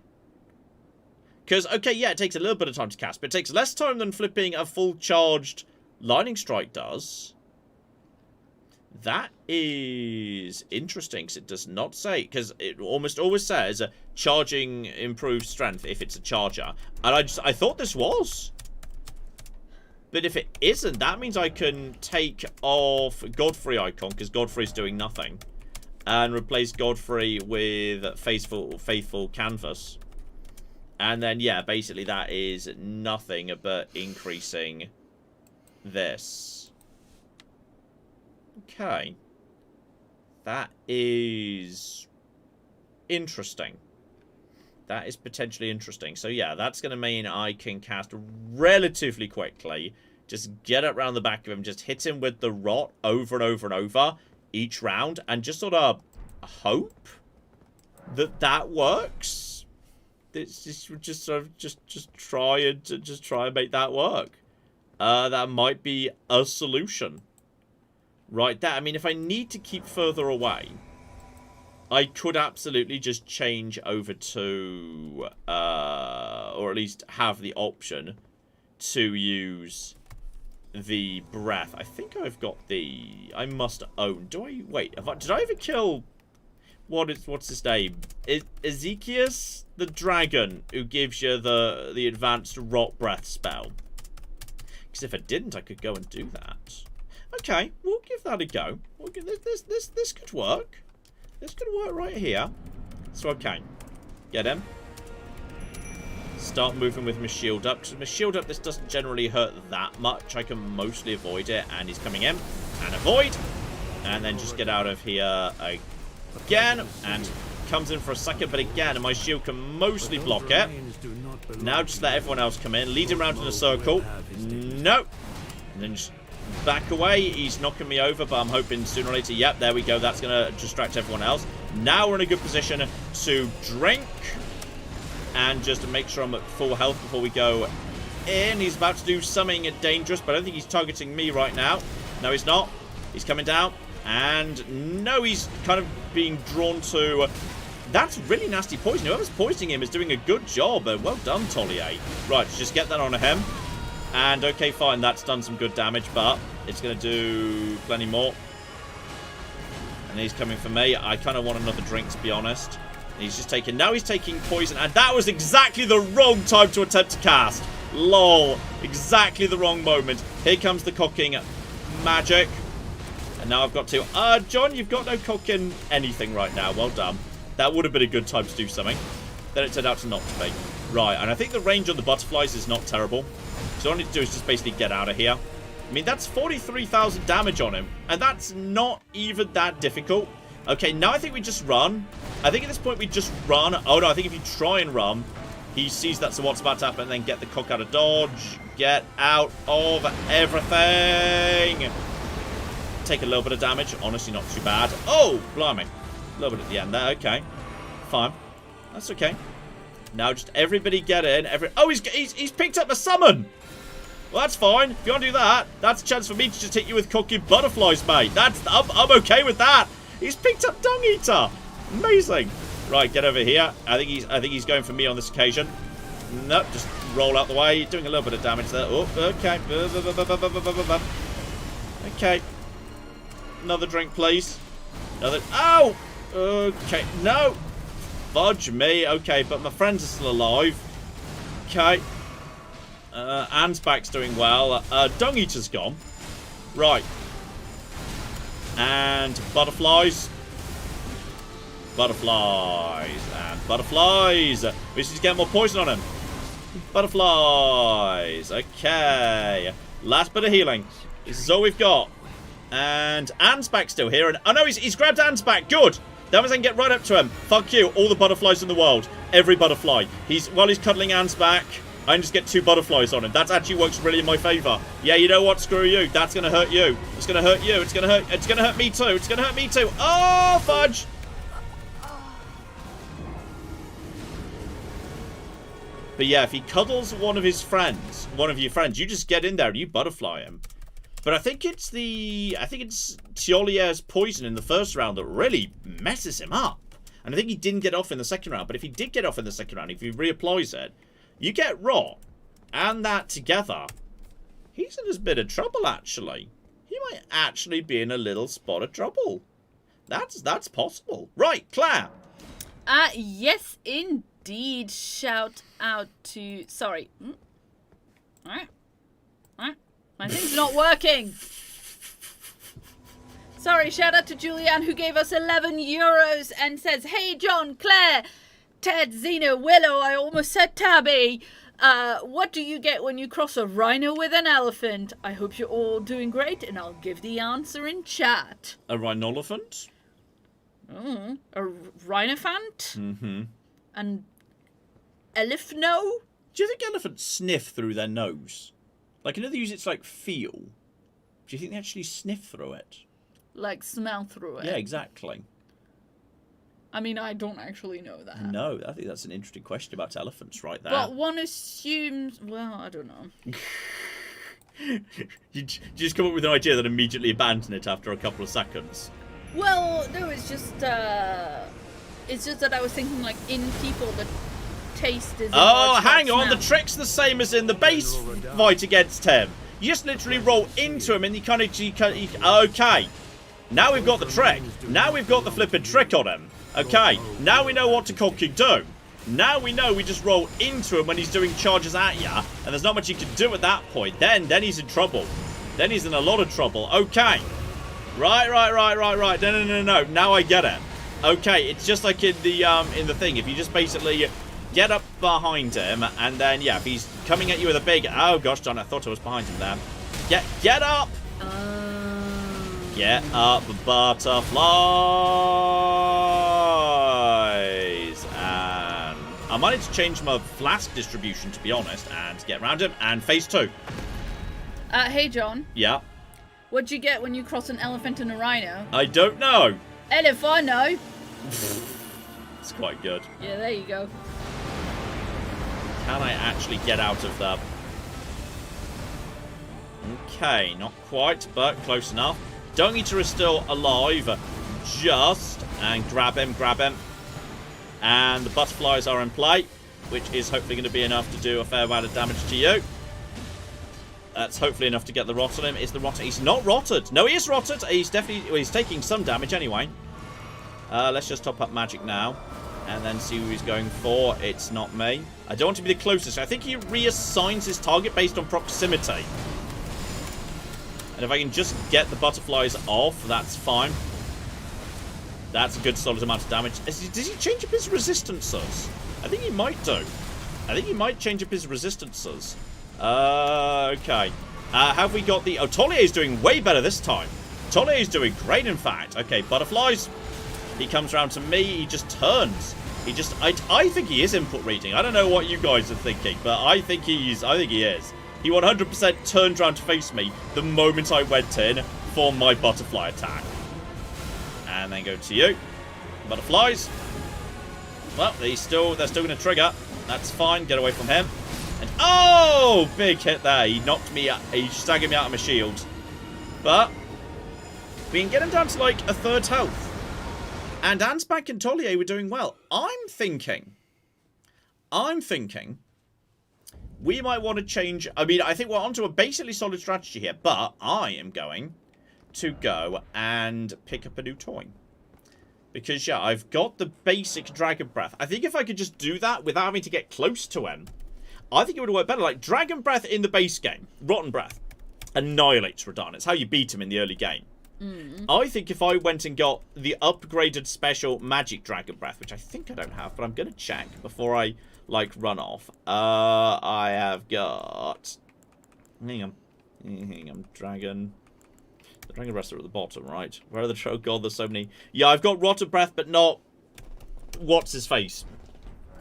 Because, okay, yeah, it takes a little bit of time to cast, but it takes less time than flipping a full charged Lightning Strike does. That is interesting, because it does not say, because it almost always says charging improves strength if it's a charger. And I thought this was. But if it isn't, that means I can take off Godfrey Icon, because Godfrey's doing nothing. And replace Godfrey with Faithful Canvas. And then, yeah, basically that is nothing but increasing this. Okay. That is interesting. That is potentially interesting. So yeah, that's going to mean I can cast relatively quickly. Just get it around the back of him. Just hit him with the rot over and over and over each round. And just sort of hope that that works. It's just sort of just try and make that work. That might be a solution. Right there. I mean, if I need to keep further away, I could absolutely just change over to, or at least have the option to use the breath. I think I've got the, I must own. Do I, wait, did I ever kill, what's his name? Ezekias, the dragon who gives you the advanced rot breath spell? Because if I didn't, I could go and do that. Okay, we'll give that a go. We'll give this could work. This could work right here. So, okay. Get him. Start moving with my shield up. Because my shield up, this doesn't generally hurt that much. I can mostly avoid it. And he's coming in. And avoid. And then just get out of here again. And comes in for a second. But again, my shield can mostly block it. Now just let everyone else come in. Lead him around in a circle. No. And then just back away. He's knocking me over, but I'm hoping sooner or later, yep, there we go. That's going to distract everyone else. Now we're in a good position to drink and just to make sure I'm at full health before we go in. He's about to do something dangerous, but I don't think he's targeting me right now. No, he's not. He's coming down. And no, he's kind of being drawn to... That's really nasty poison. Whoever's poisoning him is doing a good job. Well done, Tollier. Right, just get that onto him. And, okay, fine, that's done some good damage, but it's going to do plenty more. And he's coming for me. I kind of want another drink, to be honest. He's just taking... Now he's taking poison, and that was exactly the wrong time to attempt to cast. Lol. Exactly the wrong moment. Here comes the cocking magic. And now I've got to... John, you've got no cocking anything right now. Well done. That would have been a good time to do something. Then it turned out to not to be. Right, and I think the range on the butterflies is not terrible. So all I need to do is just basically get out of here. I mean, that's 43,000 damage on him. And that's not even that difficult. Okay, now I think we just run. I think at this point we just run. Oh, no, I think if you try and run, he sees that's what's about to happen and then get the cock out of dodge. Get out of everything. Take a little bit of damage. Honestly, not too bad. Oh, blimey. A little bit at the end there. Okay. Fine. That's okay. Now just everybody get in. Oh, he's picked up a summon. Well, that's fine. If you want to do that, that's a chance for me to just hit you with cooking butterflies, mate. I'm okay with that. He's picked up Dung Eater. Amazing. Right, get over here. I think he's going for me on this occasion. Nope, just roll out the way. Doing a little bit of damage there. Oh, okay. Okay. Another drink, please. Another. Oh. Okay. No. Fudge me. Okay, but my friends are still alive. Okay. Ansbach's doing well. Dung Eater's gone. Right. And butterflies. Butterflies. And butterflies. We should just get more poison on him. Butterflies. Okay. Last bit of healing. This is all we've got. And Ansbach's still here. And oh no, he's grabbed Ansbach. Good. That means I can get right up to him. Fuck you. All the butterflies in the world. Every butterfly. While he's cuddling Ansbach, I can just get 2 butterflies on him. That actually works really in my favour. Yeah, you know what? Screw you. That's going to hurt you. It's going to hurt you. It's going to hurt me too. It's going to hurt me too. Oh, fudge. But yeah, if he cuddles one of your friends, you just get in there and you butterfly him. But I think it's Tiolier's poison in the first round that really messes him up. And I think he didn't get off in the second round. But if he did get off in the second round, if he reapplies it, you get rot and that together. He's in a bit of trouble, actually. He might actually be in a little spot of trouble. That's possible. Right, Claire. Yes, indeed. Shout out to... Sorry. Alright. My thing's not working. Sorry, shout out to Julianne who gave us 11 euros and says, hey, John, Claire, Ted, Zena, Willow, I almost said Tabby. What do you get when you cross a rhino with an elephant? I hope you're all doing great, and I'll give the answer in chat. A rhinolephant? A rhinophant? Mm-hmm. An elephno? Do you think elephants sniff through their nose? Like, I know they use it to, like, feel. Do you think they actually sniff through it? Like, smell through it? Yeah, exactly. I mean, I don't actually know that. No, I think that's an interesting question about elephants right there. But one assumes... Well, I don't know. You just come up with an idea that immediately abandon it after a couple of seconds. Well, no, it's just that I was thinking, like, in people, the taste is... Oh, hang on, the trick's the same as in the base fight against him. You just literally roll into him and you kind of... Okay. Now we've got the trick. Now we've got the flippin' trick on him. Okay, now we know what to cocky do. Now we know we just roll into him when he's doing charges at ya, and there's not much you can do at that point. Then he's in trouble. Then he's in a lot of trouble. Okay. Right. No. Now I get it. Okay, it's just like in the thing. If you just basically get up behind him, and then, yeah, if he's coming at you with a big... Oh, gosh darn, I thought I was behind him there. Get up! Get up, butterflies! And I might need to change my flask distribution, to be honest, and get around him. And phase 2. Hey, John. Yeah? What'd you get when you cross an elephant and a rhino? I don't know. Elephano. It's quite good. Yeah, there you go. Can I actually get out of the... Okay, not quite, but close enough. Don't need to still alive. Just... And grab him. And the butterflies are in play, which is hopefully going to be enough to do a fair amount of damage to you. That's hopefully enough to get the rot on him. Is the rot... He's not rotted. No, he is rotted. He's definitely... Well, he's taking some damage anyway. Let's just top up magic now. And then see who he's going for. It's not me. I don't want to be the closest. I think he reassigns his target based on proximity. And if I can just get the butterflies off, that's fine. That's a good solid amount of damage. Does he change up his resistances? I think he might do. I think he might change up his resistances. Okay. Have we got the... Oh, Tollier's doing way better this time. Tollier's doing great, in fact. Okay, butterflies. He comes around to me. He just turns. He just... I think he is input reading. I don't know what you guys are thinking, but I think he is. He 100% turned around to face me the moment I went in for my butterfly attack. And then go to you. Butterflies. Well, they're still going to trigger. That's fine. Get away from him. And oh, big hit there. He knocked me out. He staggered me out of my shield. But we can get him down to like a third health. And Ansbach and Tollier were doing well. I'm thinking we might want to change... I mean, I think we're onto a basically solid strategy here, but I am going to go and pick up a new toy. Because, yeah, I've got the basic Dragon Breath. I think if I could just do that without having to get close to him, I think it would work better. Like, Dragon Breath in the base game, Rotten Breath, annihilates Radahn. It's how you beat him in the early game. I think if I went and got the upgraded special Magic Dragon Breath, which I think I don't have, but I'm going to check before I... like, run off. I have got... Hang on, Dragon... The Dragon Breaths are at the bottom, right? Where are the... Oh, God, there's so many... Yeah, I've got Rotten Breath, but not... What's-his-face.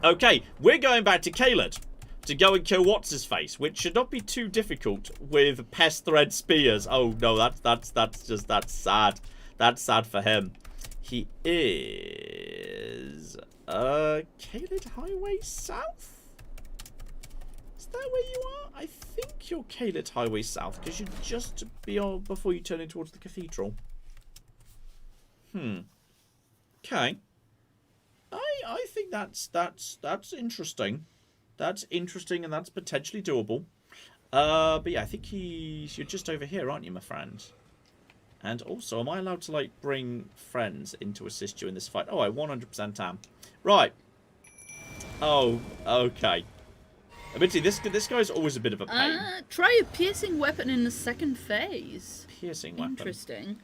Okay, we're going back to Caelid to go and kill What's-his-face, which should not be too difficult with Pest Thread Spears. Oh, no, that's sad. That's sad for him. He is... Caelid Highway South? Is that where you are? I think you're Caelid Highway South, because you're just beyond before you turn in towards the cathedral. Okay. I think that's interesting. That's interesting, and that's potentially doable. But yeah, I think you're just over here, aren't you, my friend? And also, am I allowed to, like, bring friends in to assist you in this fight? Oh, I 100% am. Right. Oh, okay. Admittedly, this guy's always a bit of a pain. Try a piercing weapon in the second phase. Piercing weapon. Interesting.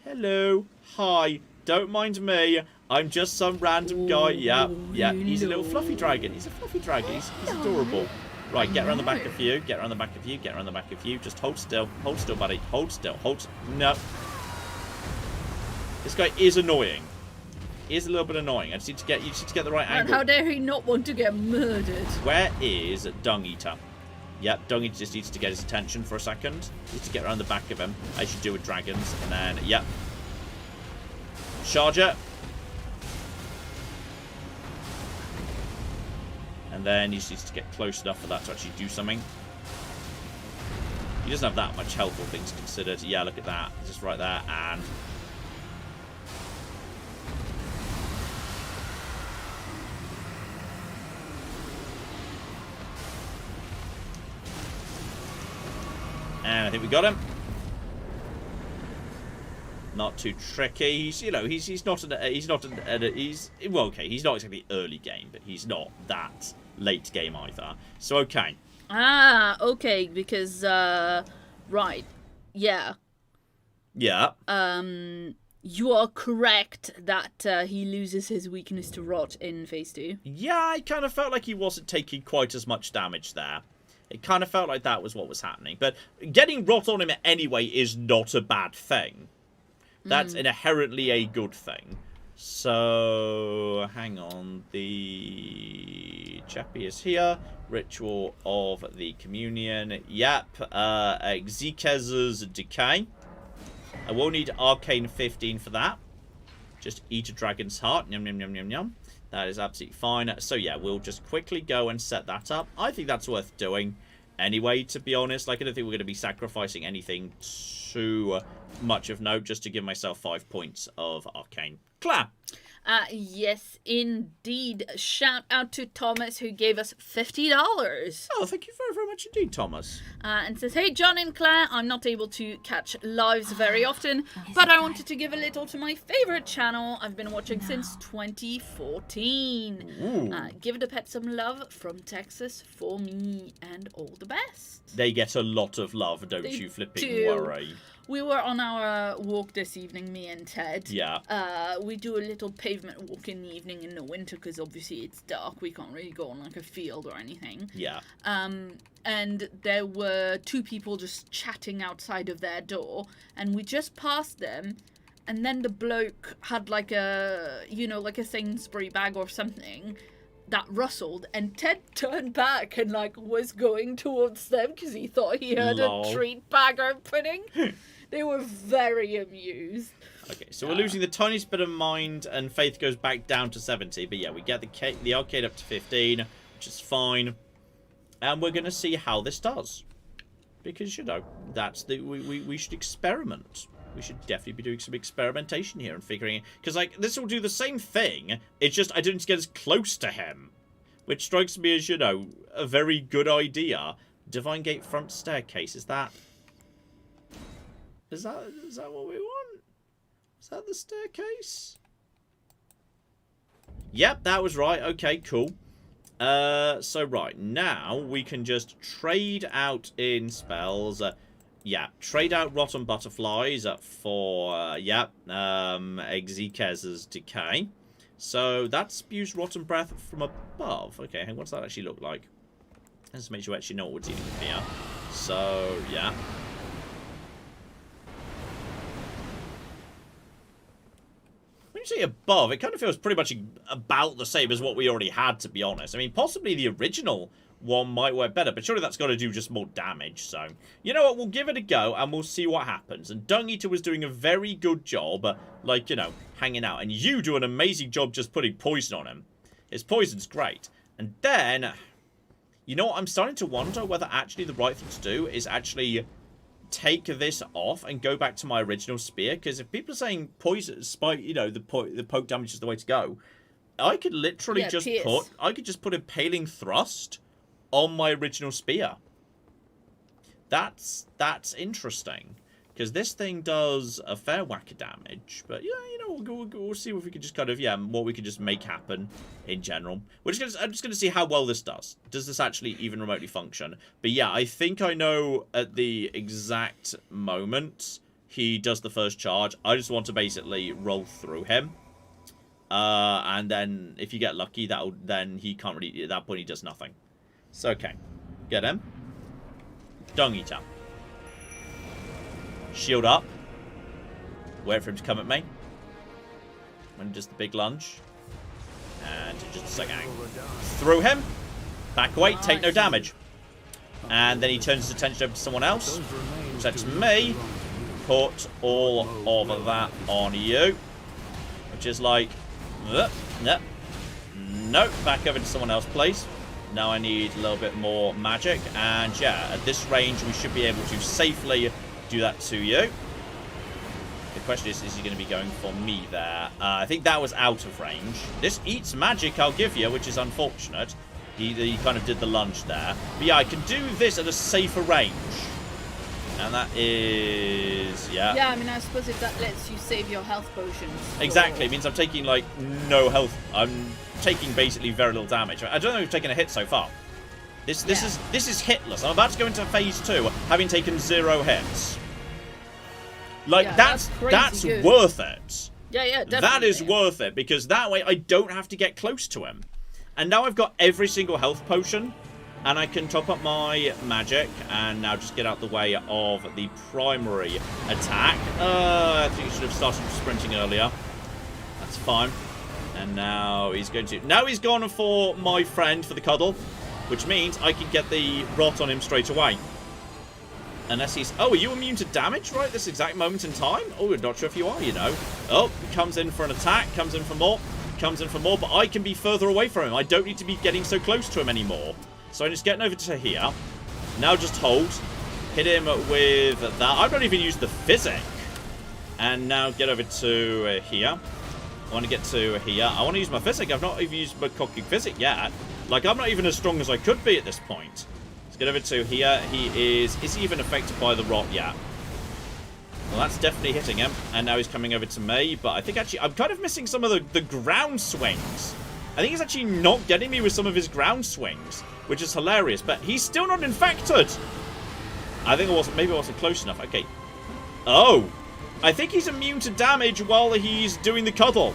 Hello. Hi. Don't mind me. I'm just some random guy. Yeah. He's a little fluffy dragon. He's a fluffy dragon. He's adorable. Right, get around the back of you. Get around the back of you. Get around the back of you. Just hold still. Hold still, buddy. Hold still. No. This guy is annoying. He is a little bit annoying. You just need to get the right And angle. how dare he not want to get murdered? Where is Dung Eater? Yep, Dung Eater just needs to get his attention for a second. Needs to get around the back of him. I should do with dragons. And then, yep. Charger. And then he just needs to get close enough for that to actually do something. He doesn't have that much health, all things considered. Yeah, look at that. Just right there. And... I think we got him. Not too tricky. He's, you know, he's not well, okay. He's not exactly early game, but he's not that late game either. So okay. Ah, okay, because right, yeah. Yeah. You are correct that he loses his weakness to rot in phase 2. Yeah, I kind of felt like he wasn't taking quite as much damage there. It kind of felt like that was what was happening. But getting rot on him anyway is not a bad thing. That's inherently a good thing. So, hang on. The chappie is here. Ritual of the Communion. Yep. Xekez's Decay. I will need Arcane 15 for that. Just eat a dragon's heart. Yum, yum, yum, yum, yum. That is absolutely fine. So, yeah, we'll just quickly go and set that up. I think that's worth doing anyway, to be honest. Like, I don't think we're going to be sacrificing anything too much of note just to give myself 5 points of Arcane. Claire! Yes, indeed. Shout out to Thomas, who gave us $50. Oh, thank you very, very much indeed, Thomas. And says, hey, John and Claire, I'm not able to catch lives very often, but I wanted to give a little to my favourite channel I've been watching since 2014. Give the pet some love from Texas for me, and all the best. They get a lot of love, don't They you flipping do. worry. We were on our walk this evening, me and Ted. Yeah. We do a little pavement walk in the evening in the winter because obviously it's dark. We can't really go on like a field or anything. Yeah. And there were 2 people just chatting outside of their door, and we just passed them, and then the bloke had like a, you know, like a Sainsbury bag or something that rustled, and Ted turned back and like was going towards them because he thought he heard Lol. a treat bag opening. They were very amused. Okay, so we're losing the tiniest bit of mind, and faith goes back down to 70. But yeah, we get the arcade up to 15, which is fine. And we're going to see how this does. Because, you know, that's we should experiment. We should definitely be doing some experimentation here and figuring it. Because, like, this will do the same thing. It's just I didn't get as close to him. Which strikes me as, you know, a very good idea. Divine Gate front staircase, is that what we want? Is that the staircase? Yep, that was right. Okay, cool. So right, now we can just trade out in spells. Yeah, trade out Rotten Butterflies for, Exekez's Decay. So that spews Rotten Breath from above. Okay, and what's that actually look like? Let's make sure we actually know what we're dealing with here. So, yeah. When you say above, it kind of feels pretty much about the same as what we already had, to be honest. I mean, possibly the original one might work better, but surely that's got to do just more damage. So, you know what? We'll give it a go, and we'll see what happens. And Dung Eater was doing a very good job, like, you know, hanging out. And you do an amazing job just putting poison on him. His poison's great. And then, you know what? I'm starting to wonder whether actually the right thing to do is actually take this off and go back to my original spear. Because if people are saying poison, you know, the poke damage is the way to go, I could literally just put Impaling Thrust on my original spear. That's interesting, because this thing does a fair whack of damage. But yeah, you know, we'll see if we can just kind of what we can just make happen in general. I'm just gonna see how well this does. Does this actually even remotely function? But yeah, I think I know at the exact moment he does the first charge. I just want to basically roll through him. And then if you get lucky, then he can't really, at that point he does nothing. So, okay. Get him. Dung Eater. Shield up. Wait for him to come at me. When he does the big lunge. And just a second. Through him. Back away. Take no damage. And then he turns his attention over to someone else. Protects me. Put all of that on you. Which is like... No. Back over to someone else, please. Now I need a little bit more magic. And yeah, at this range, we should be able to safely do that to you. The question is he going to be going for me there? I think that was out of range. This eats magic, I'll give you, which is unfortunate. He kind of did the lunge there. But yeah, I can do this at a safer range. And that is... Yeah. Yeah, I mean, I suppose if that lets you save your health potions. Exactly. It means I'm taking, like, no health. I'm taking basically very little damage. I don't know if I've taken a hit so far. This is hitless. I'm about to go into phase 2, having taken 0 hits. Like, Yeah, that's good. worth it. Yeah, definitely. That is worth it, because that way I don't have to get close to him. And now I've got every single health potion, and I can top up my magic, and now just get out the way of the primary attack. I think I should have started sprinting earlier. That's fine. And now he's going to... Now he's gone for my friend for the cuddle, which means I can get the rot on him straight away. Unless he's... Oh, are you immune to damage right this exact moment in time? Oh, I'm not sure if you are, you know. Oh, comes in for an attack, comes in for more, comes in for more, but I can be further away from him. I don't need to be getting so close to him anymore. So I'm just getting over to here. Now just hold. Hit him with that. I've not even used the physic. And now get over to here. I want to get to here. I want to use my physic. I've not even used my cocking physic yet. Like, I'm not even as strong as I could be at this point. Let's get over to here. He is he even affected by the rot? Yeah. Well, that's definitely hitting him. And now he's coming over to me. But I think actually I'm kind of missing some of the ground swings. I think he's actually not getting me with some of his ground swings, which is hilarious. But he's still not infected. I think maybe I wasn't close enough. Okay. Oh. I think he's immune to damage while he's doing the cuddle,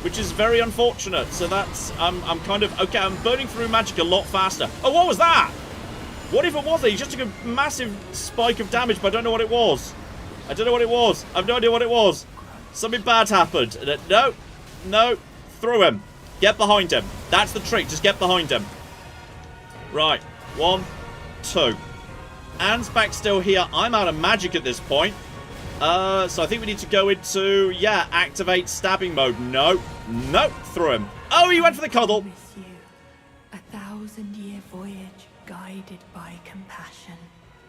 which is very unfortunate. So that's, I'm kind of, okay, I'm burning through magic a lot faster. Oh, what was that? What if it was? He just took a massive spike of damage, but I don't know what it was. I don't know what it was. I have no idea what it was. Something bad happened. No, through him. Get behind him. That's the trick, just get behind him. Right, 1, 2. Anne's back still here. I'm out of magic at this point. So I think we need to go into, yeah, activate stabbing mode. No, through him. Oh, he went for the cuddle. With you, a 1,000-year voyage guided by compassion.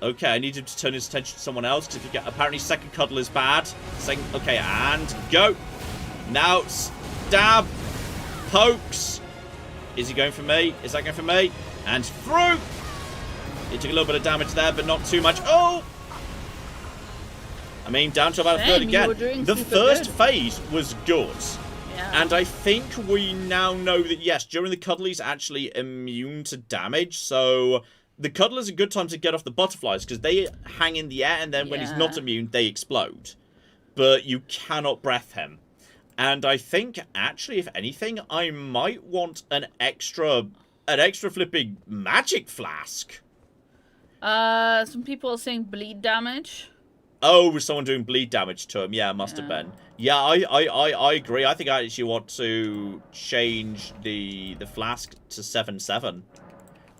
Okay, I need him to turn his attention to someone else, because if you get, apparently second cuddle is bad. Okay, and go. Now, stab, pokes. Is he going for me? Is that going for me? And through. He took a little bit of damage there, but not too much. Oh! I mean, down to about a third again. The first phase was good. Yeah. And I think we now know that, yes, during the cuddle, he's actually immune to damage. So the cuddle is a good time to get off the butterflies, because they hang in the air, and then when he's not immune, they explode. But you cannot breath him. And I think, actually, if anything, I might want an extra flipping magic flask. Some people are saying bleed damage. Oh, was someone doing bleed damage to him? Yeah, it must have been. Yeah, I agree. I think I actually want to change the flask to 7/7.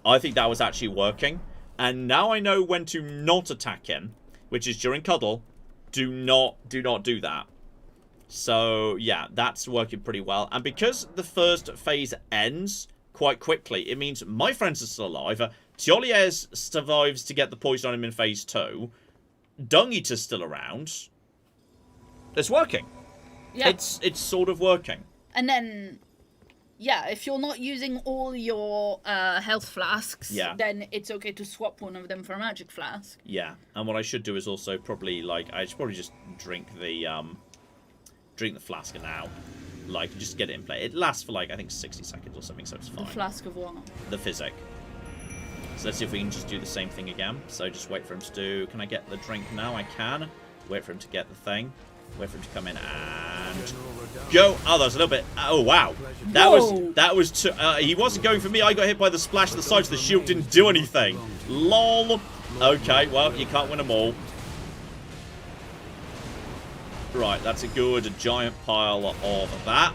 I think that was actually working. And now I know when to not attack him, which is during cuddle. Do not do that. So, yeah, that's working pretty well. And because the first phase ends quite quickly, it means my friends are still alive. Tiolier survives to get the poison on him in phase 2. Dung Eater's still around. It's working. Yeah. It's sort of working. And then, yeah, if you're not using all your health flasks, then it's okay to swap one of them for a magic flask. Yeah, and what I should do is also probably, like, I should probably just drink the flask now. Like, just get it in play. It lasts for, like, I think 60 seconds or something, so it's fine. The flask of what? The physic. So let's see if we can just do the same thing again. So just wait for him to do... Can I get the drink now? I can. Wait for him to get the thing. Wait for him to come in and go. Oh, that was a little bit. Oh wow, that was too, he wasn't going for me. I got hit by the splash of the sides. The shield didn't do anything. Lol. Okay, well you can't win them all. Right, that's a giant pile of that.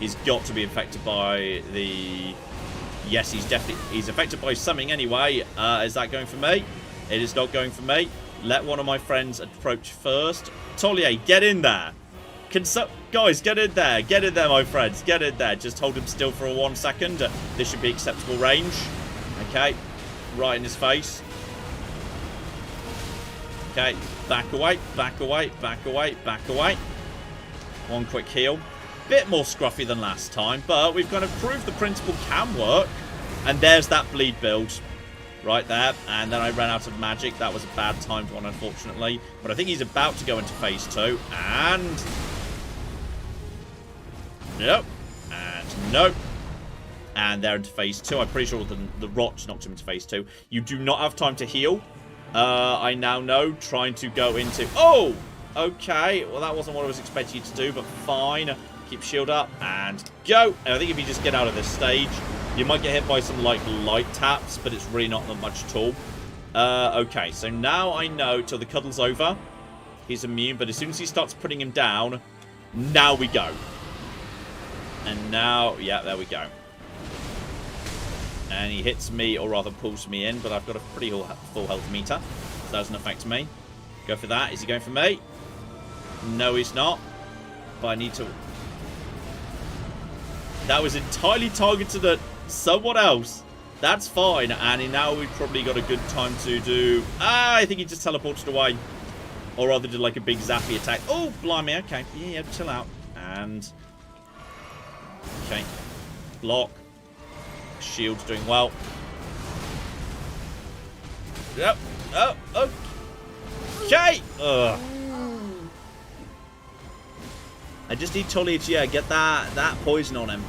He's got to be affected by the... Yes, he's affected by something anyway. Is that going for me? It is not going for me. Let one of my friends approach first. Tolier, get in there. Guys, get in there. Get in there, my friends. Get in there. Just hold him still for 1 second. This should be acceptable range. Okay. Right in his face. Okay. Back away. Back away. Back away. Back away. One quick heal. Bit more scruffy than last time, but we've kind of proved the principle can work. And there's that bleed build right there. And then I ran out of magic. That was a bad timed one, unfortunately. But I think he's about to go into phase 2. And... nope. And nope. And they're into phase 2. I'm pretty sure the rot knocked him into phase 2. You do not have time to heal. I now know. Trying to go into... Oh! Okay. Well, that wasn't what I was expecting you to do, but fine. Keep shield up and go. And I think if you just get out of this stage, you might get hit by some like light taps, but it's really not that much at all. Okay, so now I know till the cuddle's over, he's immune, but as soon as he starts putting him down, now we go. And now, yeah, there we go. And he hits me, or rather pulls me in, but I've got a pretty full health meter, so that doesn't affect me. Go for that. Is he going for me? No, he's not. But I need to... That was entirely targeted at someone else. That's fine. And now we've probably got a good time to do... I think he just teleported away. Or rather did like a big zappy attack. Oh, blimey. Okay. Yeah, chill out. And... okay. Block. Shield's doing well. Yep. Oh, okay. Ugh. I just need Tolly to, yeah, get that poison on him.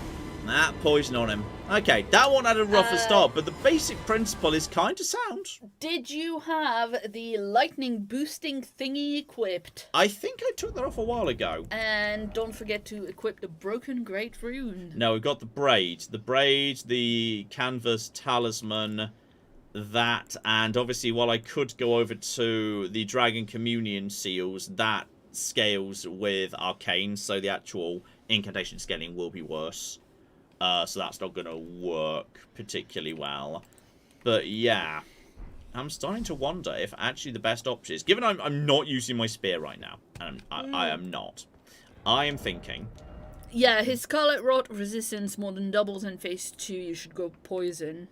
That poison on him. Okay, that one had a rougher start, but the basic principle is kind of sound. Did you have the lightning boosting thingy equipped? I think I took that off a while ago. And don't forget to equip the broken great rune. No, we've got the braid. The braid, the canvas talisman, that, and obviously while I could go over to the dragon communion seals, that scales with arcane, so the actual incantation scaling will be worse. So that's not going to work particularly well. But yeah, I'm starting to wonder if actually the best option is, given I'm not using my spear right now, and I am not, I am thinking... Yeah, his Scarlet Rot resistance more than doubles in phase 2, you should go poison.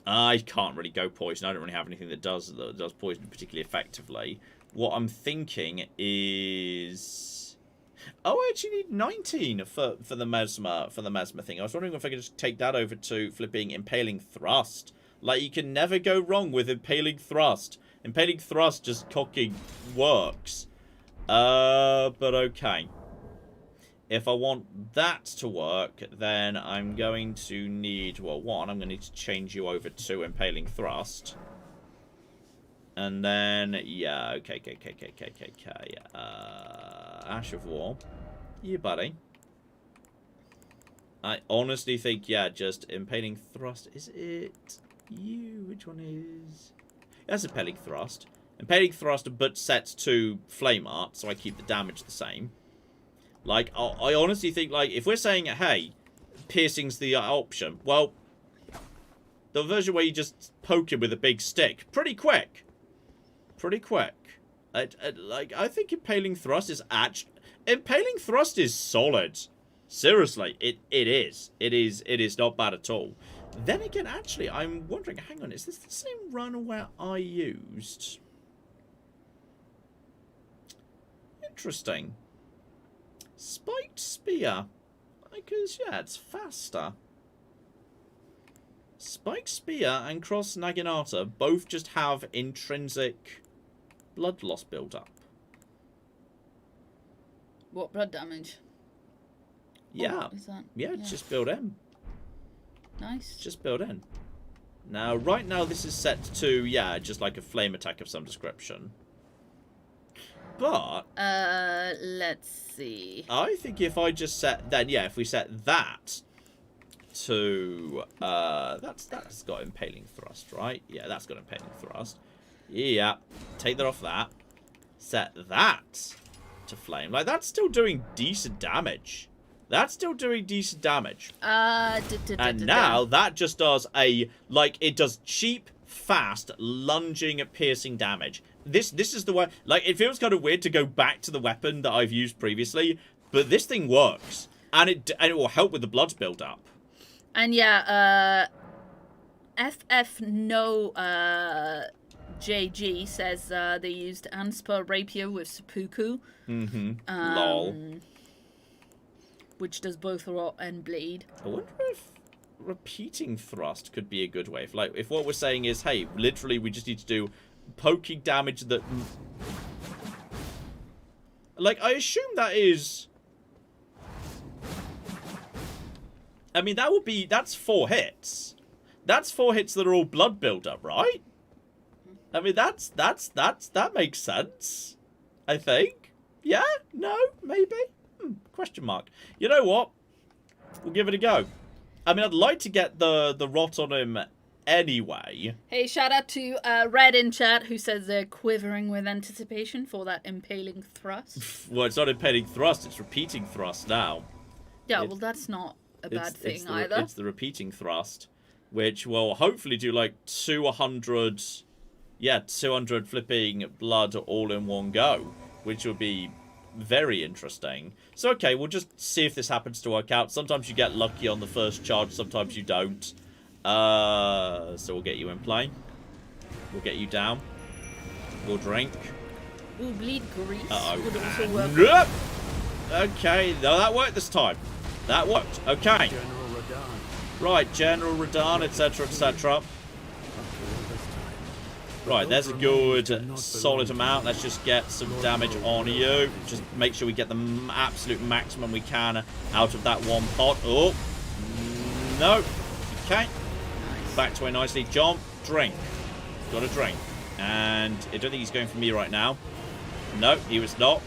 I can't really go poison. I don't really have anything that does poison particularly effectively. What I'm thinking is... Oh, I actually need 19 for the mesmer thing. I was wondering if I could just take that over to flipping Impaling Thrust. Like, you can never go wrong with Impaling Thrust. Impaling Thrust just cocking works. But okay. If I want that to work, then I'm going to need... Well, one, I'm going to need to change you over to Impaling Thrust. And then, yeah, okay. Ash of War. You, buddy. I honestly think, yeah, just Impaling Thrust. Is it you? Which one is... That's Impaling Thrust. Impaling Thrust, but sets to Flame Art, so I keep the damage the same. Like, I honestly think, like, if we're saying, hey, piercing's the option, well, the version where you just poke him with a big stick, pretty quick. Pretty quick. Like, I think Impaling Thrust is Impaling Thrust is solid. Seriously, it is. It is not bad at all. Then again, actually, I'm wondering, hang on, is this the same run where I used... Interesting. Spiked Spear. Because, yeah, it's faster. Spiked Spear and Cross Naginata both just have intrinsic blood loss build-up. What blood damage? Yeah. Oh, what is that? Yeah, it's just build in. Nice. Just build in. Now, right now, this is set to, yeah, just like a flame attack of some description. But let's see. I think if I just set then, yeah, if we set that to that's got impaling thrust, right? Yeah, that's got impaling thrust. Yeah, take that off that. Set that to flame. Like, that's still doing decent damage. That's still doing decent damage. And now that just does it does cheap, fast, lunging, piercing damage. This is the way. Like, it feels kind of weird to go back to the weapon that I've used previously, but this thing works, and it will help with the blood build up. And yeah, FF no JG says they used Anspa Rapier with Seppuku. Lol. Which does both rot and bleed. I wonder if repeating thrust could be a good way. If what we're saying is, hey, literally we just need to do poking damage that... Like, I assume that is... I mean, that's 4 hits. That's 4 hits that are all blood build-up, right? I mean, that makes sense. I think. Yeah? No? Maybe? Question mark. You know what? We'll give it a go. I mean, I'd like to get the rot on him anyway. Hey, shout out to Red in chat, who says they're quivering with anticipation for that impaling thrust. Well, it's not impaling thrust, it's repeating thrust now. Yeah, well, that's not a bad thing either. It's the repeating thrust, which will hopefully do like 200 flipping blood all in one go, which will be very interesting. So, okay, we'll just see if this happens to work out. Sometimes you get lucky on the first charge, sometimes you don't. So we'll get you in play. We'll get you down. We'll drink. We'll bleed grease. Uh-oh. Would also work. Nope. Okay, no, that worked this time. That worked. Okay. General Radahn. Right, General Radahn, etc., etc. Right, there's a good solid amount. Let's just get some damage on you. Just make sure we get the absolute maximum we can out of that one pot. Oh, no. Okay. Back to it nicely. Jump, drink. Got a drink. And I don't think he's going for me right now. No, he was not.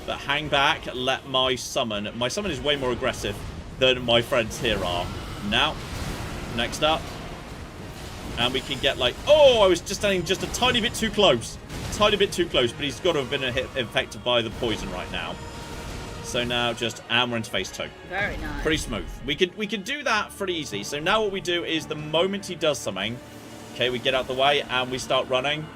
But hang back, let my summon. My summon is way more aggressive than my friends here are. Now, next up. And we can get like... Oh, I was just standing just a tiny bit too close. Tiny bit too close, but he's got to have been infected by the poison right now. So now just... And we're into phase 2. Very nice. Pretty smooth. We can do that pretty easily. So now what we do is the moment he does something... Okay, we get out the way and we start running.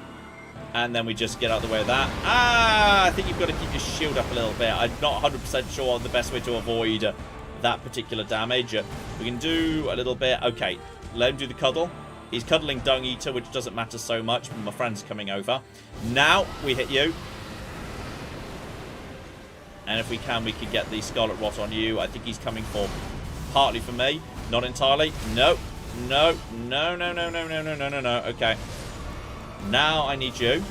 And then we just get out the way of that. I think you've got to keep your shield up a little bit. I'm not 100% sure on the best way to avoid that particular damage. We can do a little bit. Okay, let him do the cuddle. He's cuddling Dung Eater, which doesn't matter so much. My friend's coming over. Now we hit you. And if we can get the Scarlet Rot on you. I think he's coming for partly for me. Not entirely. No. No. No, no, no, no, no, no, no, no, no. Okay. Now I need you.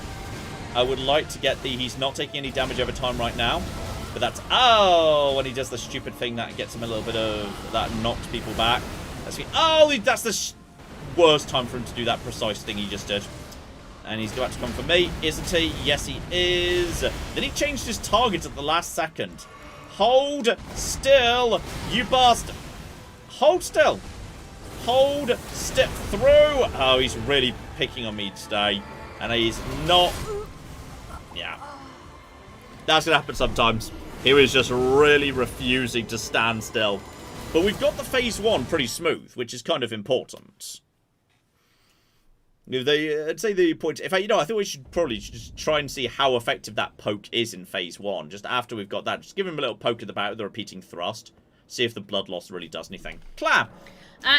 I would like to get the... He's not taking any damage over time right now. But that's... Oh! When he does the stupid thing, that gets him a little bit of... That knocks people back. That's the worst time for him to do that precise thing he just did. And he's about to come for me, isn't he? Yes, he is. Then he changed his target at the last second. Hold still, you bastard. Hold still. Hold step through. Oh, he's really picking on me today. And he's not... Yeah. That's going to happen sometimes. He was just really refusing to stand still. But we've got the phase 1 pretty smooth, which is kind of important. I'd say the point... In fact, I think we should probably just try and see how effective that poke is in phase 1. Just after we've got that, just give him a little poke at the back with the repeating thrust. See if the blood loss really does anything. Claire!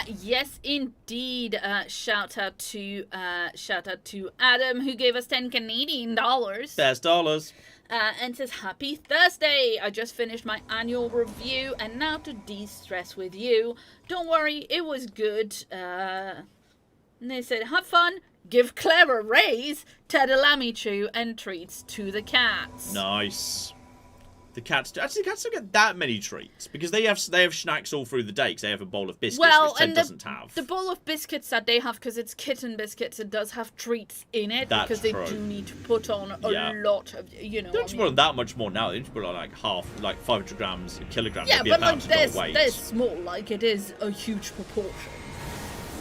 Yes, indeed. Shout out to Adam, who gave us 10 Canadian dollars. There's dollars. And says, Happy Thursday! I just finished my annual review, and now to de-stress with you. Don't worry, it was good. And they said, have fun, give Claire a raise, Ted a lammy chew, and treats to the cats. Nice. The cats... Actually, the cats don't get that many treats. Because they have snacks all through the day. Because they have a bowl of biscuits, which Ted doesn't have. The bowl of biscuits that they have, because it's kitten biscuits, it does have treats in it. That's because they true. do need to put on a lot of, you know... They don't put on that much more now. They need to put on like 500 grams, kilograms. Yeah, It'd be but about like they're small. Like, it is a huge proportion.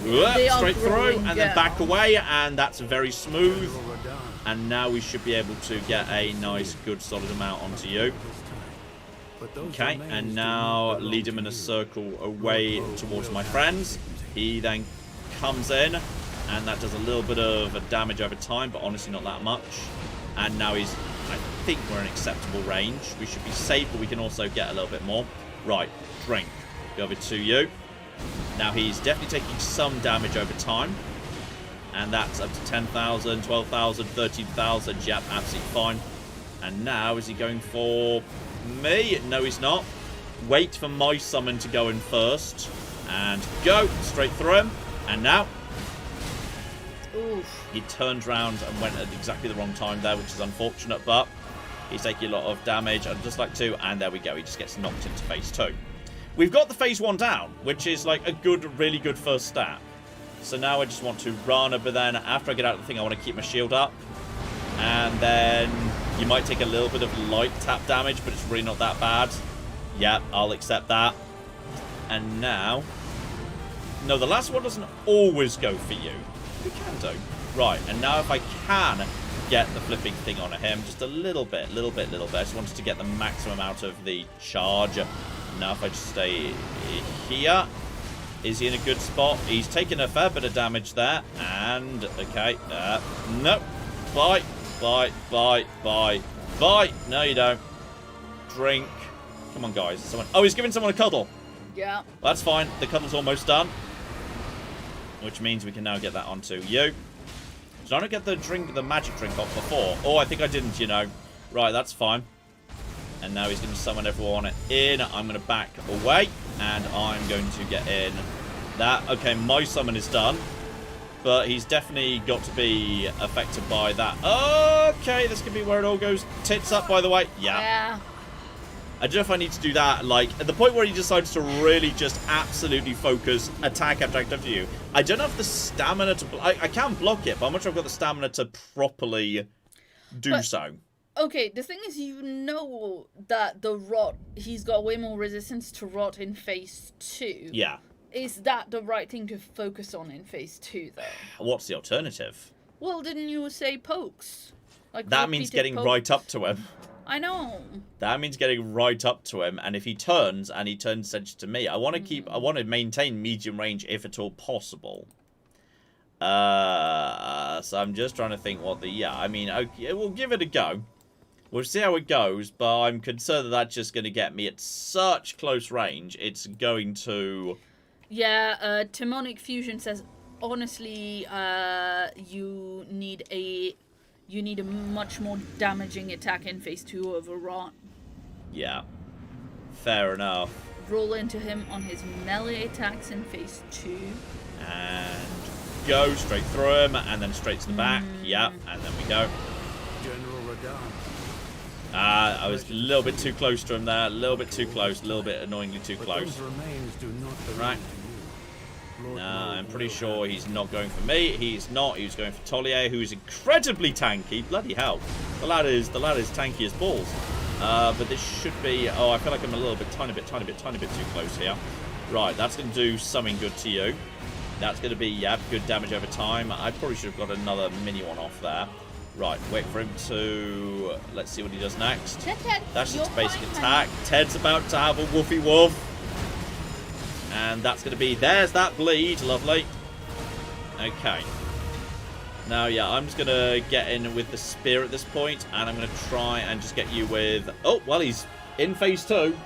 Straight through and then back away, and that's very smooth. General Radahn. And now we should be able to get a nice, good, solid amount onto you. But those Okay, remains and do now not belong lead him to in a you. circle away towards my friends. He then comes in, and that does a little bit of damage over time, but honestly not that much. And now I think we're in acceptable range. We should be safe, but we can also get a little bit more. Right, drink. Go over to you. Now he's definitely taking some damage over time. And that's up to 10,000, 12,000, 13,000. Yep, absolutely fine. And now, is he going for me? No, he's not. Wait for my summon to go in first. And go straight through him. And now, Oof. he turned around and went at exactly the wrong time there, which is unfortunate, but he's taking a lot of damage. I'd just like to, and there we go. He just gets knocked into phase 2. We've got the phase 1 down, which is like a really good first stat. So now I just want to run, but then after I get out of the thing, I want to keep my shield up. And then you might take a little bit of light tap damage, but it's really not that bad. Yep, I'll accept that. And now... No, the last one doesn't always go for you. We can do. Right, and now if I can get the flipping thing on him, just a little bit. I just wanted to get the maximum out of the charge. Now if I just stay here. Is he in a good spot? He's taking a fair bit of damage there. And, okay. Nope. Bye. No, you don't. Drink. Come on, guys. Someone. Oh, he's giving someone a cuddle. Yeah. Well, that's fine. The cuddle's almost done. Which means we can now get that onto you. Did I not get the magic drink off before? Oh, I think I didn't, you know. Right, that's fine. And now he's going to summon everyone in. I'm going to back away. And I'm going to get in that. Okay, my summon is done. But he's definitely got to be affected by that. Okay, this could be where it all goes tits up, by the way. Yeah. I don't know if I need to do that, like, at the point where he decides to really just absolutely focus attack after you. I don't have the stamina to... I can block it, but I'm not sure I've got the stamina to properly do so. Okay, the thing is, you know that the rot, he's got way more resistance to rot in phase 2. Yeah. Is that the right thing to focus on in phase 2, though? What's the alternative? Well, didn't you say pokes? Like that means getting pokes? right up to him. I know. That means getting right up to him, and if he turns, and he turns essentially to me, I want to maintain medium range if at all possible. So I'm just trying to think what the... Yeah, I mean, okay, we'll give it a go. We'll see how it goes, but I'm concerned that that's just going to get me at such close range. It's going to... Yeah, Demonic Fusion says, honestly, you need a much more damaging attack in phase 2 over rot. Yeah. Fair enough. Roll into him on his melee attacks in phase 2. And go straight through him, and then straight to the back. Yeah, and then we go. General Radahn. I was a little bit too close to him there. A little bit too close. A little bit annoyingly too But close. those remains do not belong Right. to you. Lord No, knows I'm pretty will sure have he's not going for me. He's not. He's going for Tollier, who is incredibly tanky. Bloody hell. The lad is tanky as balls. But this should be... Oh, I feel like I'm a little bit, tiny bit too close here. Right, that's going to do something good to you. That's going to be, yeah, good damage over time. I probably should have got another mini one off there. Right, wait for him to... Let's see what he does next. Ted, That's you're just a basic fine, attack. Ted's about to have a woofy woof. And that's going to be... There's that bleed. Lovely. Okay. Now, yeah, I'm just going to get in with the spear at this point. And I'm going to try and just get you with... Oh, well, he's in phase 2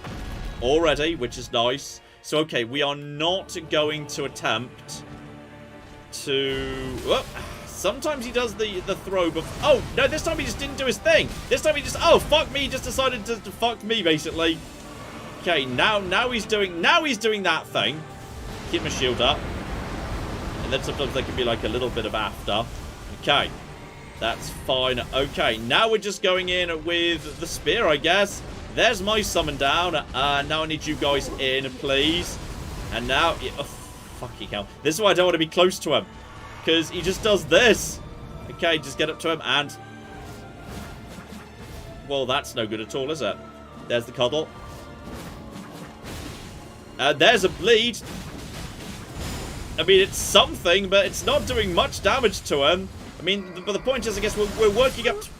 already, which is nice. So, okay, we are not going to attempt to... Oh, sometimes he does the throw, but... Oh, no, this time he just didn't do his thing. This time he just... Oh, fuck me. He just decided to fuck me, basically. Okay, now he's doing that thing. Keep my shield up. And then sometimes there can be like a little bit of after. Okay. That's fine. Okay, now we're just going in with the spear, I guess. There's my summon down. Now I need you guys in, please. And now... Oh, fucking hell. This is why I don't want to be close to him. Because he just does this. Okay, just get up to him and... Well, that's no good at all, is it? There's the cuddle. There's a bleed. I mean, it's something, but it's not doing much damage to him. I mean, but the point is, I guess we're working up to...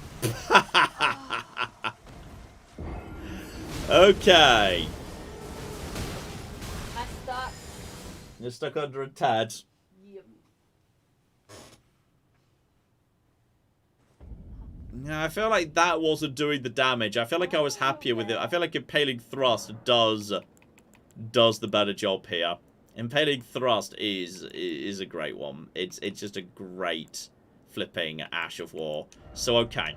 Okay. I'm stuck. You're stuck under a tad. Yep. Yeah, I feel like that wasn't doing the damage. I feel like I was happier with it. I feel like Impaling Thrust does the better job here. Impaling Thrust is a great one. It's just a great flipping Ash of War. So, okay.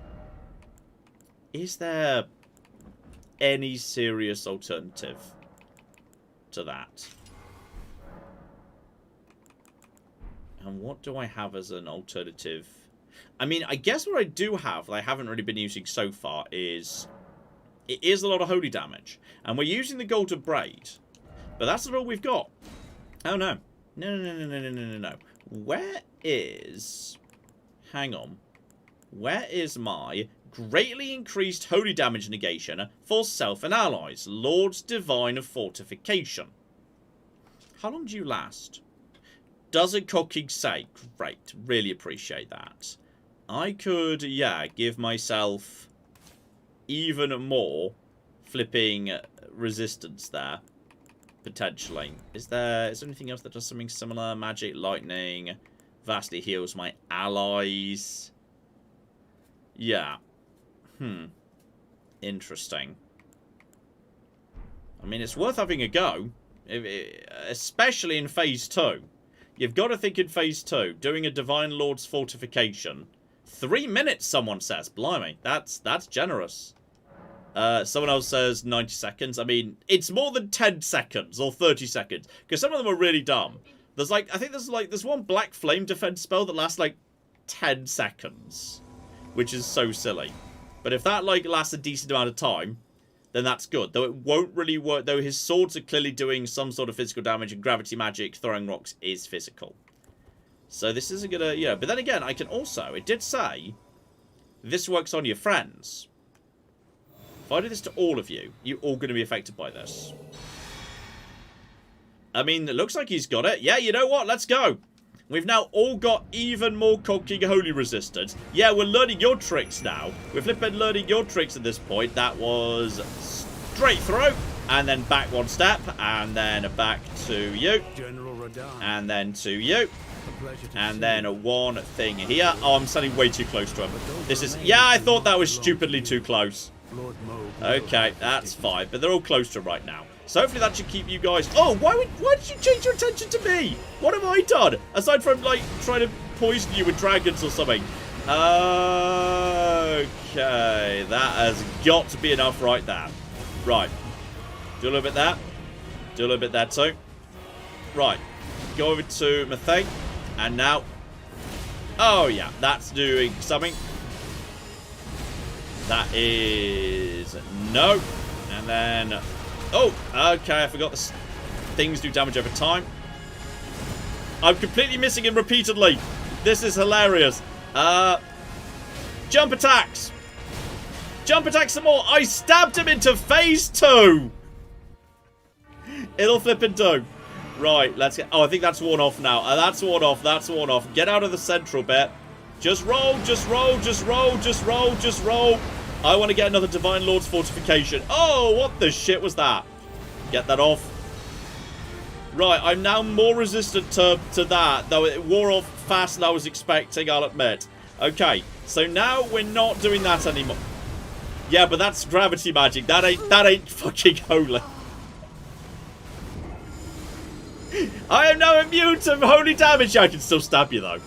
Is there any serious alternative to that? And what do I have as an alternative? I mean, I guess what I do have that I haven't really been using so far is... It is a lot of holy damage. And we're using the Golden Braid. But that's not all we've got. Oh, no. No. Where is... Hang on. Where is my greatly increased holy damage negation for self and allies? Lord's Divine Fortification. How long do you last? Doesn't cooking say? Great. Really appreciate that. I could, yeah, give myself even more flipping resistance there. Potentially. Is there anything else that does something similar? Magic, lightning, vastly heals my allies. Yeah. Interesting. I mean, it's worth having a go. Especially in Phase 2. You've got to think in Phase 2. Doing a Divine Lord's Fortification. 3 minutes, someone says. Blimey. That's generous. Someone else says 90 seconds. I mean, it's more than 10 seconds or 30 seconds. Because some of them are really dumb. There's like, I think there's one Black Flame defense spell that lasts like 10 seconds. Which is so silly. But if that like lasts a decent amount of time, then that's good. Though it won't really work. Though his swords are clearly doing some sort of physical damage and gravity magic, throwing rocks is physical. So this isn't gonna, yeah. But then again, I can also, it did say, this works on your friends. If I do this to all of you, you're all going to be affected by this. I mean, it looks like he's got it. Yeah, you know what? Let's go. We've now all got even more cooking holy resistance. Yeah, we're learning your tricks now. We're flipping learning your tricks at this point. That was straight through. And then back one step. And then back to you. And then to you. And then one thing here. Oh, I'm standing way too close to him. This is... Yeah, I thought that was stupidly too close. Okay, that's fine. But they're all close to right now. So hopefully that should keep you guys... Oh, why did you change your attention to me? What have I done? Aside from, like, trying to poison you with dragons or something. Okay, that has got to be enough right there. Right. Do a little bit there. Do a little bit there too. Right. Go over to my thing. And now... Oh, yeah. That's doing something. That is... No. And then... Oh, okay. I forgot the things do damage over time. I'm completely missing him repeatedly. This is hilarious. Jump attacks. Jump attacks some more. I stabbed him into phase 2. It'll flip and do. Right, let's get... Oh, I think that's worn off now. That's worn off. That's worn off. Get out of the central bit. Just roll, just roll, just roll, just roll, just roll. I want to get another Divine Lord's Fortification. Oh, what the shit was that? Get that off. Right, I'm now more resistant to that, though it wore off faster than I was expecting, I'll admit. Okay, so now we're not doing that anymore. Yeah, but that's gravity magic. That ain't fucking holy. I am now immune to holy damage. I can still stab you, though.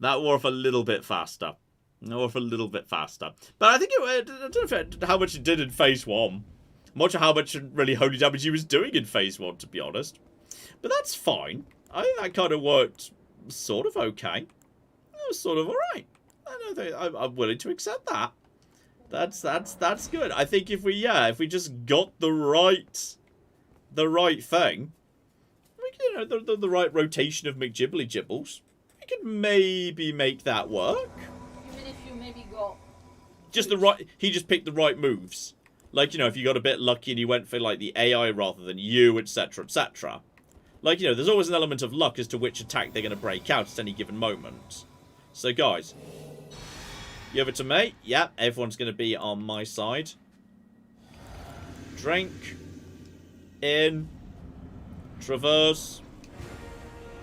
That wore off a little bit faster. Wore off a little bit faster. But I think I don't know how much it did in phase 1. I'm not sure how much really holy damage he was doing in phase 1, to be honest. But that's fine. I think that kind of worked sort of okay. It was sort of alright. I'm willing to accept that. That's good. I think if we just got the right thing, the right rotation of McGibbly Gibbles, we could maybe make that work. Even if you maybe got Just he just picked the right moves. Like, if you got a bit lucky and you went for, like, the AI rather than you, etc., etc. Like, there's always an element of luck as to which attack they're going to break out at any given moment. So, guys, you over to me. Yeah, everyone's going to be on my side. Drink. In. Traverse.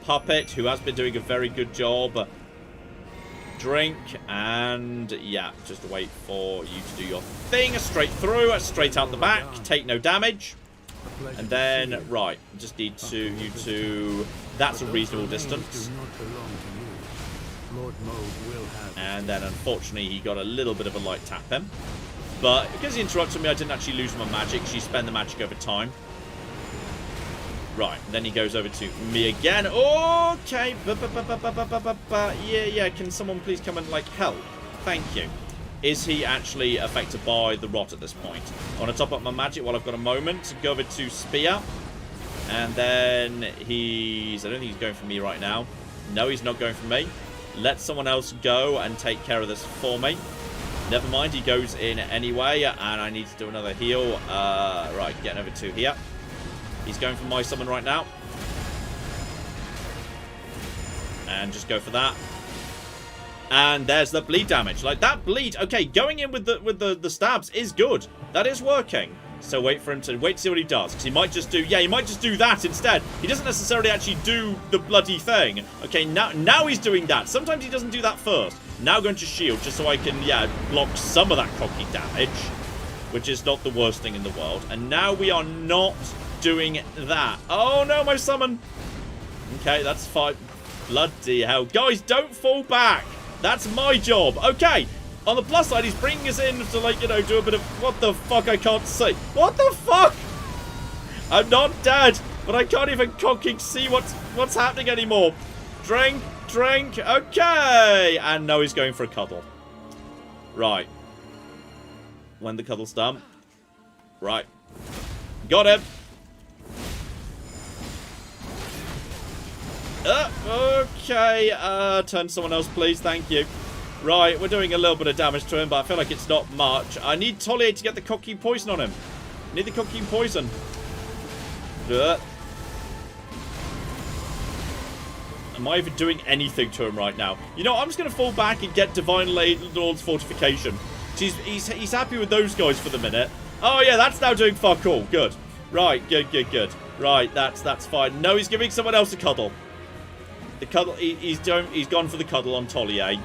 Puppet, who has been doing a very good job. Drink, and yeah, just wait for you to do your thing. Straight through, straight out the back, take no damage. And then, right, just need you to... That's a reasonable distance. And then, unfortunately, he got a little bit of a light tap him. But because he interrupted me, I didn't actually lose my magic. She spent the magic over time. Right, then he goes over to me again. Okay. Yeah, can someone please come and, like, help? Thank you. Is he actually affected by the rot at this point? I want to top up my magic while I've got a moment. Go over to Spear. And then he's... I don't think he's going for me right now. No, he's not going for me. Let someone else go and take care of this for me. Never mind, he goes in anyway. And I need to do another heal. Right, getting over to here. He's going for my summon right now. And just go for that. And there's the bleed damage. Like, that bleed... Okay, going in with the stabs is good. That is working. So wait for him to... Wait to see what he does. Because he might just do... Yeah, he might just do that instead. He doesn't necessarily actually do the bloody thing. Okay, now he's doing that. Sometimes he doesn't do that first. Now going to shield, just so I can, yeah, block some of that cocky damage. Which is not the worst thing in the world. And now we are not... doing that. Oh no, my summon. Okay, that's fine. Bloody hell. Guys, don't fall back. That's my job. Okay. On the plus side, he's bringing us in to, like, do a bit of... What the fuck? I can't see. What the fuck? I'm not dead, but I can't even cocking see what's happening anymore. Drink. Okay. And now he's going for a cuddle. Right. When the cuddle's done. Right. Got him. Okay, turn to someone else, please. Thank you. Right, we're doing a little bit of damage to him, but I feel like it's not much. I need Tollier to get the cocky poison on him. I need the cocky poison. Am I even doing anything to him right now? You know, I'm just going to fall back and get Divine Lord's Fortification. He's happy with those guys for the minute. Oh, yeah, that's now doing fuck all. Good. Right, good. Right, that's fine. No, he's giving someone else a cuddle. The cuddle, he's gone for the cuddle on Tollier.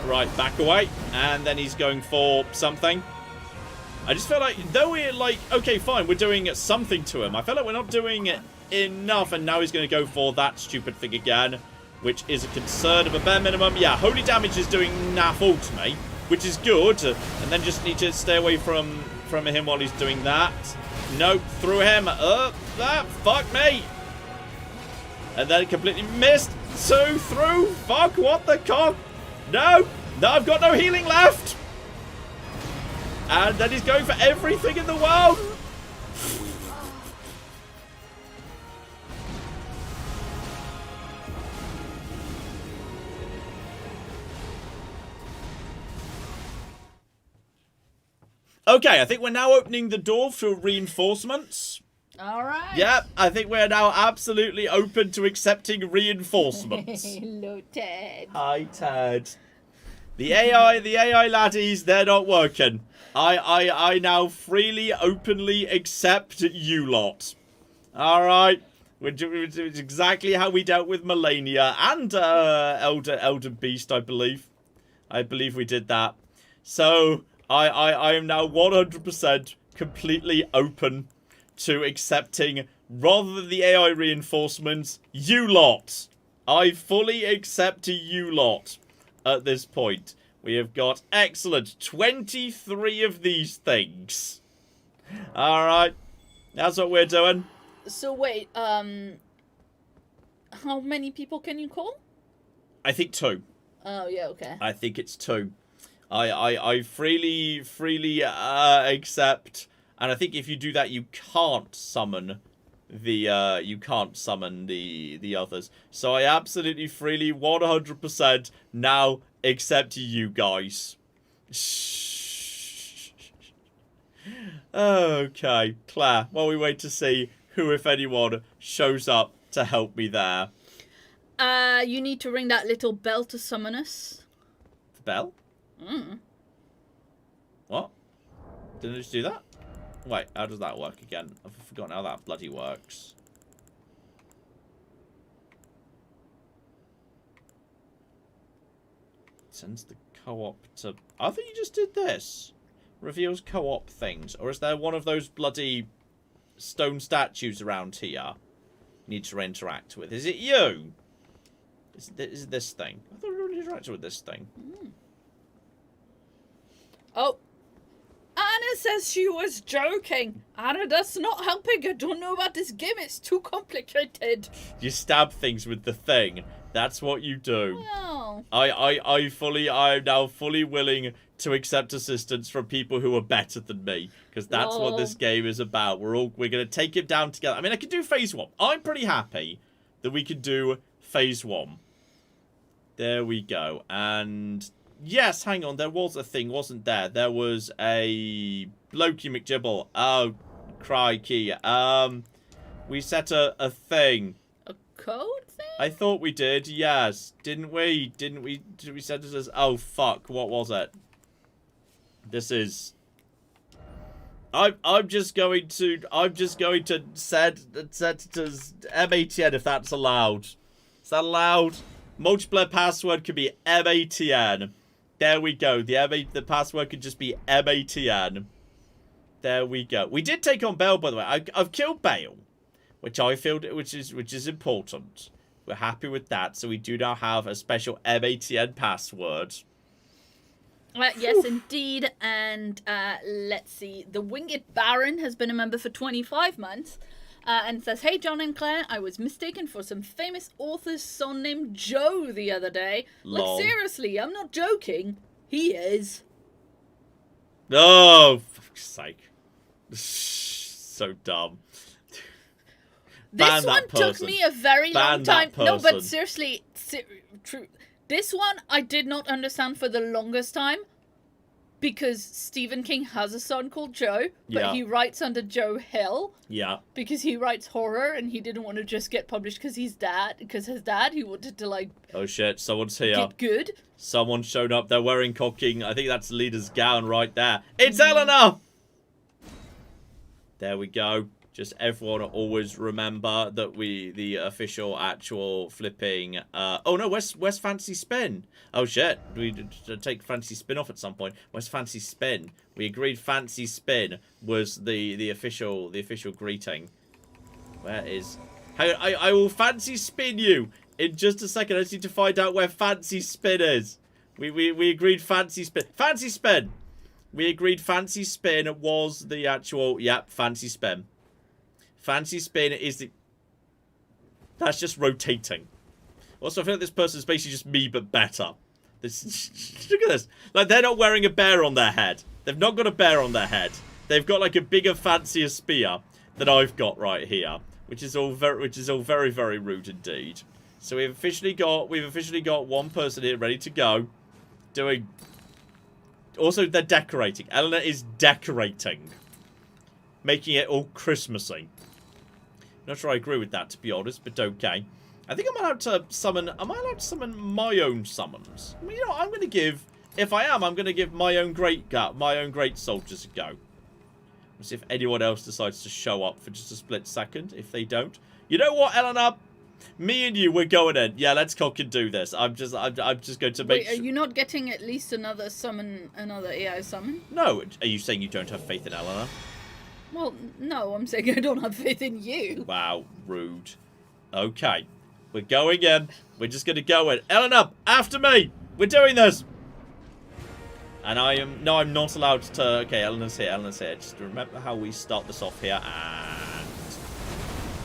Right, back away. And then he's going for something. I just feel like, though we're like, okay, fine, we're doing something to him. I feel like we're not doing enough, and now he's going to go for that stupid thing again, which is a concern of a bare minimum. Yeah, holy damage is doing naff all to me, which is good. And then just need to stay away from him while he's doing that. Nope, through him. That, fuck me. And then completely missed. Two through. Fuck, what the cock? No, I've got no healing left. And then he's going for everything in the world. Okay, I think we're now opening the door for reinforcements. All right. Yep, I think we're now absolutely open to accepting reinforcements. Hello, Ted. Hi, Ted. The AI laddies, they're not working. I now freely, openly accept you lot. All right. It's exactly how we dealt with Melania and Elder Beast, I believe. I believe we did that. So... I am now 100% completely open to accepting, rather than the AI reinforcements, you lot. I fully accept you lot at this point. We have got, excellent, 23 of these things. Alright, that's what we're doing. So wait, how many people can you call? I think 2. Oh, yeah, okay. I think it's 2. I freely accept, and I think if you do that, you can't summon the others. So I absolutely freely 100% now accept you guys. Okay, Claire, while we wait to see who, if anyone, shows up to help me there. You need to ring that little bell to summon us. The bell? What? Didn't I just do that? Wait, how does that work again? I've forgotten how that bloody works. Sends the co-op to... I think you just did this. Reveals co-op things. Or is there one of those bloody stone statues around here you need to interact with? Is it you? Is it this thing? I thought we already interacted with this thing. Oh. Anna says she was joking. Anna, that's not helping. I don't know about this game. It's too complicated. You stab things with the thing. That's what you do. Well. I'm now fully willing to accept assistance from people who are better than me, because that's what this game is about. We're gonna take it down together. I mean, I could do phase 1. I'm pretty happy that we could do phase 1. There we go. And yes, hang on, there was a thing, wasn't there? There was a blokey McGibble. Oh, crikey. We set a thing. A code thing? I thought we did, yes. Didn't we? Did we set it as... Oh, fuck. What was it? This is... I'm just going to set it as M-A-T-N if that's allowed. Is that allowed? Multiplayer password could be M-A-T-N. There we go. The password could just be M-A-T-N. There we go. We did take on Bale, by the way. I've killed Bale, which I feel which is important. We're happy with that. So we do now have a special M-A-T-N password. Yes, indeed. And let's see. The Winged Baron has been a member for 25 months. And says, hey, John and Claire, I was mistaken for some famous author's son named Joe the other day. Lol. Like, seriously, I'm not joking. He is. Oh, for fuck's sake. So dumb. This one took me a very long time. No, but seriously, true. This one I did not understand for the longest time. Because Stephen King has a son called Joe, but he writes under Joe Hill. Yeah. Because he writes horror, and he didn't want to just get published because his dad, he wanted to, like... Oh shit, someone's here. Get good. Someone's shown up, they're wearing cocking. I think that's the leader's gown right there. It's Eleanor! There we go. Just everyone always remember that the official actual flipping... oh no, where's Fancy Spin? Oh shit, we take Fancy Spin off at some point. Where's Fancy Spin? We agreed Fancy Spin was the official greeting. Where is... I will Fancy Spin you in just a second. I just need to find out where Fancy Spin is. We agreed Fancy Spin. Fancy Spin! We agreed Fancy Spin was the actual... Yep, Fancy Spin. Fancy Spin is the... That's just rotating. Also, I feel like this person is basically just me, but better. Look at this. Like, they're not wearing a bear on their head. They've not got a bear on their head. They've got, like, a bigger, fancier spear that I've got right here. Which is all very, very rude indeed. So we've officially got one person here ready to go. Doing... Also, they're decorating. Eleanor is decorating. Making it all Christmassy. Not sure I agree with that, to be honest, but okay. I think I'm allowed to summon... Am I allowed to summon my own summons? I mean, you know what? I'm going to give... If I am, I'm going to give my own great soldiers a go. We'll see if anyone else decides to show up for just a split second. If they don't... You know what, Eleanor? Me and you, we're going in. Yeah, let's cock and do this. I'm just going to make... Wait, are you not getting at least another AI summon? No. Are you saying you don't have faith in Eleanor? Well, no, I'm saying I don't have faith in you. Wow, rude. Okay. We're going in. We're just going to go in. Eleanor, after me! We're doing this! And I'm not allowed to... Okay, Eleanor's here. Just remember how we start this off here. And...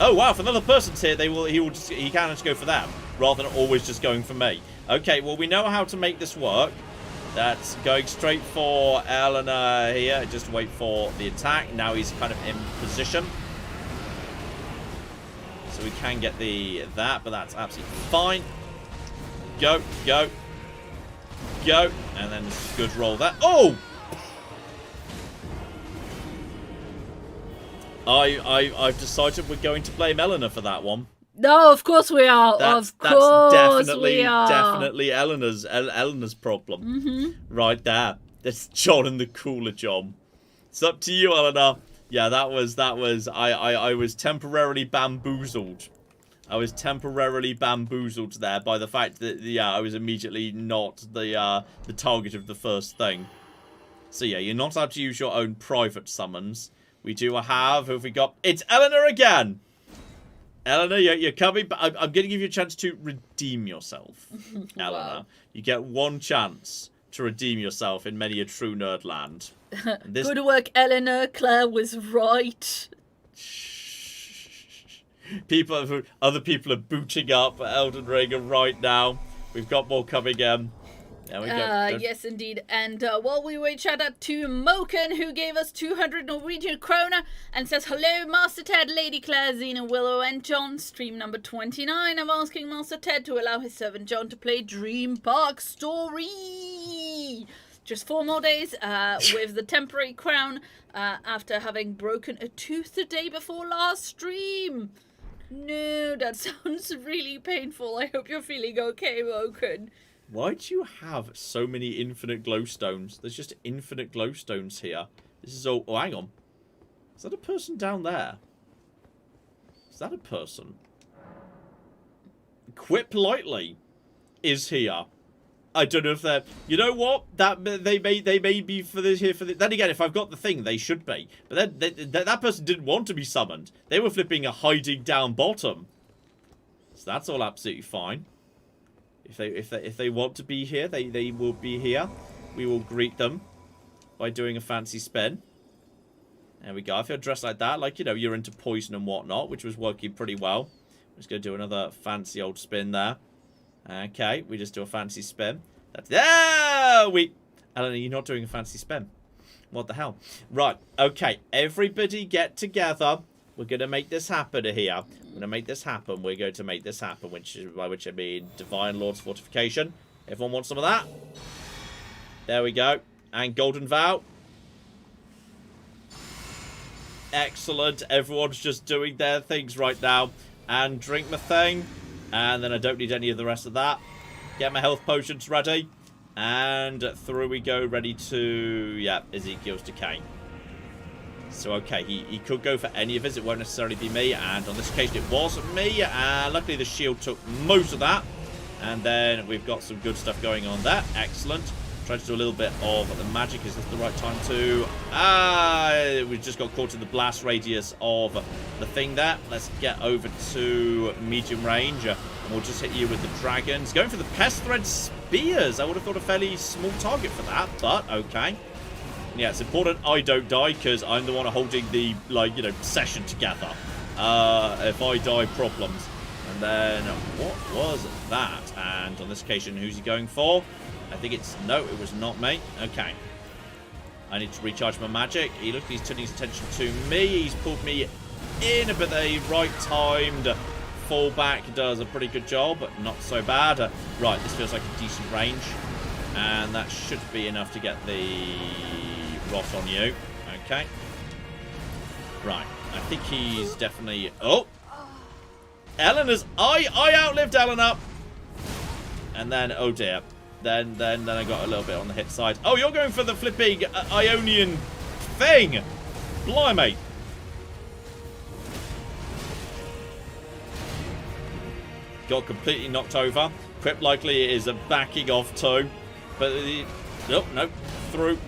Oh, wow, if another person's here, he can just go for them. rather than always just going for me. Okay, well, we know how to make this work. That's going straight for Eleanor here. Just wait for the attack. Now he's kind of in position. So we can get that, but that's absolutely fine. Go, go, go. And then good roll that. Oh! I've decided we're going to blame Eleanor for that one. No, of course we are. That's We are. definitely Eleanor's problem. Right there. That's John and the cooler John. It's up to you, Eleanor. Yeah, that was I was temporarily bamboozled. I was temporarily bamboozled there by the fact that I was immediately not the target of the first thing. So yeah, you're not allowed to use your own private summons. We do have, who have we got? It's Eleanor again! Eleanor, you're coming, but I'm going to give you a chance to redeem yourself. Eleanor, Wow. you get one chance to redeem yourself in many a true nerd land. Good work, Eleanor. Claire was right. Other people are booting up Elden Ring right now. We've got more coming in. There we go. Yes, indeed. And while we wait, shout out to Moken, who gave us 200 Norwegian kroner and says, hello, Master Ted, Lady Claire, Xena, Willow, and John. Stream number 29 of asking Master Ted to allow his servant John to play Dream Park Story. Just 4 more days with the temporary crown after having broken a tooth the day before last stream. No, that sounds really painful. I hope you're feeling okay, Moken. Why do you have so many infinite glowstones? There's just infinite glowstones here. This is all... Oh, hang on. Is that a person down there? Is that a person? Quip Lightly is here. I don't know if they're... You know what? They may be for this here for the... Then again, if I've got the thing, they should be. But then that person didn't want to be summoned. They were flipping a hiding down bottom. So that's all absolutely fine. If they want to be here, they will be here. We will greet them by doing a fancy spin. There we go. If you're dressed like that, like, you know, you're into poison and whatnot, which was working pretty well. I'm just going to do another fancy old spin there. Okay, we just do a fancy spin. That's... Eleanor, you're not doing a fancy spin. What the hell? Right, okay. Everybody get together. We're going to make this happen here. We're going to make this happen. We're going to make this happen, by which I mean Divine Lord's Fortification. Everyone wants some of that? There we go. And Golden Vow. Excellent. Everyone's just doing their things right now. And drink my thing. And then I don't need any of the rest of that. Get my health potions ready. And through we go, ready to... Yeah, Ezekiel's Decay. So, okay, he could go for any of his. It won't necessarily be me. And on this occasion, it was me. Luckily, the shield took most of that. And then we've got some good stuff going on there. Excellent. Trying to do a little bit of the magic. Is this the right time to... we just got caught in the blast radius of the thing there. Let's get over to medium range. And we'll just hit you with the dragons. Going for the pest thread spears. I would have thought a fairly small target for that. But, okay. Yeah, it's important I don't die because I'm the one holding the, like, you know, session together. If I die, problems. And then, what was that? And on this occasion, who's he going for? I think it's... No, it was not me. Okay. I need to recharge my magic. He looks like he's turning his attention to me. He's pulled me in, but the right-timed fallback does a pretty good job, but not so bad. Right, this feels like a decent range. And that should be enough to get the... rot on you. Okay. Right. I think he's definitely... Oh! Eleanor's... I outlived Eleanor! And then... Oh, dear. Then I got a little bit on the hit side. Oh, you're going for the flipping Ionian thing! Blimey! Got completely knocked over. Quip likely is a backing off too. But... Nope, nope. Through.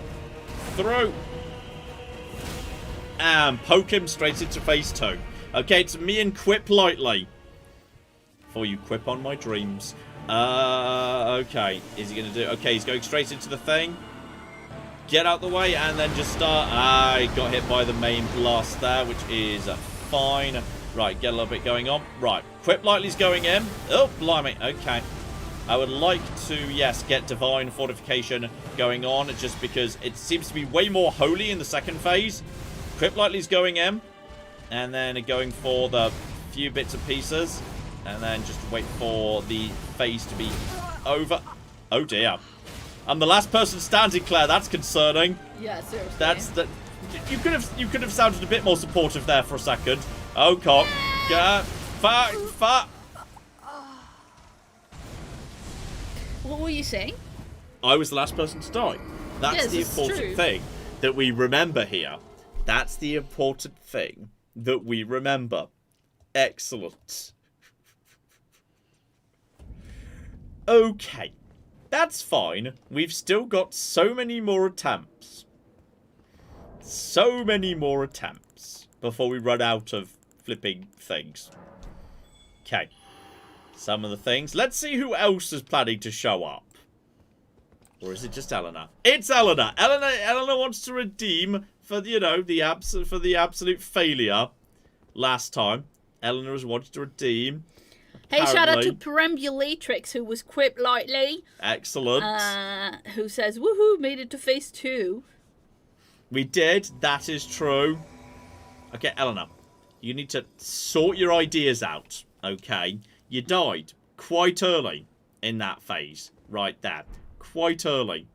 And poke him straight into phase 2. Okay, it's me and Quip lightly. For you, Quip on my dreams. Okay. Is he going to do... Okay, he's going straight into the thing. Get out the way and then just start... I got hit by the main blast there, which is fine. Right, get a little bit going on. Right, Quip Lightly's going in. Oh, blimey. Okay. I would like to, yes, get Divine Fortification going on, just because it seems to be way more holy in the second phase. Quip Lightly's going in, and then going for the few bits and pieces, and then just wait for the phase to be over. Oh, dear. I'm the last person standing, Claire. That's concerning. Yeah, seriously. That's the... You could have sounded a bit more supportive there for a second. Oh, cock. Fuck. What were you saying? I was the last person to die. That's Yes, the it's important true. thing that we remember here. That's the important thing that we remember. Excellent. Okay. That's fine. We've still got so many more attempts. So many more attempts before we run out of flipping things. Okay. Some of the things. Let's see who else is planning to show up. Or is it just Eleanor? It's Eleanor. Eleanor wants to redeem for the, you know, the absolute failure last time. Eleanor has wanted to redeem. Hey, shout out to Apparently. Perambulatrix, who was Quip Lightly. Excellent. Who says, woohoo, made it to phase 2. We did. That is true. Okay, Eleanor. You need to sort your ideas out. Okay. You died quite early in that phase. Right there. Quite early.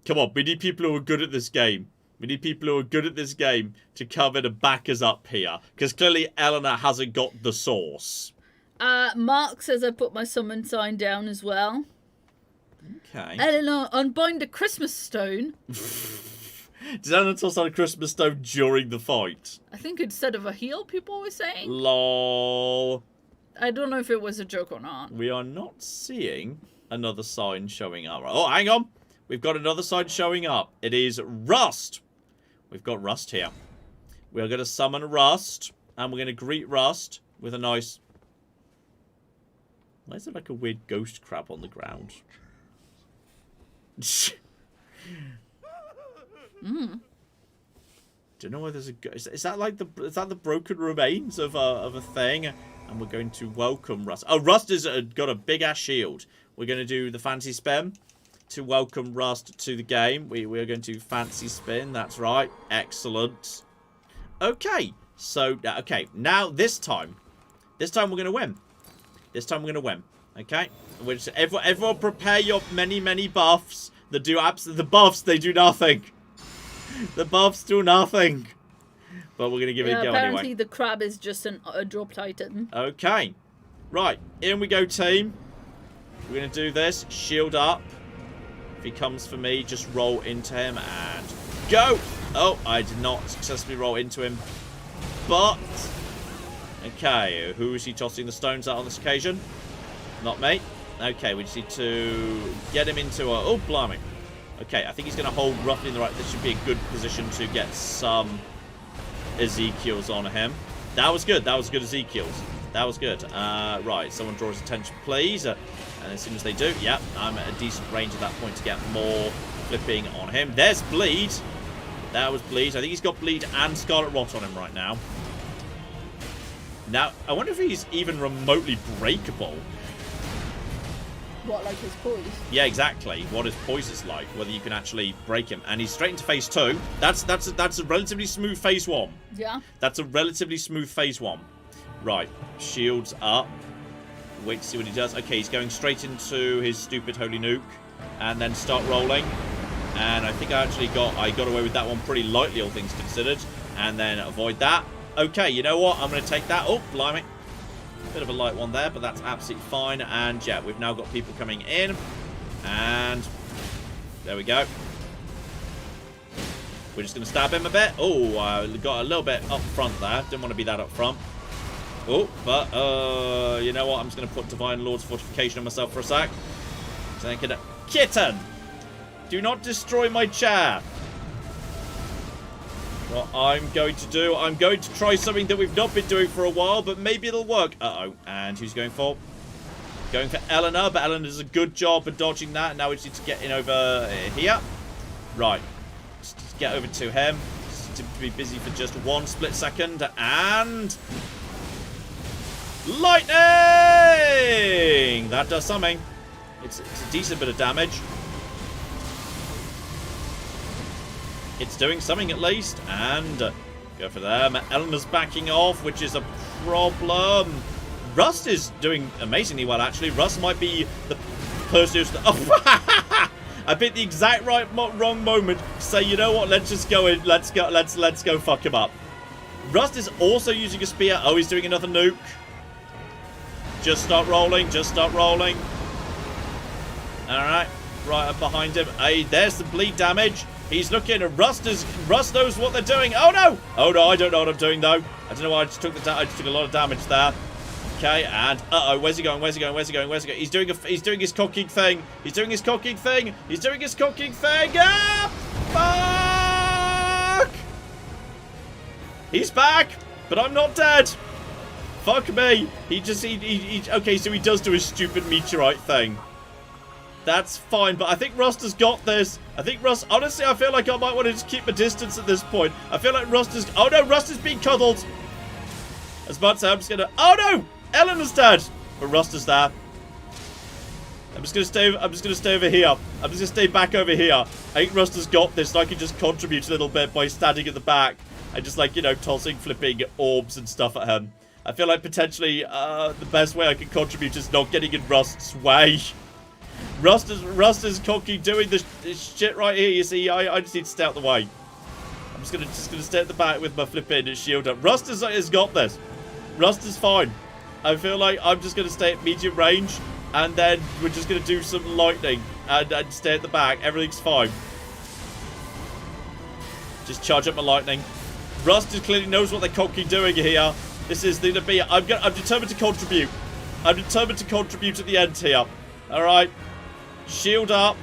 Come on, we need people who are good at this game. We need people who are good at this game to come in and back us up here. Because clearly Eleanor hasn't got the source. Mark says I put my summon sign down as well. Okay. Eleanor, unbind the Christmas stone. Did Eleanor toss out a Christmas stone during the fight? I think instead of a heal, people were saying. Lol. I don't know if it was a joke or not. We are not seeing another sign showing up. Oh, hang on. We've got another sign showing up. It is Rust. We've got Rust here. We are going to summon Rust. And we're going to greet Rust with a nice... Why is there like a weird ghost crab on the ground? Don't know why there's a ghost. Is that like the broken remains of a thing? And we're going to welcome Rust. Oh, Rust has got a big ass shield. We're going to do the fancy spin to welcome Rust to the game. We are going to fancy spin. That's right. Excellent. Okay. So okay. Now this time we're going to win. This time we're going to win. Okay. Which everyone prepare your many buffs. The buffs, they do nothing. The buffs do nothing. But we're going to give it a go apparently anyway. the crab is just a dropped item. Okay. Right. In we go, team. We're going to do this. Shield up. If he comes for me, just roll into him and go. Oh, I did not successfully roll into him. But... Okay. Who is he tossing the stones at on this occasion? Not me. Okay, we just need to get him into a... Oh, blimey. Okay, I think he's going to hold roughly in the right... This should be a good position to get some Ezekiel's on him. That was good. That was good Ezekiel's. That was good. Right, someone draws attention, please. And as soon as they do, yep, I'm at a decent range at that point to get more flipping on him. There's Bleed. That was Bleed. I think he's got Bleed and Scarlet Rot on him right now. Now, I wonder if he's even remotely breakable. What, like his poise? Yeah, exactly. What his poise is like, whether you can actually break him. And he's straight into phase 2. That's a relatively smooth phase 1. Yeah. That's a relatively smooth phase 1. Right, shields up. Wait to see what he does. Okay, he's going straight into his stupid holy nuke, and then start rolling. And I think I got away with that one pretty lightly, all things considered. And then avoid that. Okay, you know what? I'm going to take that. Oh, blimey. Bit of a light one there, but that's absolutely fine. And yeah, we've now got people coming in. And there we go. We're just going to stab him a bit. Oh, I got a little bit up front there. Didn't want to be that up front. Oh, but you know what? I'm just going to put Divine Lord's Fortification on myself for a sec. Thinking, kitten! Do not destroy my chair. What I'm going to do, I'm going to try something that we've not been doing for a while, but maybe it'll work. Uh-oh. And who's going for? Going for Eleanor, but Eleanor does a good job of dodging that. Now we just need to get in over here. Right. Just get over to him. Just to be busy for just one split second. And... Lightning! That does something. It's a decent bit of damage. It's doing something at least. And go for them. Eleanor's backing off, which is a problem. Rust is doing amazingly well, actually. Rust might be the person who's... Oh, I picked the exact wrong moment to say, you know what, let's just go in. Let's go fuck him up. Rust is also using a spear. Oh, he's doing another nuke. Just start rolling. Just start rolling. Alright. Right up behind him. Hey, there's the bleed damage. He's looking. Rust knows what they're doing. Oh, no. Oh, no, I don't know what I'm doing, though. I don't know why I just took I just took a lot of damage there. Okay, and uh-oh, where's he going? Where's he going? Where's he going? Where's he going? He's doing his cocking thing. He's doing his cocking thing. He's doing his cocking thing. Ah! Fuck! He's back, but I'm not dead. Fuck me. Okay, so he does do his stupid meteorite thing. That's fine, but I think Rust has got this. I think Rust, honestly, I feel like I might want to just keep my distance at this point. I feel like Rust is, oh no, Rust is being cuddled. As much as I'm just gonna, oh no! Eleanor's dead, but Rust is there. I'm just gonna stay over here. I'm just gonna stay back over here. I think Rust has got this, and I can just contribute a little bit by standing at the back and just, like, you know, tossing, flipping orbs and stuff at him. I feel like potentially the best way I can contribute is not getting in Rust's way. Rust is cocky doing this shit right here. You see, I just need to stay out the way. I'm just gonna stay at the back with my flipping shield up. Rust has got this. Rust is fine. I feel like I'm just going to stay at medium range, and then we're just going to do some lightning and stay at the back. Everything's fine. Just charge up my lightning. Rust clearly knows what they're cocky doing here. This is going to be... I'm determined to contribute. I'm determined to contribute at the end here. All right. Shield up.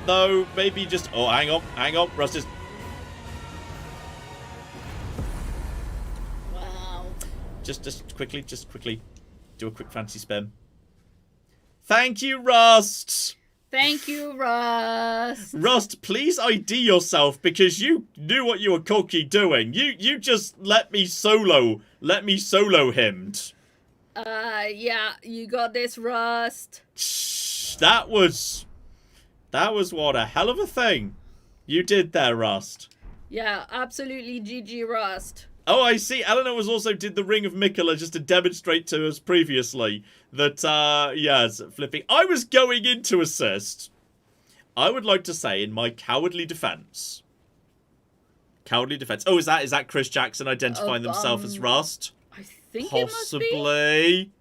Though, maybe just... Oh, hang on. Hang on. Rust is... Wow. Just quickly do a quick fancy spin. Thank you, Rust. Thank you, Rust. Rust, please ID yourself because you knew what you were cocky doing. You just let me solo himmed. Yeah, you got this, Rust. Shh, that was what a hell of a thing you did there, Rust. Yeah, absolutely GG, Rust. Oh, I see. Eleanor also did the Ring of Miquella just to demonstrate to us previously that, yes, flipping. I was going in to assist. I would like to say in my cowardly defense. Oh, is that Chris Jackson identifying themselves as Rust? I think possibly. It must be.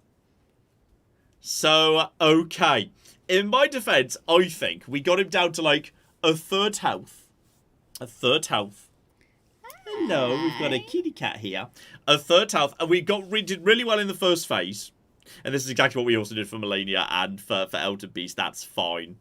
So, okay. In my defense, I think we got him down to like a third health. Hello, we've got a kitty cat here. A third health, and we did really well in the first phase. And this is exactly what we also did for Millennia and for Elden Beast. That's fine.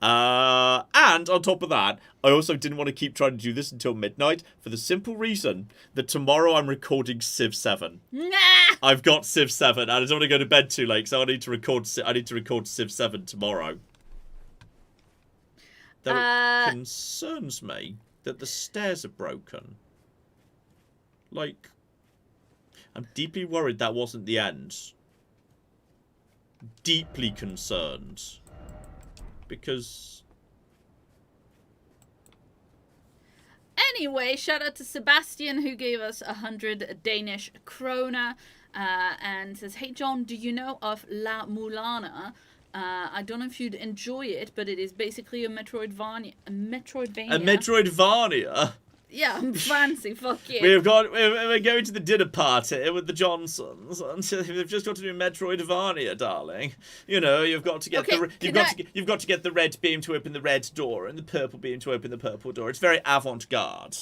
And on top of that, I also didn't want to keep trying to do this until midnight for the simple reason that tomorrow I'm recording Civ 7. Nah. I've got Civ 7, and I don't want to go to bed too late, so I need to record Civ 7 tomorrow. Though it concerns me that the stairs are broken. Like, I'm deeply worried that wasn't the end. Deeply concerned. Because... Anyway, shout out to Sebastian who gave us 100 Danish krona and says, hey John, do you know of La Mulana? I don't know if you'd enjoy it, but it is basically a Metroidvania. A Metroidvania? Yeah, I'm fancy, fuck you. We're going to the dinner party with the Johnsons. We've just got to do Metroidvania, darling. You know, you've got to get you've got to get the red beam to open the red door and the purple beam to open the purple door. It's very avant-garde.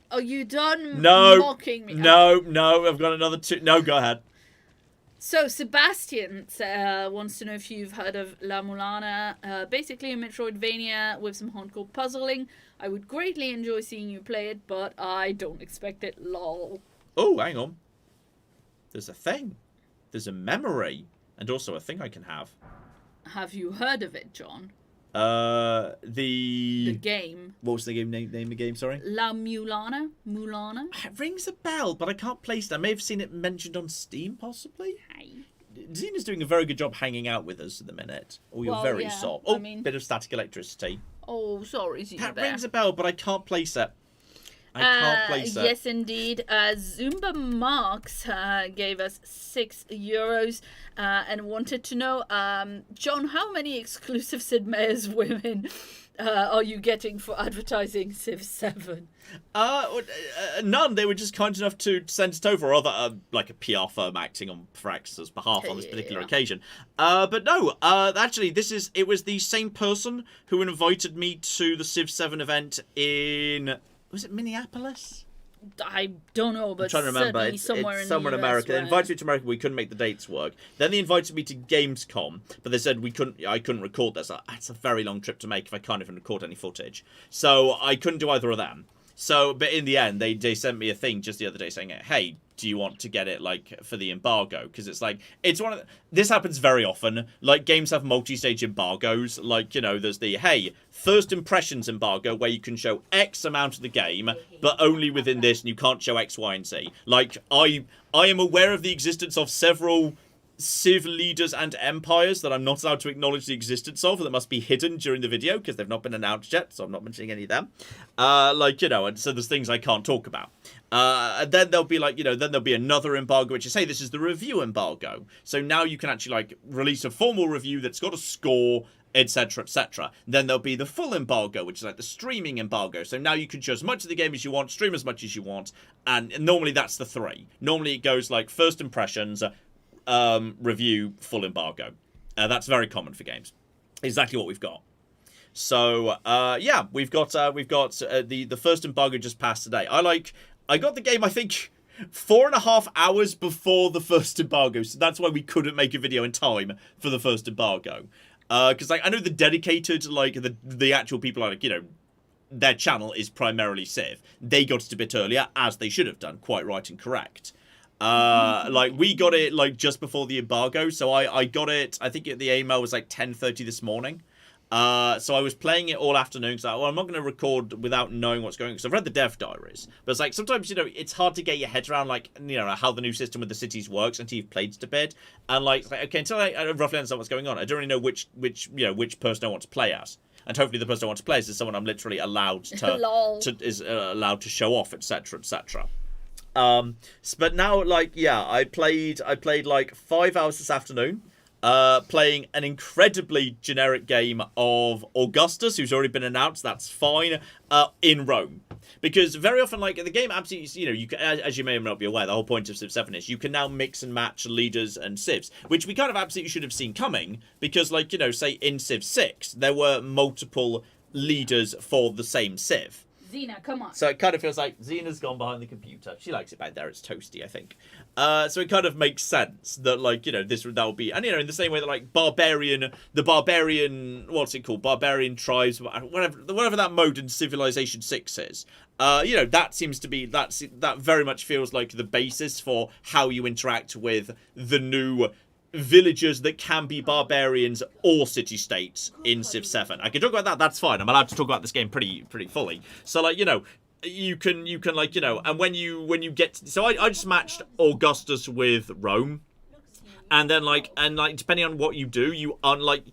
Are you done mocking me? No, I've got another two. No, go ahead. So, Sebastian wants to know if you've heard of La Mulana. Basically a Metroidvania with some hardcore puzzling. I would greatly enjoy seeing you play it, but I don't expect it, lol. Oh, hang on. There's a thing. There's a memory. And also a thing I can have. Have you heard of it, John? The game. What was the name of the game, sorry? La Mulana? Mulana? It rings a bell, but I can't place it. I may have seen it mentioned on Steam, possibly? Hi. Zena's doing a very good job hanging out with us at the minute. Oh, you're Well, very yeah, soft. I Oh, mean- bit of static electricity. Oh, sorry, Zena That Bear. rings a bell, but I can't place it. I can't place it. Yes, indeed. Zumba Marks gave us €6 and wanted to know, John, how many exclusive Sid Meier's women are you getting for advertising Civ 7? None. They were just kind enough to send it over, or other like a PR firm acting on Frax's behalf on this particular occasion. But no, actually, it was the same person who invited me to the Civ 7 event in, was it Minneapolis? I don't know, but I'm trying to remember. certainly It's somewhere in somewhere the in US America. They where- invited me to America. We couldn't make the dates work. Then they invited me to Gamescom, but they said I couldn't record this. That's a very long trip to make if I can't even record any footage. So I couldn't do either of them. So, but in the end, they sent me a thing just the other day saying, hey, do you want to get it, like, for the embargo? Because it's like, it's one of this happens very often. Like, games have multi-stage embargoes. Like, you know, there's the, hey, first impressions embargo, where you can show X amount of the game, but only within this, and you can't show X, Y, and Z. Like, I am aware of the existence of several Civ leaders and empires that I'm not allowed to acknowledge the existence of, that must be hidden during the video because they've not been announced yet, so I'm not mentioning any of them. Like, you know, and so there's things I can't talk about. And then there'll be like, you know, then there'll be another embargo which is, hey, this is the review embargo. So now you can actually like release a formal review that's got a score, etc, etc. Then there'll be the full embargo, which is like the streaming embargo. So now you can show as much of the game as you want, stream as much as you want, and normally that's the three. Normally it goes like first impressions, review, full embargo. That's very common for games. Exactly what we've got. So yeah, we've got the first embargo just passed today. I got the game, I think, 4.5 hours before the first embargo, so that's why we couldn't make a video in time for the first embargo. Because like I know the dedicated, like the actual people are like, you know, their channel is primarily Civ. They got it a bit earlier, as they should have done, quite right and correct. Like we got it like just before the embargo, so I got it, I think the email was like 10:30 this morning. So I was playing it all afternoon because well, I'm not going to record without knowing what's going on, because I've read the dev diaries, but it's like sometimes, you know, it's hard to get your head around, like, you know, how the new system with the cities works until you've played it a bit, and like okay, until I roughly understand what's going on, I don't really know which person I want to play as. And hopefully the person I want to play as is someone I'm literally allowed to allowed to show off, etc, etc. But now, like, yeah, I played like 5 hours this afternoon, playing an incredibly generic game of Augustus, who's already been announced. That's fine. In Rome, because very often, like, the game absolutely, you know, you can, as you may or may not be aware, the whole point of Civ 7 is you can now mix and match leaders and civs, which we kind of absolutely should have seen coming, because, like, you know, say in Civ 6 there were multiple leaders for the same civ. Xena, come on. So it kind of feels like Xena's gone behind the computer. She likes it back there. It's toasty, I think. So it kind of makes sense that, like, you know, that will be, and, you know, in the same way that, like, the barbarian, what's it called? Barbarian tribes, whatever that mode in Civilization 6 is. You know, that seems to be, that very much feels like the basis for how you interact with the new villagers that can be barbarians or city-states in Civ 7. I can talk about that, that's fine. I'm allowed to talk about this game pretty fully. So, like, you know, you can like, you know, and when you get to, so I just matched Augustus with Rome, and then like depending on what you do, you unlike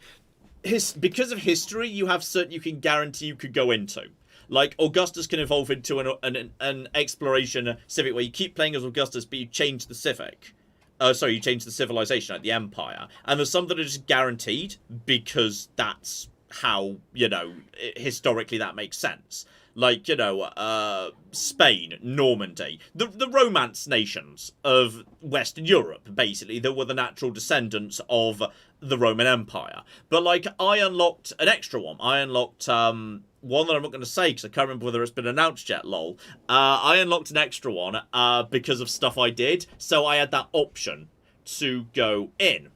because of history, you have certain you can guarantee you could go into. Like, Augustus can evolve into an exploration civic where you keep playing as Augustus, but you change the civic. You change the civilization, like the empire. And there's some that are just guaranteed because that's how, you know, historically that makes sense. Like, you know, Spain, Normandy, the Romance nations of Western Europe, basically, that were the natural descendants of the Roman Empire. But, like, I unlocked an extra one. I unlocked, one that I'm not going to say because I can't remember whether it's been announced yet, lol. I unlocked an extra one because of stuff I did, so I had that option to go in.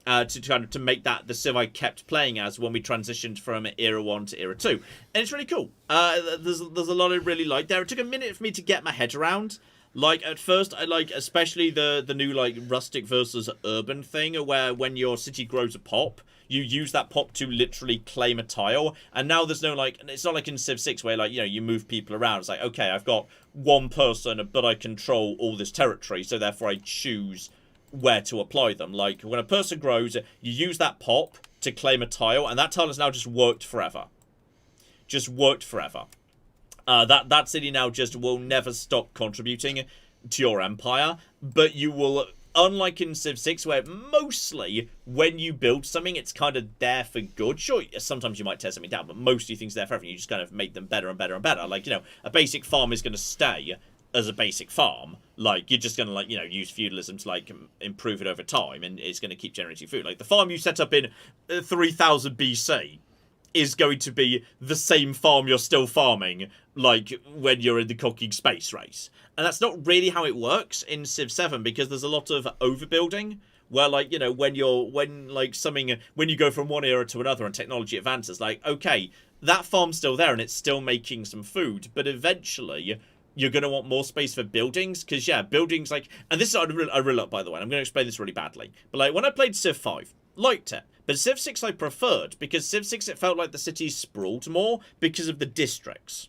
To make that the civ I kept playing as when we transitioned from Era 1 to Era 2. And it's really cool. There's a lot I really like there. It took a minute for me to get my head around. Like, at first, I like, especially the new, like, rustic versus urban thing, where when your city grows a pop, you use that pop to literally claim a tile. And now there's no, like, it's not like in Civ 6 where, like, you know, you move people around. It's like, okay, I've got one person, but I control all this territory, so therefore I choose where to apply them. Like, when a person grows, you use that pop to claim a tile, and that tile has now just worked forever. Just worked forever. That city now just will never stop contributing to your empire, but you will, unlike in Civ 6, where mostly when you build something, it's kind of there for good. Sure, sometimes you might tear something down, but mostly things are there forever, and you just kind of make them better and better and better. Like, you know, a basic farm is going to stay as a basic farm. Like, you're just going to, like, you know, use feudalism to, like, improve it over time, and it's going to keep generating food. Like, the farm you set up in 3000 BC is going to be the same farm you're still farming, like, when you're in the cooking space race. And that's not really how it works in Civ 7, because there's a lot of overbuilding, where, like, you know, when you go from one era to another and technology advances, like, okay, that farm's still there and it's still making some food, but eventually you're going to want more space for buildings, because, yeah, buildings, like, and this is, I really love, by the way, and I'm going to explain this really badly, but, like, when I played Civ 5, liked it, but Civ 6 I preferred, because Civ 6 it felt like the cities sprawled more because of the districts.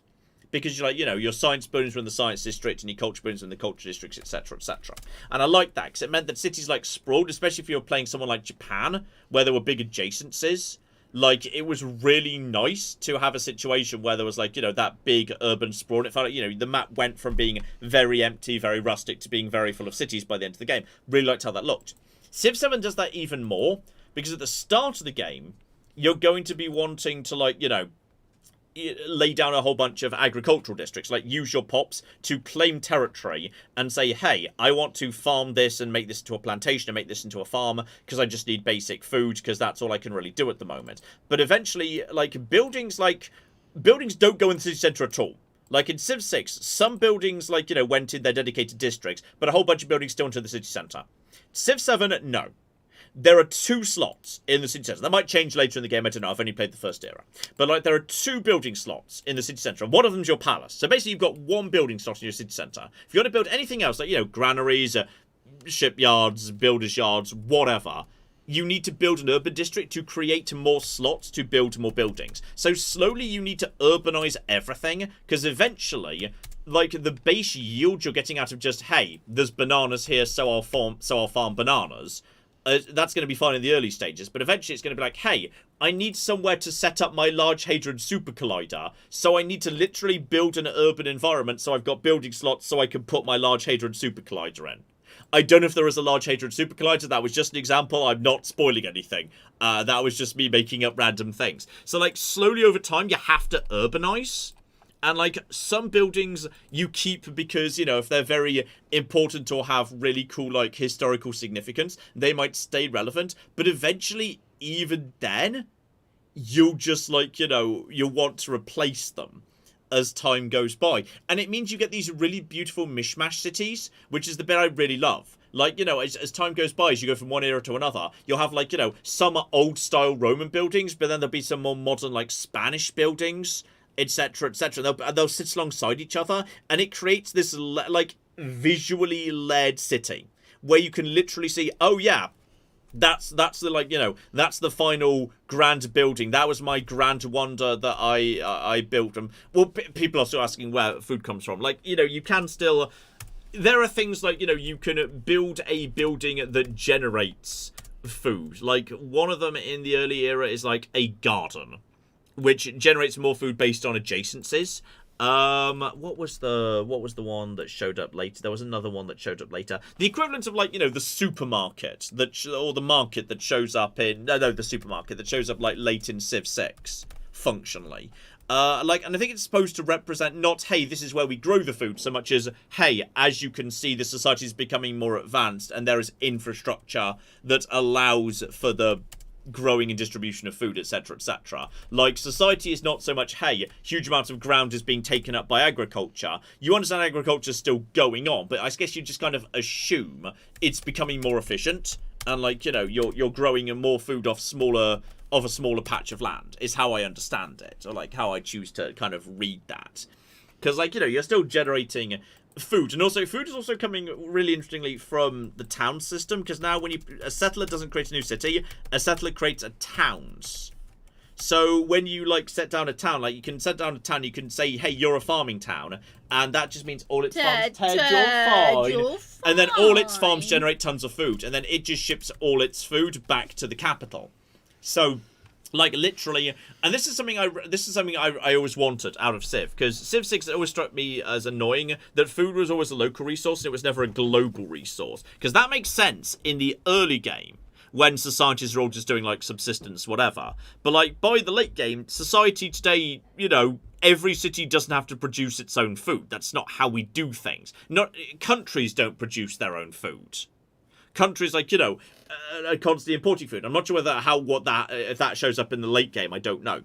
Because, you're like, you know, your science buildings were in the science district and your culture buildings were in the culture districts, etc., etc. And I liked that, because it meant that cities, like, sprawled, especially if you were playing someone like Japan, where there were big adjacencies. Like, it was really nice to have a situation where there was, like, you know, that big urban sprawl. It felt like, you know, the map went from being very empty, very rustic, to being very full of cities by the end of the game. Really liked how that looked. Civ 7 does that even more, because at the start of the game, you're going to be wanting to, like, you know, lay down a whole bunch of agricultural districts, like, use your pops to claim territory and say, hey, I want to farm this and make this into a plantation and make this into a farm because I just need basic food, because that's all I can really do at the moment. But eventually, like, buildings don't go in the city centre at all. Like, in Civ 6, some buildings, like, you know, went in their dedicated districts, but a whole bunch of buildings still into the city centre. Civ 7, no. There are 2 slots in the city centre. That might change later in the game, I don't know, I've only played the first era. But, like, there are 2 building slots in the city centre, and one of them's your palace. So basically you've got 1 building slot in your city centre. If you want to build anything else, like, you know, granaries, shipyards, builders' yards, whatever, you need to build an urban district to create more slots to build more buildings. So slowly you need to urbanise everything, because eventually, like, the base yield you're getting out of just, hey, there's bananas here, so I'll farm bananas, that's going to be fine in the early stages, but eventually it's going to be like, hey, I need somewhere to set up my Large Hadron Super Collider, so I need to literally build an urban environment so I've got building slots so I can put my Large Hadron Super Collider in. I don't know if there is a Large Hadron Super Collider, that was just an example, I'm not spoiling anything. That was just me making up random things. So, like, slowly over time, you have to urbanise. And, like, some buildings you keep because, you know, if they're very important or have really cool, like, historical significance, they might stay relevant. But eventually, even then, you'll just, like, you know, you'll want to replace them as time goes by. And it means you get these really beautiful mishmash cities, which is the bit I really love. Like, you know, as time goes by, as you go from one era to another, you'll have, like, you know, some old-style Roman buildings, but then there'll be some more modern, like, Spanish buildings, etc., etc. They'll sit alongside each other, and it creates this, like, visually led city where you can literally see, oh yeah, that's the, like, you know, that's the final grand building. That was my grand wonder that I built. And well, people are still asking where food comes from. Like, you know, you can still, there are things like, you know, you can build a building that generates food. Like, one of them in the early era is like a garden, which generates more food based on adjacencies. What was the one that showed up later? There was another one that showed up later. The equivalent of, like, you know, the supermarket or the market that shows up in the supermarket that shows up, like, late in Civ 6 functionally. Like, and I think it's supposed to represent not, hey, this is where we grow the food, so much as, hey, as you can see, the society is becoming more advanced and there is infrastructure that allows for the growing and distribution of food, etc., etc. Like, society is not so much, hey, huge amounts of ground is being taken up by agriculture. You understand agriculture is still going on, but I guess you just kind of assume it's becoming more efficient, and, like, you know, you're growing more food off a smaller patch of land, is how I understand it, or, like, how I choose to kind of read that. Because, like, you know, you're still generating food, and also food is also coming really interestingly from the town system, because now when a settler doesn't create a new city, a settler creates a towns. So when you like set down a town, like you can set down a town, you can say, hey, you're a farming town, and that just means all its farms, you're fine. And then all its farms generate tons of food, and then it just ships all its food back to the capital. So, like literally, and this is something I always wanted out of Civ, because Civ 6 always struck me as annoying that food was always a local resource and it was never a global resource, because that makes sense in the early game when societies are all just doing like subsistence, whatever. But like by the late game, society today, you know, every city doesn't have to produce its own food. That's not how we do things. Not countries don't produce their own food. Countries like, you know, are constantly importing food. I'm not sure whether if that shows up in the late game. I don't know.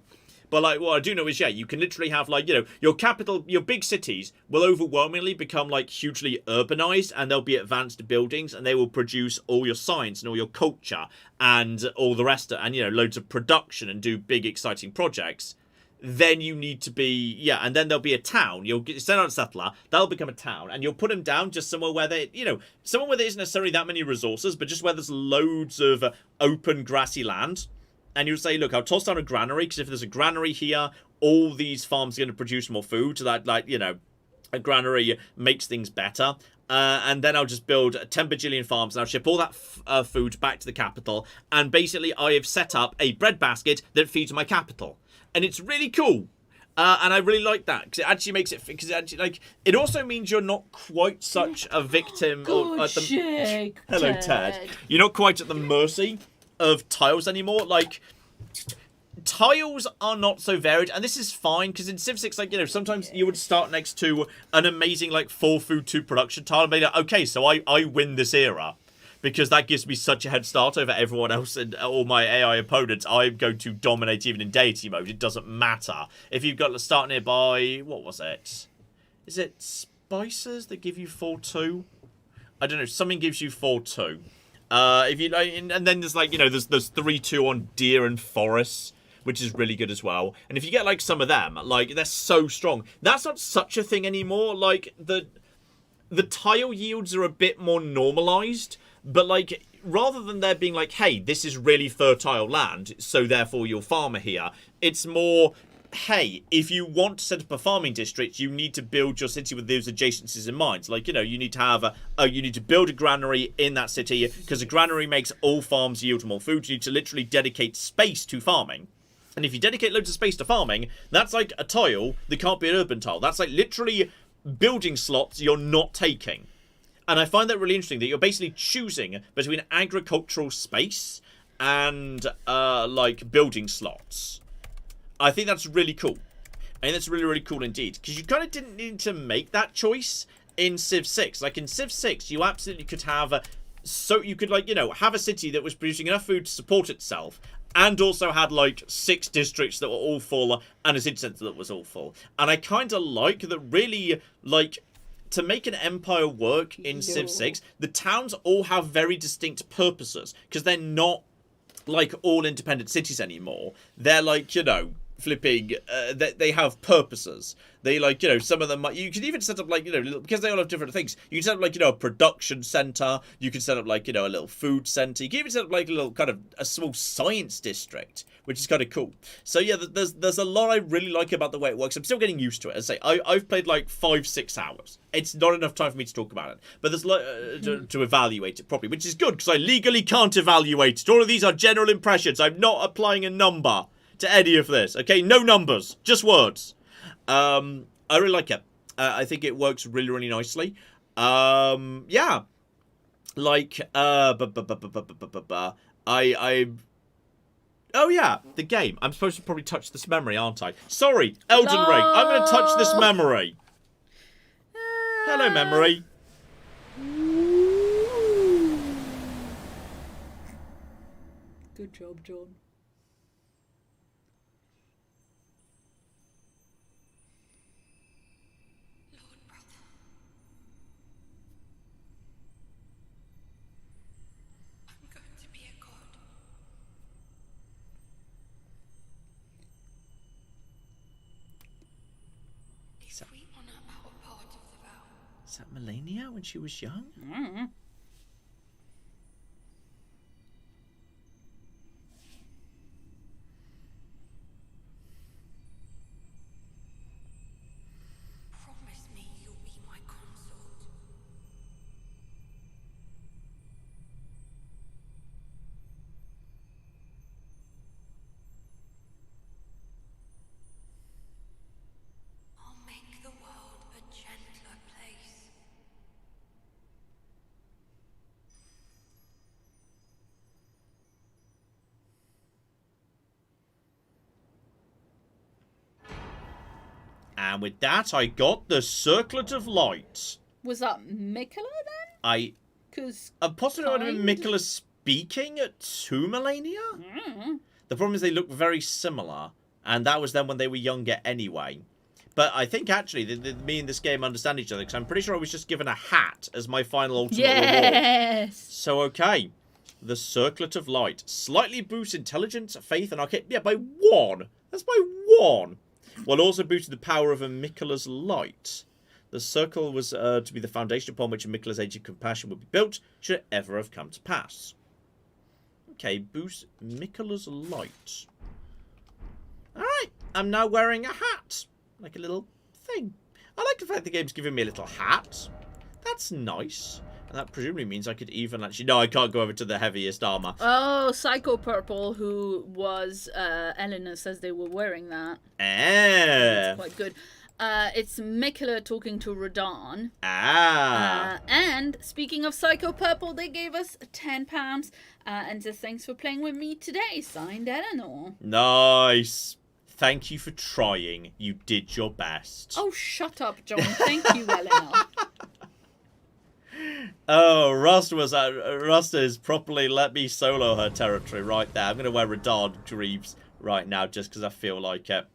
But like what I do know is, yeah, you can literally have like, you know, your capital, your big cities will overwhelmingly become like hugely urbanized, and there'll be advanced buildings, and they will produce all your science and all your culture and all the rest of, and you know, loads of production and do big exciting projects. Then you need to be, yeah, and then there'll be a town. You'll send out a settler, that'll become a town, and you'll put them down just somewhere where they, you know, somewhere where there isn't necessarily that many resources, but just where there's loads of open grassy land. And you'll say, look, I'll toss down a granary, because if there's a granary here, all these farms are going to produce more food, so that, like, you know, a granary makes things better. And then I'll just build 10 bajillion farms, and I'll ship all that food back to the capital, and basically I have set up a breadbasket that feeds my capital. And it's really cool. And I really like that, because it actually makes it, because it actually, like, it also means you're not quite such a victim of hello, Ted. You're not quite at the mercy of tiles anymore. Like, tiles are not so varied, and this is fine, because in Civ 6, like, you know, sometimes you would start next to an amazing, like, 4 food 2 production tile, and be like, okay, so I win this era, because that gives me such a head start over everyone else and all my AI opponents. I'm going to dominate even in deity mode. It doesn't matter. If you've got to start nearby, what was it? Is it spices that give you 4-2? I don't know, something gives you 4-2. If you and then there's like, you know, there's 3-2 on deer and forests, which is really good as well. And if you get like some of them, like, they're so strong. That's not such a thing anymore. Like, the tile yields are a bit more normalized, but like, rather than there being like, hey, this is really fertile land, so therefore you'll farmer here, it's more, hey, if you want to set up a farming district, you need to build your city with those adjacencies in mind. Like, you know, you need to have you need to build a granary in that city, because a granary makes all farms yield more food. You need to literally dedicate space to farming. And if you dedicate loads of space to farming, that's like a tile that can't be an urban tile. That's like literally building slots you're not taking. And I find that really interesting, that you're basically choosing between agricultural space and like building slots. I think that's really cool. I think that's really, really cool indeed. Because you kind of didn't need to make that choice in Civ 6. Like, in Civ 6, you absolutely could have you could, like, you know, have a city that was producing enough food to support itself, and also had, like, 6 districts that were all full, and a city centre that was all full. And I kind of like that, really, like, to make an empire work in Civ 6, the towns all have very distinct purposes, because they're not, like, all independent cities anymore. They're, like, you know, flipping, they have purposes. They, like, you know, some of them, you can even set up, like, you know, because they all have different things, you can set up, like, you know, a production centre, you can set up, like, you know, a little food centre, you can even set up, like, a little kind of a small science district, which is kind of cool. So yeah, there's a lot I really like about the way it works. I'm still getting used to it. As I say, I've played like 5-6 hours. It's not enough time for me to talk about it, but there's to evaluate it properly, which is good, because I legally can't evaluate it. All of these are general impressions. I'm not applying a number to any of this. Okay, no numbers, just words. I really like it. I think it works really, really nicely. Yeah, like oh yeah, the game. I'm supposed to probably touch this memory, aren't I? Sorry, Elden Ring. I'm going to touch this memory. Hello, memory. Good job, John. Is that Melania when she was young? Mm. And with that, I got the Circlet of Light. Was that Miquella then? I Because possibly would have been Miquella speaking to Melania. The problem is they look very similar, and that was then when they were younger anyway. But I think actually me and this game understand each other, because I'm pretty sure I was just given a hat as my final ultimate reward. yes. So okay, the Circlet of Light slightly boosts intelligence, faith, and arcane. Yeah, by 1. That's by 1. While also boosting the power of a Miquella's light. The circle was to be the foundation upon which a Miquella's Age of Compassion would be built, should it ever have come to pass. Okay, boost Miquella's light. Alright, I'm now wearing a hat. Like a little thing. I like the fact the game's giving me a little hat. That's nice. And that presumably means I could even actually... No, I can't go over to the heaviest armor. Oh, Psycho Purple, who was Eleanor, says they were wearing that. That's quite good. It's Miquella talking to Radahn. And speaking of Psycho Purple, they gave us £10 and says thanks for playing with me today. Signed, Eleanor. Nice. Thank you for trying. You did your best. Oh, shut up, John. Thank you, Eleanor. Oh, Rust has properly let me solo her territory right there. I'm going to wear Radahn Greaves right now just because I feel like it.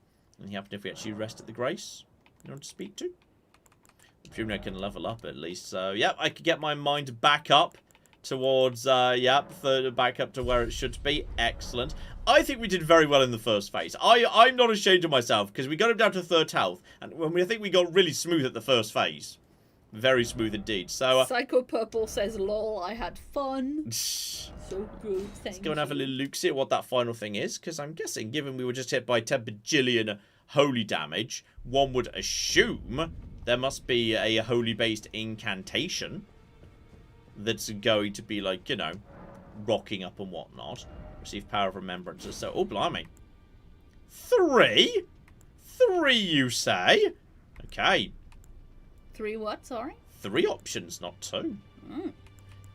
And you happen if we actually rest at the Grace. You want to speak to? I'm assuming I can level up at least. So, yep, I could get my mind back up towards, back up to where it should be. Excellent. I think we did very well in the first phase. I'm not ashamed of myself because we got him down to 3rd health. And I think we got really smooth at the first phase. Very smooth indeed. So Psycho Purple says, lol, I had fun. So good, thank you. Let's go and have a little look, see what that final thing is. Because I'm guessing, given we were just hit by 10 bajillion holy damage, one would assume there must be a holy-based incantation that's going to be like, you know, rocking up and whatnot. Receive power of remembrances. So, oh, blimey. 3? 3, you say? Okay. 3 what, sorry? 3 options, not 2.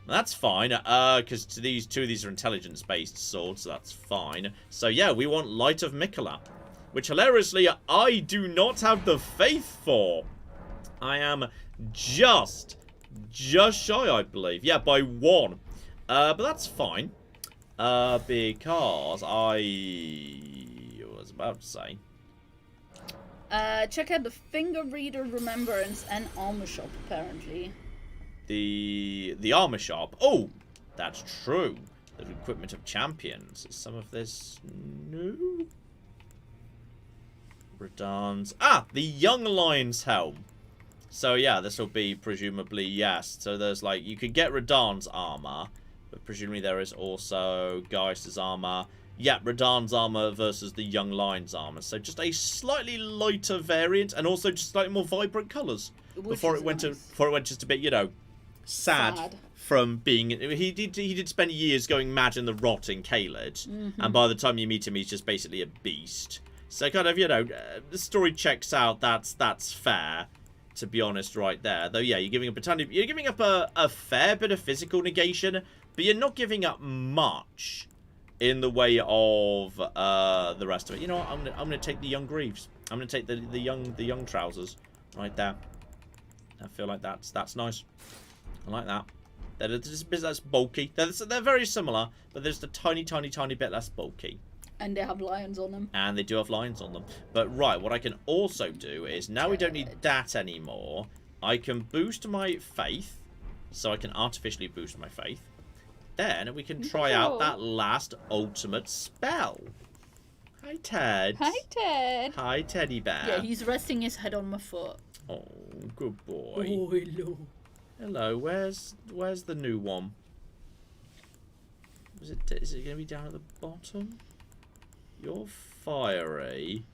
That's fine, because two of these are intelligence-based swords, so that's fine. So yeah, we want Light of Miquella, which hilariously I do not have the faith for. I am just shy, I believe. Yeah, by 1. But that's fine, because I was about to say. Check out the Finger Reader Remembrance and Armor Shop, apparently. The armor shop. Oh, that's true. The equipment of champions. Is some of this new? Radahn's. The Young Lion's Helm. So yeah, this will be presumably, yes. So there's like, you could get Radahn's armor, but presumably there is also Geist's armor. Yeah, Radahn's armor versus the Young Lion's armor. So just a slightly lighter variant, and also just slightly more vibrant colours. Before it went just a bit, you know, sad. From being, he did spend years going mad in the rot in Caelid, and by the time you meet him, he's just basically a beast. So kind of, you know, the story checks out. That's fair, to be honest, right there. Though, yeah, you're giving up a fair bit of physical negation, but you're not giving up much in the way of the rest of it. You know what? I'm gonna take the Young Greaves. I'm gonna take the young trousers right there. I feel like that's nice. I like that. They're just a bit less bulky. They're very similar, but they're just a tiny bit less bulky. And they have lions on them. And they do have lions on them. But right, what I can also do is, now we don't need that anymore, I can boost my faith. So I can artificially boost my faith. Then we can try out that last ultimate spell. Hi, Ted. Hi, Ted. Hi, Teddy Bear. Yeah, he's resting his head on my foot. Oh, good boy. Oh, hello. Hello, where's the new one? Is it going to be down at the bottom? You're fiery.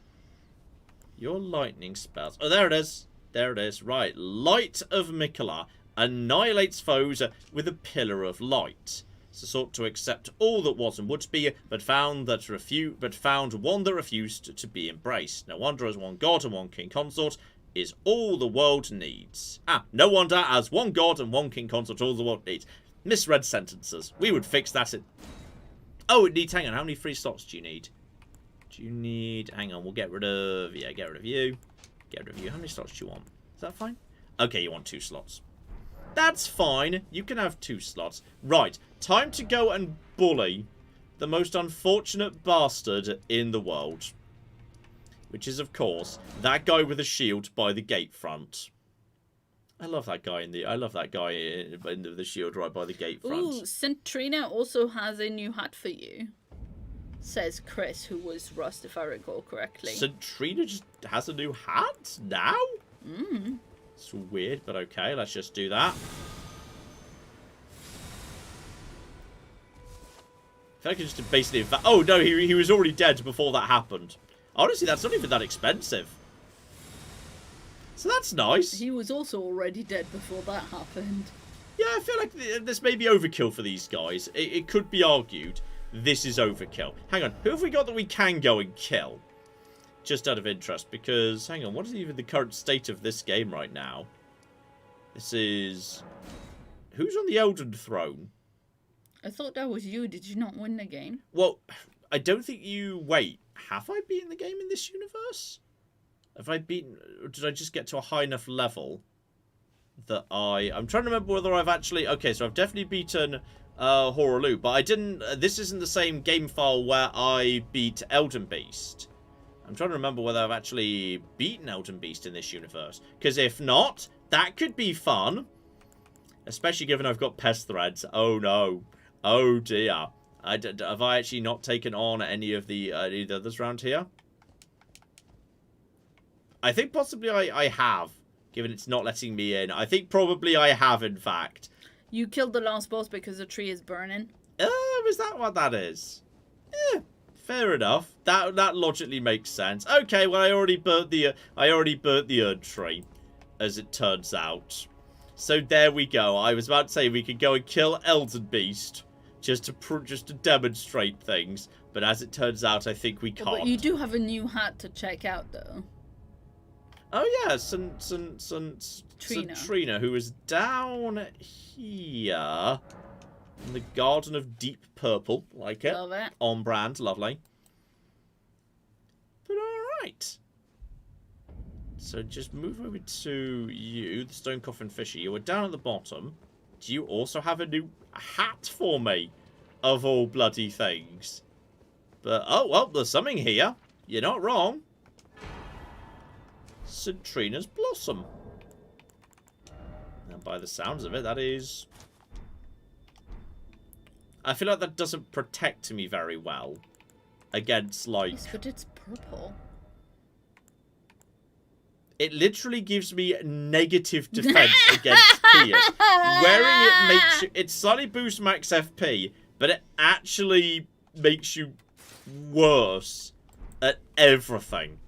Your lightning spells. Oh, there it is. There it is. Right. Light of Miquella annihilates foes with a pillar of light. So sought to accept all that was and would be, but found one that refused to be embraced. No wonder, as one god and one king consort is all the world needs. No wonder, as one god and one king consort all the world needs. Misread sentences. We would fix that in... Oh, it needs... Hang on, how many free slots do you need? Hang on, we'll get rid of... Yeah, get rid of you. Get rid of you. How many slots do you want? Is that fine? Okay, you want 2 slots. That's fine. You can have 2 slots. Right. Time to go and bully the most unfortunate bastard in the world. Which is, of course, that guy with a shield by the gate front. I love that guy in the the shield right by the gate front. Ooh, Centrina also has a new hat for you. Says Chris, who was Rust, if I recall correctly. Centrina just has a new hat now? Mm. It's weird, but okay, let's just do that. I feel like I just basically... Oh, no, he was already dead before that happened. Honestly, that's not even that expensive. So that's nice. He was also already dead before that happened. Yeah, I feel like this may be overkill for these guys. It could be argued this is overkill. Hang on, who have we got that we can go and kill? Just out of interest, because, hang on, what is even the current state of this game right now? This is... Who's on the Elden Throne? I thought that was you. Did you not win the game? Well, I don't think you... Wait, have I beaten the game in this universe? Have I beaten... Or did I just get to a high enough level that I'm trying to remember whether I've actually... Okay, so I've definitely beaten Horaloo, but I didn't... This isn't the same game file where I beat Elden Beast. I'm trying to remember whether I've actually beaten Elden Beast in this universe. Because if not, that could be fun. Especially given I've got pest threads. Oh no. Oh dear. Have I actually not taken on any of the others around here? I think possibly I have. Given it's not letting me in. I think probably I have, in fact. You killed the last boss because the tree is burning. Oh, is that what that is? Yeah. Fair enough. That logically makes sense. Okay, well I already burnt the Erdtree, as it turns out. So there we go. I was about to say we could go and kill Elden Beast just to demonstrate things, but as it turns out, I think we can't. But you do have a new hat to check out, though. Oh yeah, Trina, who is down here. In the Garden of Deep Purple, like it. Love it. On brand, lovely. But alright. So just move over to you, the Stone Coffin Fisher. You were down at the bottom. Do you also have a new hat for me? Of all bloody things. But, oh, well, there's something here. You're not wrong. Centrina's Blossom. And by the sounds of it, that is... I feel like that doesn't protect me very well against, like... Yes, but it's purple. It literally gives me negative defense against Pierce. Wearing it makes you... It slightly boosts max FP, but it actually makes you worse at everything.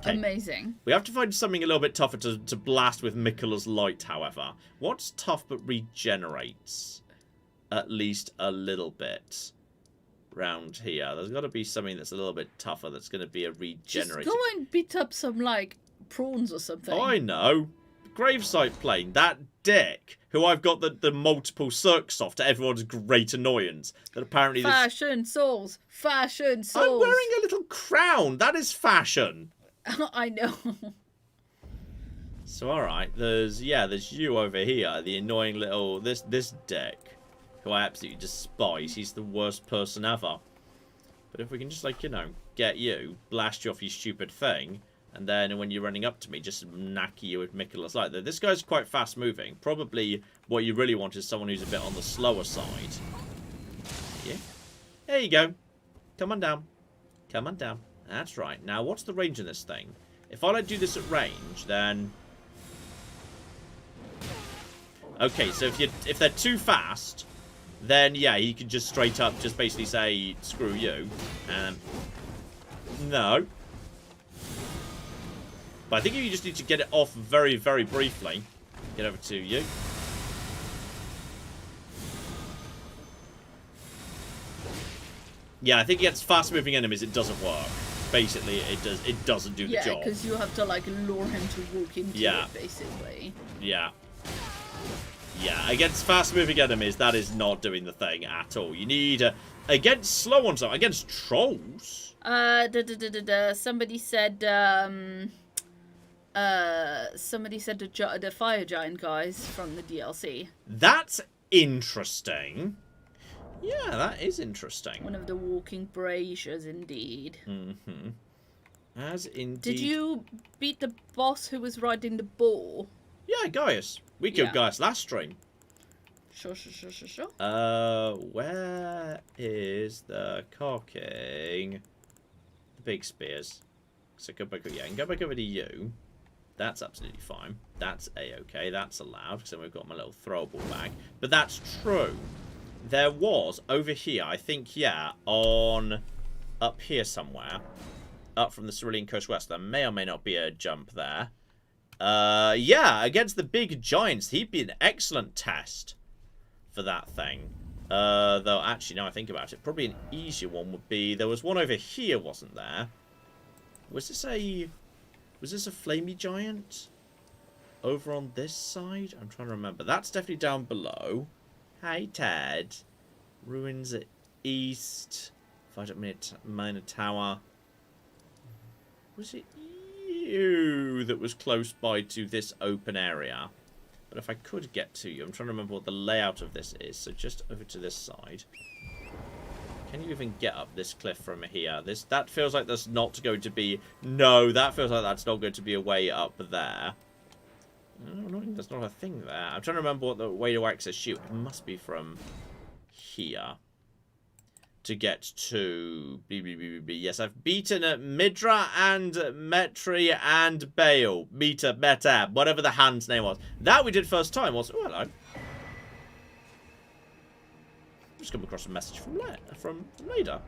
Okay. Amazing. We have to find something a little bit tougher to blast with Miquella's Light, however. What's tough but regenerates? At least a little bit round here. There's got to be something that's a little bit tougher that's going to be a regenerator. Just go and beat up some, like, prawns or something. Oh, I know. Gravesite Plane, that dick, who I've got the multiple circs off to everyone's great annoyance. That apparently... Fashion souls. Fashion souls. I'm wearing a little crown. That is fashion. I know. So, alright. There's you over here. The annoying little... This dick. Who I absolutely despise. He's the worst person ever. But if we can just, like, you know, get you, blast you off your stupid thing, and then when you're running up to me, just knack you with Miquella's Light. This guy's quite fast moving. Probably what you really want is someone who's a bit on the slower side. Yeah. There you go. Come on down. Come on down. That's right. Now, what's the range in this thing? If I like do this at range, then... Okay, so if they're too fast... Then, yeah, he can just straight up just basically say, screw you. No. But I think you just need to get it off very, very briefly. Get over to you. Yeah, I think against fast-moving enemies, it doesn't work. Basically, it doesn't do the job. Yeah, because you have to, like, lure him to walk into it, basically. Yeah. Yeah, against fast-moving enemies, that is not doing the thing at all. You need, against slow ones, though, against trolls. Somebody said, Somebody said the fire giant guys from the DLC. That's interesting. Yeah, that is interesting. One of the walking braziers, indeed. Mm-hmm. As indeed. Did you beat the boss who was riding the bull? Yeah, Gaius. We killed Gaius last stream. Sure. Where is the cocking? The big spears. So go back, yeah, and go back over to you. That's absolutely fine. That's a-okay. That's allowed, because then we've got my little throwable bag. But that's true. There was, over here, I think, yeah, on... up here somewhere. Up from the Cerulean Coast West. There may or may not be a jump there. Yeah, against the big giants. He'd be an excellent test for that thing. Though, actually, now I think about it, probably an easier one would be... There was one over here, wasn't there? Was this a flamey giant? Over on this side? I'm trying to remember. That's definitely down below. Hi, Ted. Ruins at east. Fight up Minor Tower. Was it you that was close by to this open area? But if I could get to you, I'm trying to remember what the layout of this is. So just over to this side. Can you even get up this cliff from here? That feels like that's not going to be... No, that feels like that's not going to be a way up there. No, there's not a thing there. I'm trying to remember what the way to access you. It must be from here. To get to... Yes, I've beaten Midra and Metri and Bale. Meta, whatever the hand's name was. That we did first time was... Oh, hello. Just come across a message from Leda.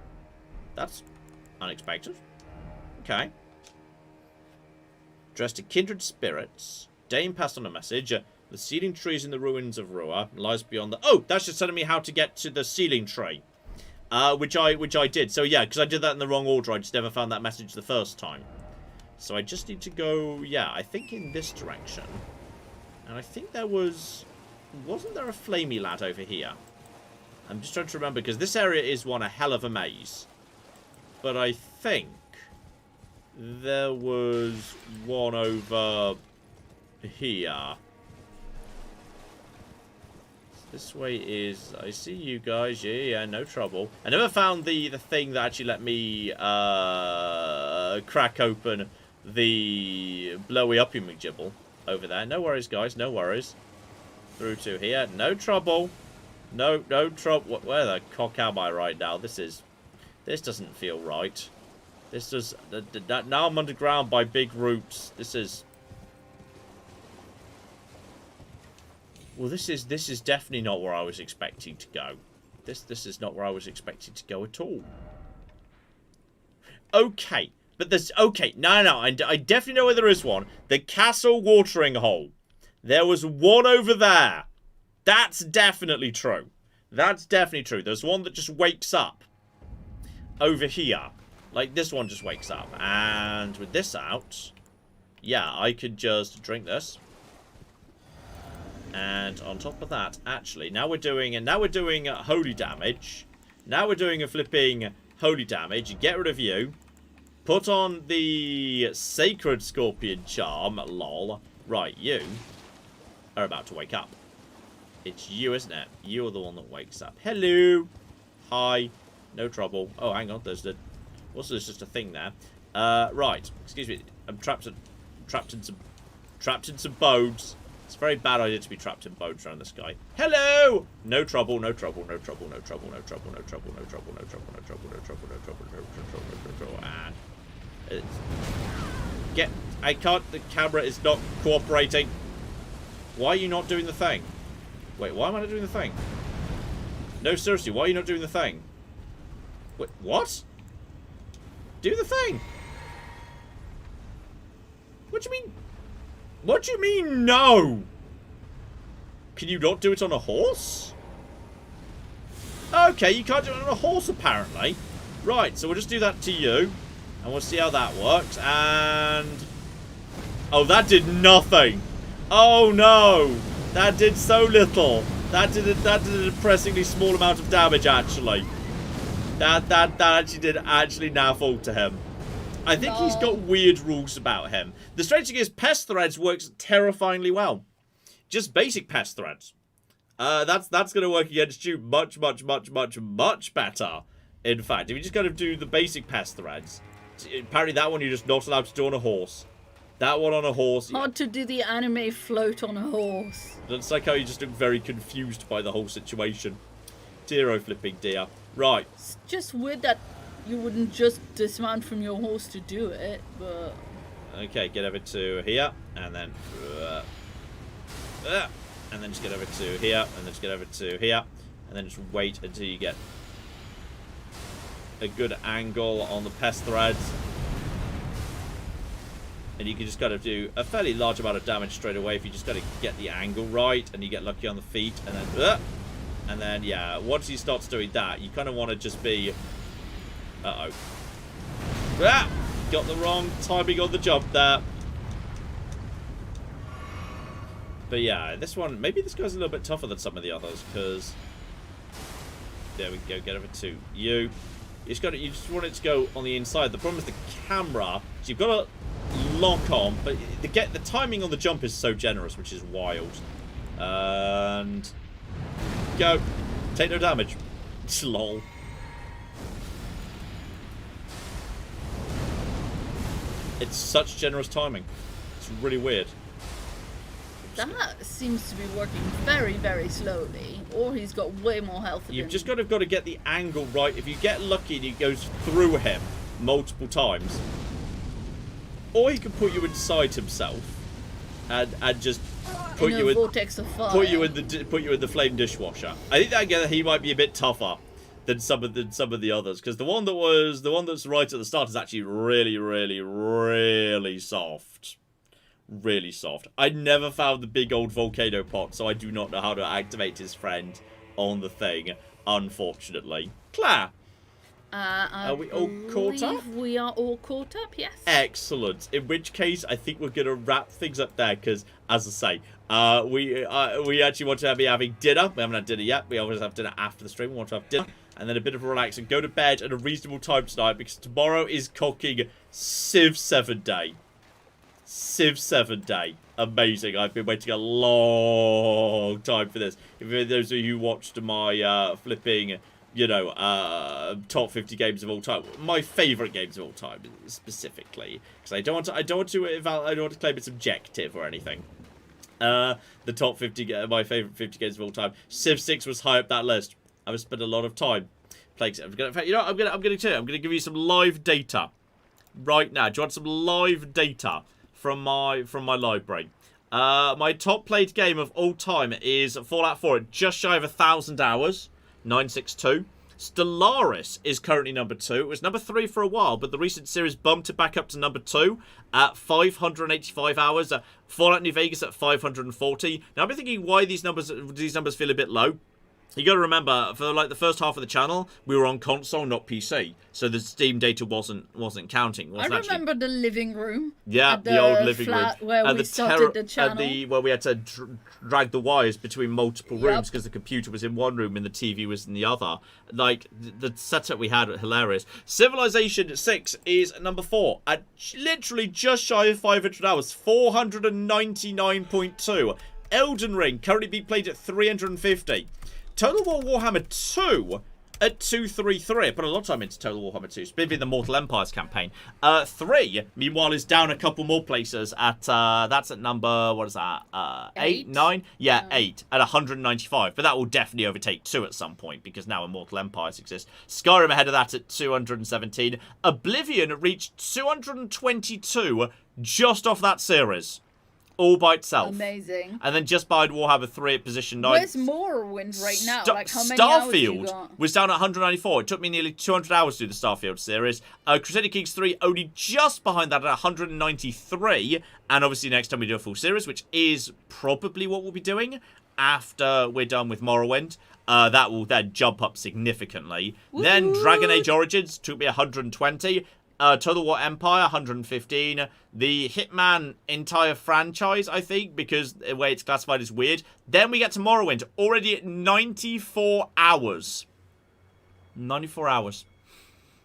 That's unexpected. Okay. Addressed to kindred spirits. Dame passed on a message. The sealing trees in the ruins of Rua lies beyond the... Oh, that's just telling me how to get to the sealing tree. Which I did. So yeah, because I did that in the wrong order. I just never found that message the first time. So I just need to go, yeah, I think in this direction. And I think there was... Wasn't there a flamey lad over here? I'm just trying to remember, because this area is one a hell of a maze. But I think there was one over here. This way is... I see you guys. Yeah, no trouble. I never found the thing that actually let me crack open the blowy uppy McGibble over there. No worries, guys. No worries. Through to here. No trouble. No trouble. Where the cock am I right now? This doesn't feel right. This does... Now I'm underground by big roots. This is... Well, this is definitely not where I was expecting to go. This is not where I was expecting to go at all. Okay, but there's... Okay, no, I definitely know where there is one. The castle watering hole. There was one over there. That's definitely true. That's definitely true. There's one that just wakes up over here. Like, this one just wakes up. And with this out, yeah, I could just drink this. And on top of that, actually, now we're doing holy damage. Now we're doing a flipping holy damage. Get rid of you. Put on the sacred scorpion charm. Lol. Right, you are about to wake up. It's you, isn't it? You're the one that wakes up. Hello. Hi. No trouble. Oh, hang on. There's just a thing there. Right. Excuse me. I'm trapped in some bones. It's a very bad idea to be trapped in bones around this guy. Hello! No trouble, no trouble, no trouble, no trouble, no trouble, no trouble, no trouble, no trouble, no trouble, no trouble, no trouble, no trouble, and I can't, the camera is not cooperating. Why are you not doing the thing? Wait, why am I not doing the thing? No, seriously, why are you not doing the thing? Wait, what? Do the thing! What do you mean? What do you mean, no? Can you not do it on a horse? Okay, you can't do it on a horse, apparently. Right, so we'll just do that to you. And we'll see how that works. And... Oh, that did nothing. Oh, no. That did so little. That did a depressingly small amount of damage, actually. That actually did now fall to him. I think he's got weird rules about him. The strange thing is, pest threads works terrifyingly well. Just basic pest threads. That's going to work against you much better. In fact, if you just kind of do the basic pest threads, apparently that one you're just not allowed to do on a horse. That one on a horse. Hard to do the anime float on a horse. It's like how you just look very confused by the whole situation. Dear oh flipping dear. Right. It's just weird that you wouldn't just dismount from your horse to do it, but... Okay, get over to here, and then... and then just get over to here, and then just get over to here, and then just wait until you get a good angle on the pest threads. And you can just kind of do a fairly large amount of damage straight away if you just got to get the angle right, and you get lucky on the feet, and then yeah, once he starts doing that, you kind of want to just be... Uh-oh. Got the wrong timing on the jump there. But yeah, this one, maybe this guy's a little bit tougher than some of the others, because... There we go, get over to you. You just want it to go on the inside. The problem is the camera, so you've got to lock on, but the timing on the jump is so generous, which is wild. And... Go. Take no damage. Lol. It's such generous timing. It's really weird. That seems to be working very slowly. Or he's got way more health than You've just got to get the angle right. If you get lucky and he goes through him multiple times, or he can put you inside himself and just put you in vortex of fire. put you in the flame dishwasher. I think that again he might be a bit tougher than some of the others, because the one that's right at the start is actually really soft. Really soft. I never found the big old volcano pot, so I do not know how to activate his friend on the thing, unfortunately. Claire, are we all caught up? We are all caught up, yes. Excellent. In which case, I think we're going to wrap things up there, because, as I say, we actually want to be having dinner. We haven't had dinner yet. We always have dinner after the stream. We want to have dinner, and then a bit of a relax, and go to bed at a reasonable time tonight, because tomorrow is cocking Civ 7 day. Civ 7 day. Amazing. I've been waiting a long time for this. If those of you who watched my flipping, top 50 games of all time, my favourite games of all time specifically, because I don't want to claim it's objective or anything. The top 50, my favourite 50 games of all time. Civ 6 was high up that list. I've spent a lot of time playing. In fact, I'm going to give you some live data right now. Do you want some live data from my library? My top played game of all time is Fallout 4 at just shy of 1,000 hours, 962. Stellaris is currently number 2. It was number 3 for a while, but the recent series bumped it back up to number 2 at 585 hours. Fallout New Vegas at 540. Now I've been thinking why these numbers feel a bit low. You got to remember, for like the first half of the channel, we were on console, not PC, so the Steam data wasn't counting. I remember the living room. Yeah, the old living room where we started the channel, where we had to drag the wires between multiple rooms because the computer was in one room and the TV was in the other. Like the setup we had was hilarious. Civilization 6 is number 4 at literally just shy of 500 hours, 499.2. Elden Ring currently being played at 350. Total War Warhammer 2 at 233. I put a lot of time into Total Warhammer 2, specifically the Mortal Empires campaign. 3, meanwhile, is down a couple more places at, that's at number, what is that, 8, 9? Yeah, 8 at 195. But that will definitely overtake 2 at some point, because now Immortal Empires exists. Skyrim ahead of that at 217. Oblivion reached 222 just off that series. All by itself. Amazing. And then just behind Warhammer 3 at position 9. Where's Morrowind right now? Like, how many hours you got? Starfield was down at 194. It took me nearly 200 hours to do the Starfield series. Crusader Kings 3 only just behind that at 193. And obviously next time we do a full series, which is probably what we'll be doing after we're done with Morrowind. That will then jump up significantly. Woo! Then Dragon Age Origins took me 120. Total War Empire, 115. The Hitman entire franchise, I think, because the way it's classified is weird. Then we get to Morrowind, already at 94 hours. 94 hours.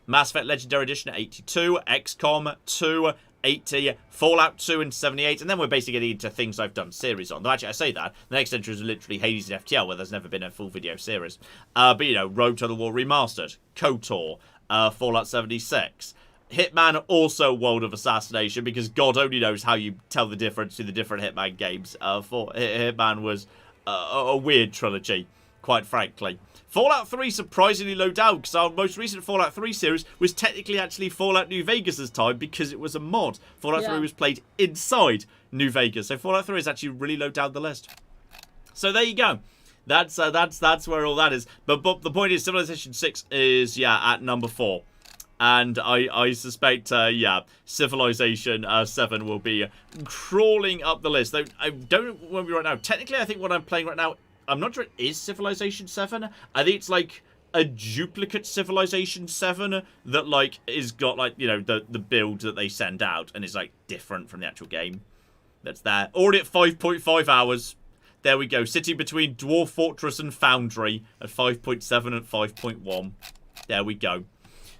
Mass Effect Legendary Edition at 82, XCOM 2, 80, Fallout 2 and 78, and then we're basically getting into things I've done series on. Though actually, I say that, the next entry is literally Hades and FTL, where there's never been a full video series. But, you know, Road to the War Remastered, KOTOR, Fallout 76. Hitman, also World of Assassination, because God only knows how you tell the difference between the different Hitman games. Hitman was a weird trilogy, quite frankly. Fallout 3 surprisingly low down, because our most recent Fallout 3 series was technically actually Fallout New Vegas' time, because it was a mod. Fallout 3 was played inside New Vegas, so Fallout 3 is actually really low down the list. So there you go. That's where all that is. But the point is, Civilization 6 is, at number 4. And I suspect, Civilization 7 will be crawling up the list. Though I don't know where we're right now. Technically, I think what I'm playing right now, I'm not sure it is Civilization 7. I think it's like a duplicate Civilization 7 that like is got like, you know, the build that they send out and is like different from the actual game. That's there. Already at 5.5 hours. There we go. Sitting between Dwarf Fortress and Foundry at 5.7 and 5.1. There we go.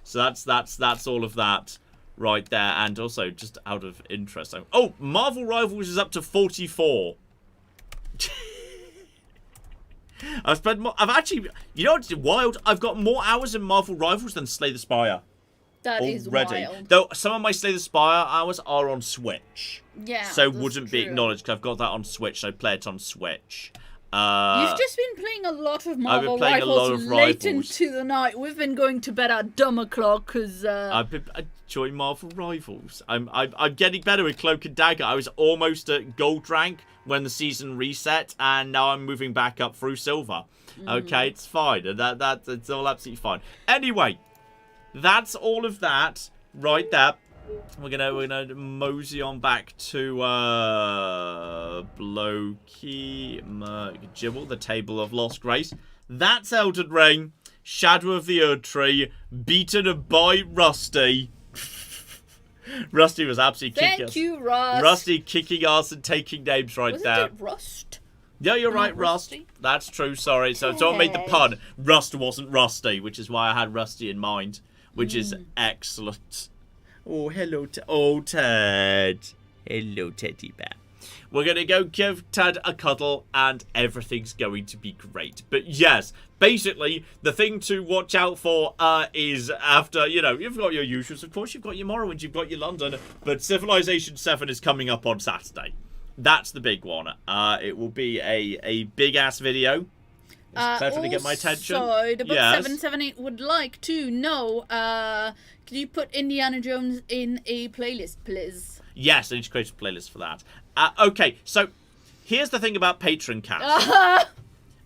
So that's all of that right there. And also just out of interest. Oh, Marvel Rivals is up to 44. I've actually, you know what's wild? I've got more hours in Marvel Rivals than Slay the Spire. That already. is wild. Though some of my Slay the Spire hours are on Switch. Yeah, so wouldn't be acknowledged because I've got that on Switch, so I play it on Switch. You've just been playing a lot of Marvel Rivals late into the night. We've been going to bed at dumb o'clock because I've been enjoying Marvel Rivals. I'm getting better with Cloak and Dagger. I was almost at gold rank when the season reset, and now I'm moving back up through silver. Okay, it's fine. It's all absolutely fine. Anyway, that's all of that right there. We're gonna mosey on back to Blokey McGibble, the Table of Lost Grace. That's Elden Ring, Shadow of the Erdtree, beaten by Rusty. Rusty was absolutely kicking us. Thank you, Rust. Rusty kicking ass and taking names right there. Wasn't it Rust? Yeah, you're right, Rust. Rusty? That's true, sorry. So I made the pun. Rust wasn't Rusty, which is why I had Rusty in mind, which is excellent. Oh, hello, Ted. Hello, Teddy Bear. We're going to go give Ted a cuddle and everything's going to be great. But yes, basically, the thing to watch out for is after, you know, you've got your usuals. Of course, you've got your Morrowind, you've got your London. But Civilization 7 is coming up on Saturday. That's the big one. It will be a big-ass video. It's clever to get my attention. So, the book 778 would like to know, can you put Indiana Jones in a playlist, please? Yes, I need to create a playlist for that. Okay, so here's the thing about Patron Cast.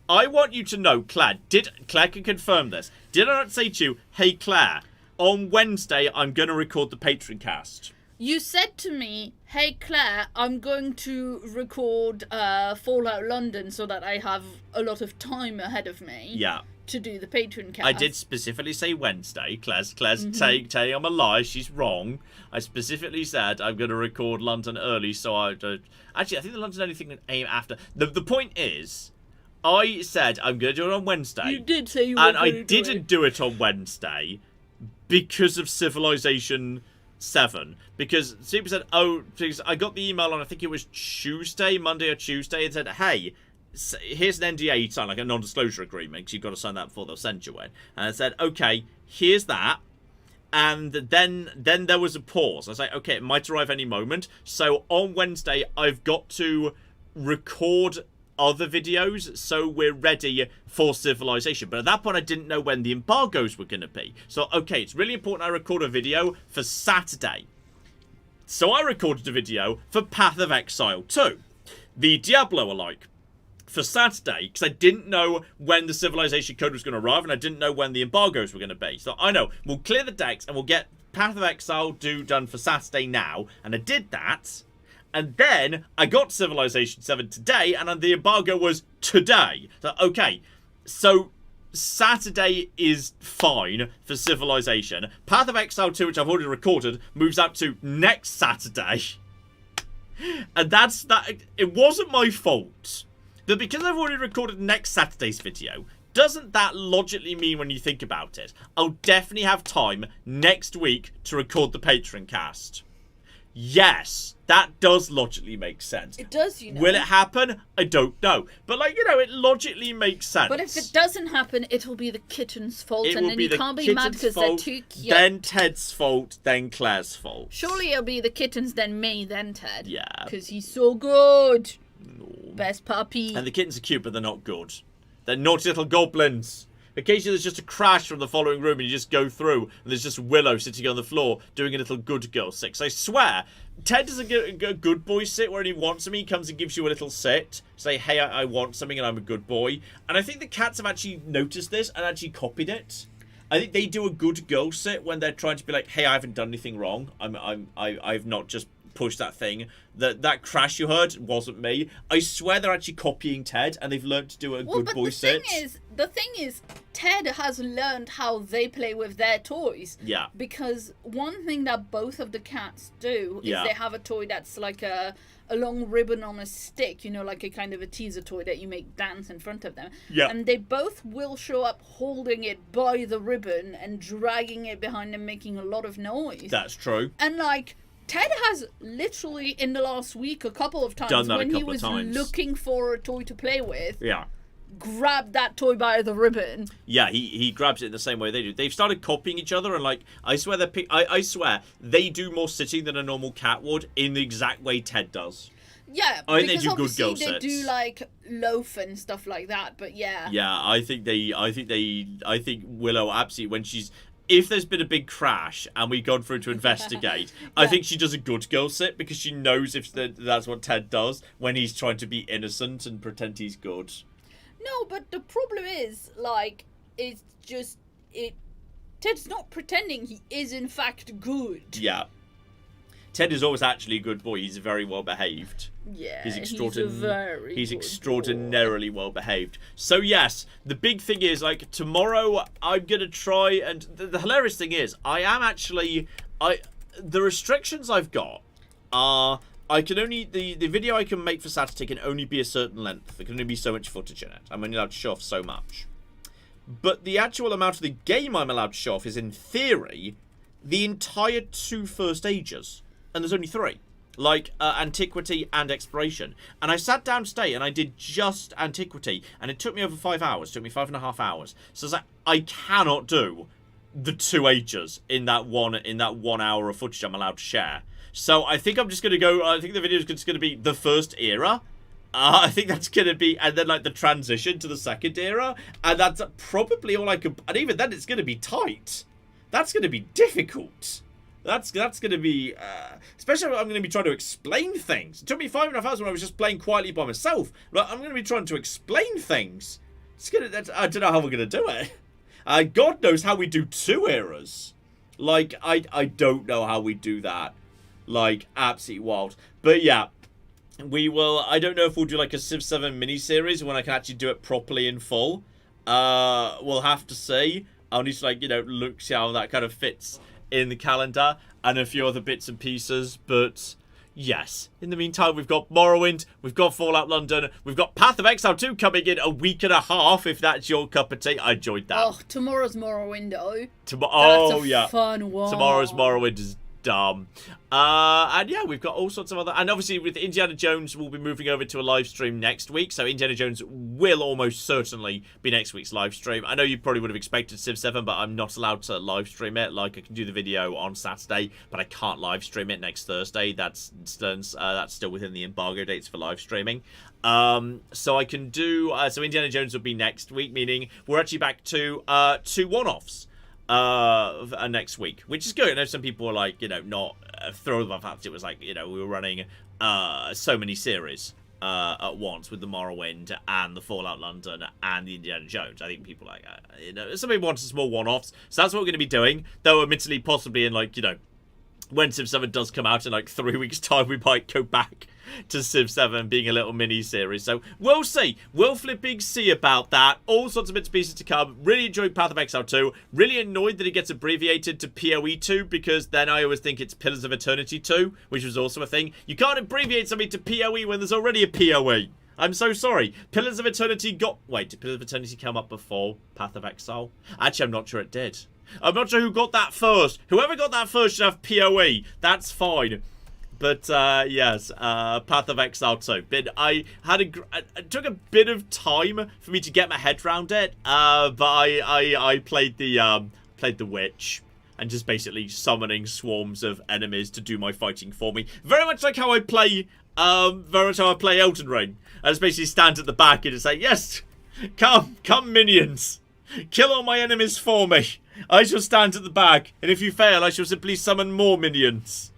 I want you to know, Claire can confirm this. Did I not say to you, hey Claire, on Wednesday I'm going to record the Patron Cast? You said to me, hey Claire, I'm going to record Fallout London so that I have a lot of time ahead of me. Yeah. To do the Patron cast. I did specifically say Wednesday. Claire's saying I'm a lie. She's wrong. I specifically said I'm going to record London early, so actually, I think the London early thing would aim after. The point is, I said I'm going to do it on Wednesday. You did say you were going to do it. And I didn't do it on Wednesday because of Civilization 7. Because Super said, because I got the email on, I think it was Monday or Tuesday, and said, hey, here's an NDA you sign, like a non-disclosure agreement, because you've got to sign that before they'll send you in. And I said, okay, here's that. And then there was a pause. I was like, okay, it might arrive any moment. So on Wednesday, I've got to record other videos so we're ready for Civilization. But at that point, I didn't know when the embargoes were going to be. So, okay, it's really important I record a video for Saturday. So I recorded a video for Path of Exile 2, the Diablo-alike, for Saturday, because I didn't know when the Civilization code was going to arrive, and I didn't know when the embargoes were going to be. So I know, we'll clear the decks, and we'll get Path of Exile done for Saturday now, and I did that, and then I got Civilization 7 today, and the embargo was today. So, okay, so Saturday is fine for Civilization. Path of Exile 2, which I've already recorded, moves out to next Saturday. And it wasn't my fault. But because I've already recorded next Saturday's video, doesn't that logically mean, when you think about it, I'll definitely have time next week to record the Patreon cast? Yes, that does logically make sense. It does, you know. Will it happen? I don't know. But, like, you know, it logically makes sense. But if it doesn't happen, it'll be the kitten's fault, and then you can't be mad because they're too cute. Then Ted's fault, then Claire's fault. Surely it'll be the kittens, then me, then Ted. Yeah. Because he's so good. No. Best puppy. And the kittens are cute, but they're not good. They're naughty little goblins. Occasionally there's just a crash from the following room and you just go through and there's just Willow sitting on the floor doing a little good girl sit. I swear, Ted doesn't get a good boy sit where he wants something. He comes and gives you a little sit. Say, hey, I want something and I'm a good boy. And I think the cats have actually noticed this and actually copied it. I think they do a good girl sit when they're trying to be like, hey, I haven't done anything wrong. I've not just pushed that thing. That crash you heard wasn't me. I swear they're actually copying Ted and they've learned to do a good boy sit. The thing is, Ted has learned how they play with their toys. Yeah. Because one thing that both of the cats do is they have a toy that's like a long ribbon on a stick, you know, like a kind of a teaser toy that you make dance in front of them. Yeah. And they both will show up holding it by the ribbon and dragging it behind them, making a lot of noise. That's true. And, like, Ted has literally, in the last week, a couple of times, when he was looking for a toy to play with, grabbed that toy by the ribbon. Yeah, he grabs it in the same way they do. They've started copying each other, and, like, I swear I swear they do more sitting than a normal cat would in the exact way Ted does. Yeah, I think they do because good girl obviously they sits. do, like, loaf and stuff like that, but yeah. Yeah, I think Willow absolutely, when she's... If there's been a big crash and we've gone through to investigate, I think she does a good girl sit because she knows if that's what Ted does when he's trying to be innocent and pretend he's good. No, but the problem is, like, it's just... Ted's not pretending he is, in fact, good. Yeah. Ted is always actually a good boy. He's very well behaved. Yeah, he's he's extraordinarily well behaved. So yes, the big thing is, like, tomorrow I'm gonna try, and the hilarious thing is, I am actually the restrictions I've got are I can only the video I can make for Saturday can only be a certain length. There can only be so much footage in it. I'm only allowed to show off so much. But the actual amount of the game I'm allowed to show off is, in theory, the entire 2 first ages. And there's only 3. Like, Antiquity and Exploration. And I sat down today and I did just Antiquity. And it took me over 5 hours. It took me 5.5 hours. So I cannot do the 2 ages in that 1 hour of footage I'm allowed to share. So I think I'm just going to go... I think the video is just going to be the first era. I think that's going to be... And then, like, the transition to the second era. And that's probably all I could... And even then, it's going to be tight. That's going to be difficult. That's going to be... especially when I'm going to be trying to explain things. It took me 5.5 hours when I was just playing quietly by myself. But I'm going to be trying to explain things. I don't know how we're going to do it. God knows how we do 2 eras. Like, I don't know how we do that. Like, absolutely wild. But yeah, we will... I don't know if we'll do, like, a Civ 7 mini-series when I can actually do it properly in full. We'll have to see. I'll need to, like, you know, see how that kind of fits in the calendar and a few other bits and pieces. But yes, in the meantime, we've got Morrowind, we've got Fallout London, we've got Path of Exile 2 coming in a week and a half, if that's your cup of tea. I enjoyed that. Oh, tomorrow's Morrowind, though. That's a fun one. Tomorrow's Morrowind is dumb. And yeah, we've got all sorts of other... And obviously, with Indiana Jones, we'll be moving over to a live stream next week. So Indiana Jones will almost certainly be next week's live stream. I know you probably would have expected Civ 7, but I'm not allowed to live stream it. Like, I can do the video on Saturday, but I can't live stream it next Thursday. That's still within the embargo dates for live streaming. So I can do... so Indiana Jones will be next week, meaning we're actually back to 2 one-offs. Next week, which is good. I know some people are like, you know, not thrilled about the fact it was like, you know, we were running so many series at once with the Morrowind and the Fallout London and the Indiana Jones. I think people like, you know, some people want some small one-offs, so that's what we're going to be doing. Though, admittedly, possibly in, like, you know, when Civ 7 does come out in like 3 weeks' time, we might go back to Civ 7 being a little mini-series. So, we'll see. We'll flipping see about that. All sorts of bits and pieces to come. Really enjoyed Path of Exile 2. Really annoyed that it gets abbreviated to PoE 2, because then I always think it's Pillars of Eternity 2, which was also a thing. You can't abbreviate something to PoE when there's already a PoE. I'm so sorry. Pillars of Eternity got... Wait, did Pillars of Eternity come up before Path of Exile? Actually, I'm not sure it did. I'm not sure who got that first. Whoever got that first should have PoE. That's fine. But, yes, Path of Exile 2. But it took a bit of time for me to get my head around it. But I played the Witch. And just basically summoning swarms of enemies to do my fighting for me. Very much like how I play, Elden Ring. I just basically stand at the back and just say, yes, come minions. Kill all my enemies for me. I shall stand at the back, and if you fail, I shall simply summon more minions.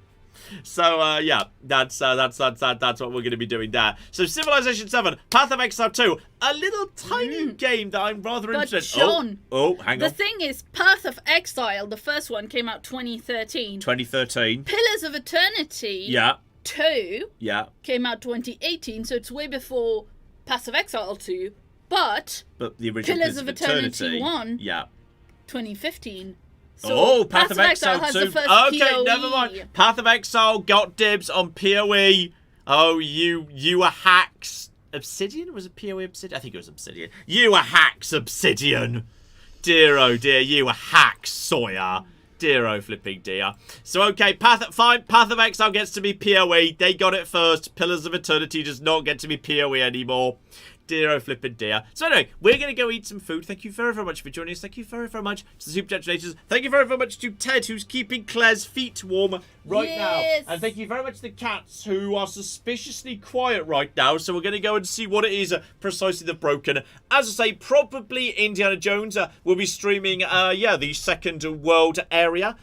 So, yeah, that's what we're going to be doing there. So, Civilization 7, Path of Exile 2, a little tiny game that I'm rather interested in. Sean, hang on. The thing is, Path of Exile, the first one, came out 2013. 2013. Pillars of Eternity, Yeah. 2, Yeah. came out 2018, so it's way before Path of Exile 2. But the original Pillars of Eternity 1, yeah. 2015. So Path of Exile has 2. the first Okay, PoE. never mind. Path of Exile got dibs on PoE. Oh, you were hacks. Obsidian? Was it PoE Obsidian? I think it was Obsidian. You were hacks, Obsidian. Dear, oh dear, you were hacks, Sawyer. Dear, oh flipping dear. So, okay, Path of Exile gets to be PoE. They got it first. Pillars of Eternity does not get to be PoE anymore. Dear, oh flippin' dear. So anyway, we're going to go eat some food. Thank you very, very much for joining us. Thank you very, very much to the Super Chat donators. Thank you very, very much to Ted, who's keeping Claire's feet warm right now. And thank you very much to the cats, who are suspiciously quiet right now. So we're going to go and see what it is precisely they've broken. As I say, probably Indiana Jones will be streaming, the second world area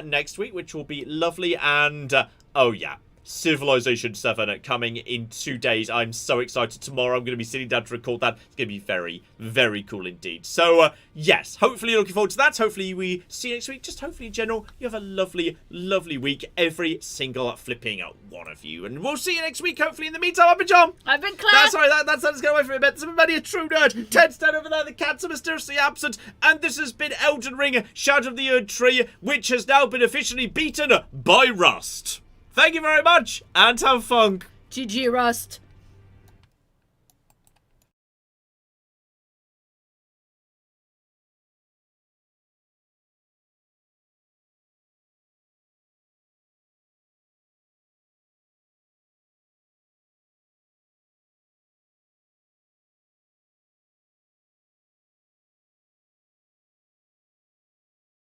next week, which will be lovely. And, oh yeah. Civilization 7 coming in 2 days. I'm so excited. Tomorrow I'm going to be sitting down to record that. It's going to be very, very cool indeed. So, yes, hopefully you're looking forward to that. Hopefully we see you next week. Just hopefully in general, you have a lovely, lovely week. Every single flipping one of you. And we'll see you next week. Hopefully in the meantime, I've been John. I've been Claire. That's right. That's going away for a bit. Somebody a true nerd. Ted's down over there. The cats are mysteriously absent. And this has been Elden Ring, Shadow of the Erdtree, which has now been officially beaten by Rust. Thank you very much, and have fun. GG Rust.